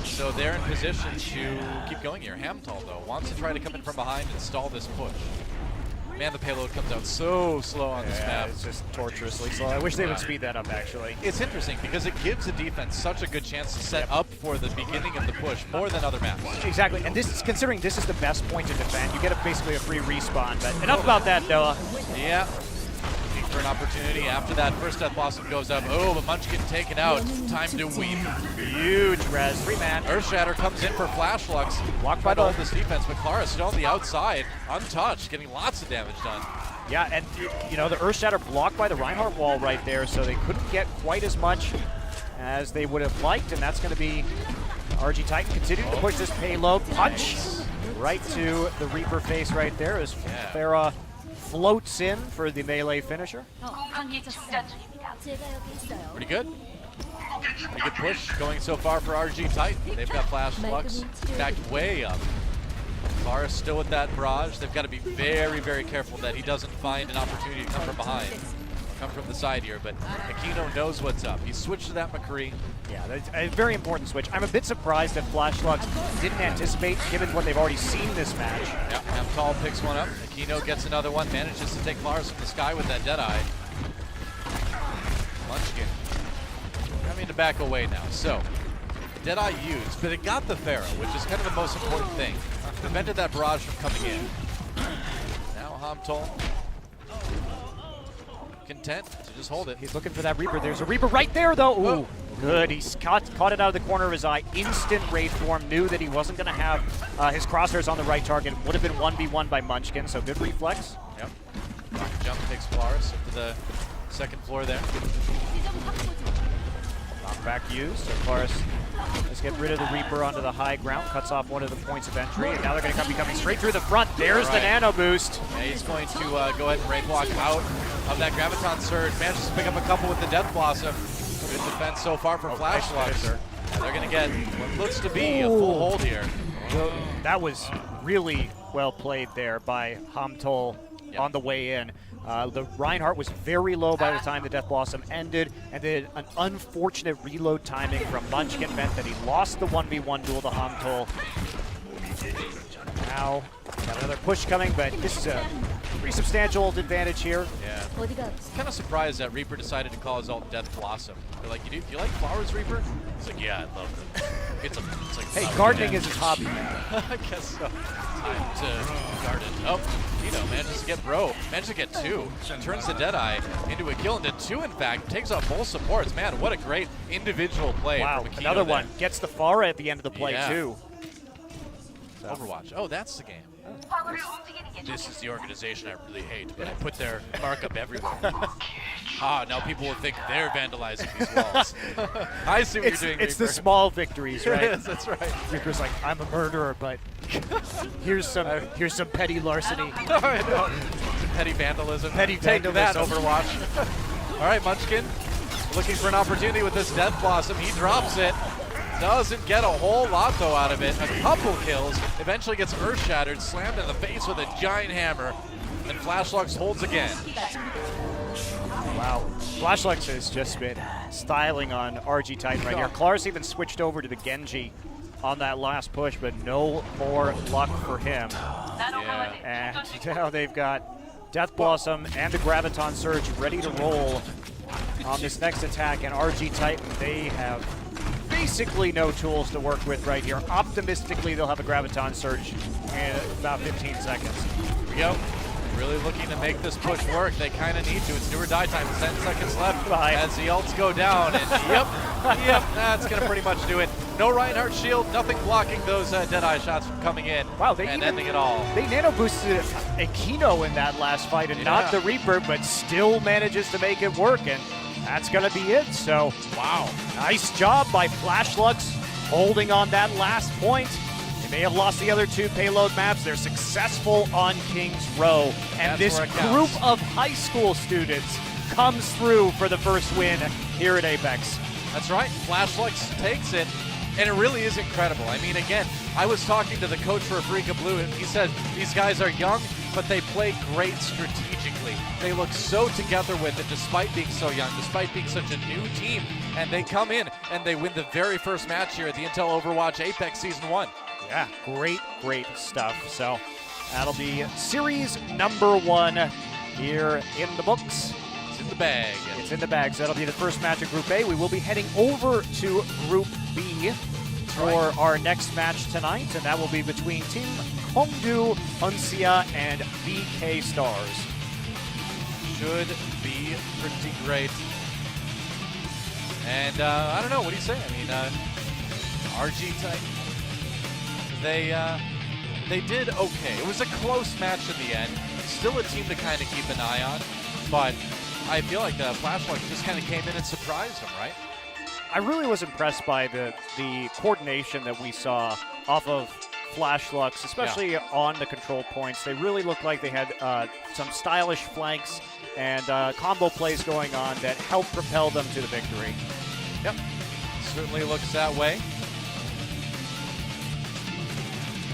So they're in position to keep going here. Hamtol, though, wants to try to come in from behind and stall this push. Man, the payload comes out so slow on this map. It's just torturously slow. I wish they would speed that up, actually. It's interesting because it gives the defense such a good chance to set up for the beginning of the push more than other maps. Exactly, and this is considering this is the best point to defend. You get basically a free respawn, but enough about that, Noah. Yeah. For an opportunity after that first Death Blossom goes up. Oh, but Munchkin taken out. Time to weep. Huge res. 3-man. Earthshatter comes in for Flash Lux. Blocked by this defense, but Clara still on the outside, untouched, getting lots of damage done. Yeah, and you know, the Earthshatter blocked by the Reinhardt wall right there, so they couldn't get quite as much as they would have liked, and that's going to be RG Titan continuing to push this payload. Punch right to the Reaper face right there as Pharah floats in for the melee finisher. Pretty good. Pretty good push going so far for RG Titan. They've got Flash Lux backed way up. Claris still with that barrage. They've got to be very, very careful that he doesn't find an opportunity to come from behind. Come from the side here, but Aquino knows what's up. He switched to that McCree. Yeah, that's a very important switch. I'm a bit surprised that Flash Lux didn't anticipate, given what they've already seen this match. Yeah, Hamtol picks one up. Aquino gets another one, manages to take Claris from the sky with that Deadeye. Munchkin having to back away now. So, Deadeye used, but it got the Pharah, which is kind of the most important thing. Prevented that barrage from coming in. Now Hamtol content to just hold it. He's looking for that Reaper. There's a Reaper right there, though. Ooh, whoa. Good. He's caught it out of the corner of his eye. Instant Wraith form. Knew that he wasn't going to have his crosshairs on the right target. Would have been 1v1 by Munchkin, so good reflex. Yep. Jump takes Claris up to the second floor there. Knockback used. So Claris, let's get rid of the Reaper onto the high ground. Cuts off one of the points of entry. And now they're going to be coming straight through the front. There's the Nano Boost. Yeah, he's going to go ahead and Wraith walk out of that Graviton Surge. Manages to pick up a couple with the Death Blossom. Good defense so far for Flash Lux. They're going to get what looks to be a full hold here. That was really well played there by Hamtol on the way in. The Reinhardt was very low by the time the Death Blossom ended, and then an unfortunate reload timing from Munchkin meant that he lost the 1v1 duel to Hamtol. Now, got another push coming, but this is a pretty substantial advantage here. Yeah. 어디가 Kind of surprised that Reaper decided to call his ult Death Blossom. They're like, do you like flowers, Reaper? He's like, yeah, I love them. It's like Hey, flower gardening dance. is his hobby. I guess so. Time to garden. Oh, manages to get manages to get 2. Turns the Deadeye into a kill, into 2 in fact. Takes out both supports. Man, what a great individual play. Wow, from Akito another there. one. Gets the Pharah at the end of the play, Yeah. too. Overwatch. Oh, that's the game. This is the organization I really hate, but I put their markup everywhere. Now people will think they're vandalizing these walls. I see what It's, you're doing, it's the Reaper. small victories, right? Yes, that's right. Reaper's like, I'm a murderer, but here's some petty larceny. I know. Some petty vandalism. Petty Take that, vandalism. Overwatch. All right, Munchkin, looking for an opportunity with this Death Blossom. He drops it. Doesn't get a whole lot, though, out of it. A couple kills. Eventually gets Earth Shattered, slammed in the face with a giant hammer. And Flashlux holds again. Wow. Flashlux has just been styling on RG Titan right here. Klar's even switched over to the Genji on that last push, but no more luck for him. Yeah. And now they've got Death Blossom and the Graviton Surge ready to roll on this next attack. And RG Titan, they have basically no tools to work with right here. Optimistically, they'll have a Graviton Surge in about 15 seconds. Here we go. Really looking to make this push work. They kind of need to. It's do or die time. 10 seconds left as the ults go down. And yep, that's going to pretty much do it. No Reinhardt shield, nothing blocking those Deadeye shots from coming in. Wow, they and even ending it all. They nano boosted Aquino in that last fight, and not the Reaper, but still manages to make it work, and that's gonna be it. So, wow, nice job by Flashlux holding on that last point. They may have lost the other 2 payload maps. They're successful on King's Row, and That's this where it counts. group of high school students comes through for the first win here at Apex. That's right. Flashlux takes it, and it really is incredible. I mean, again, I was talking to the coach for Afrika Blue, and he said these guys are young, but they play great strategically. They look so together with it, despite being so young, despite being such a new team. And they come in and they win the very first match here at the Intel Overwatch Apex Season 1. Yeah, great stuff. So that'll be series number 1 here in the books. It's in the bag. It's in the bag. So that'll be the first match of Group A. We will be heading over to Group B for our next match tonight, and that will be between Team Hongdu, Uncia, and BK Stars. Should be pretty great. And I don't know, what do you say? I mean, RG Titan, they did okay. It was a close match in the end. Still a team to kind of keep an eye on, but I feel like the Flashlight just kind of came in and surprised them, right? I really was impressed by the coordination that we saw off of Flashlux, especially on the control points. They really looked like they had some stylish flanks and combo plays going on that helped propel them to the victory. Yep, certainly looks that way.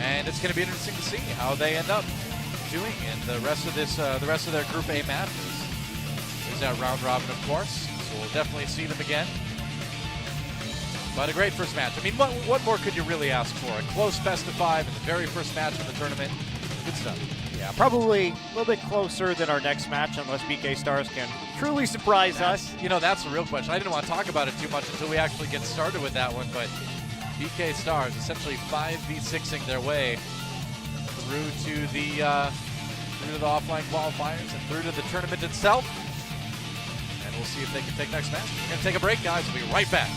And it's going to be interesting to see how they end up doing in the rest of this, the rest of their Group A matches. There's that round robin, of course, so we'll definitely see them again. But a great first match. I mean, what more could you really ask for? A close best of 5 in the very first match of the tournament. Good stuff. Yeah, probably a little bit closer than our next match unless BK Stars can truly surprise us. You know, that's the real question. I didn't want to talk about it too much until we actually get started with that one, but BK Stars essentially 5v6ing their way through to the offline qualifiers and through to the tournament itself. And we'll see if they can take next match. We're going to take a break, guys. We'll be right back.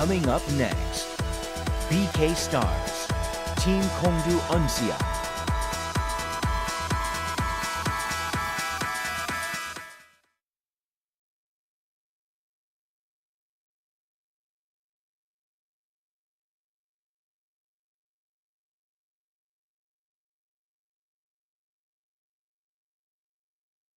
Coming up next, BK Stars, Team Kongdu Uncia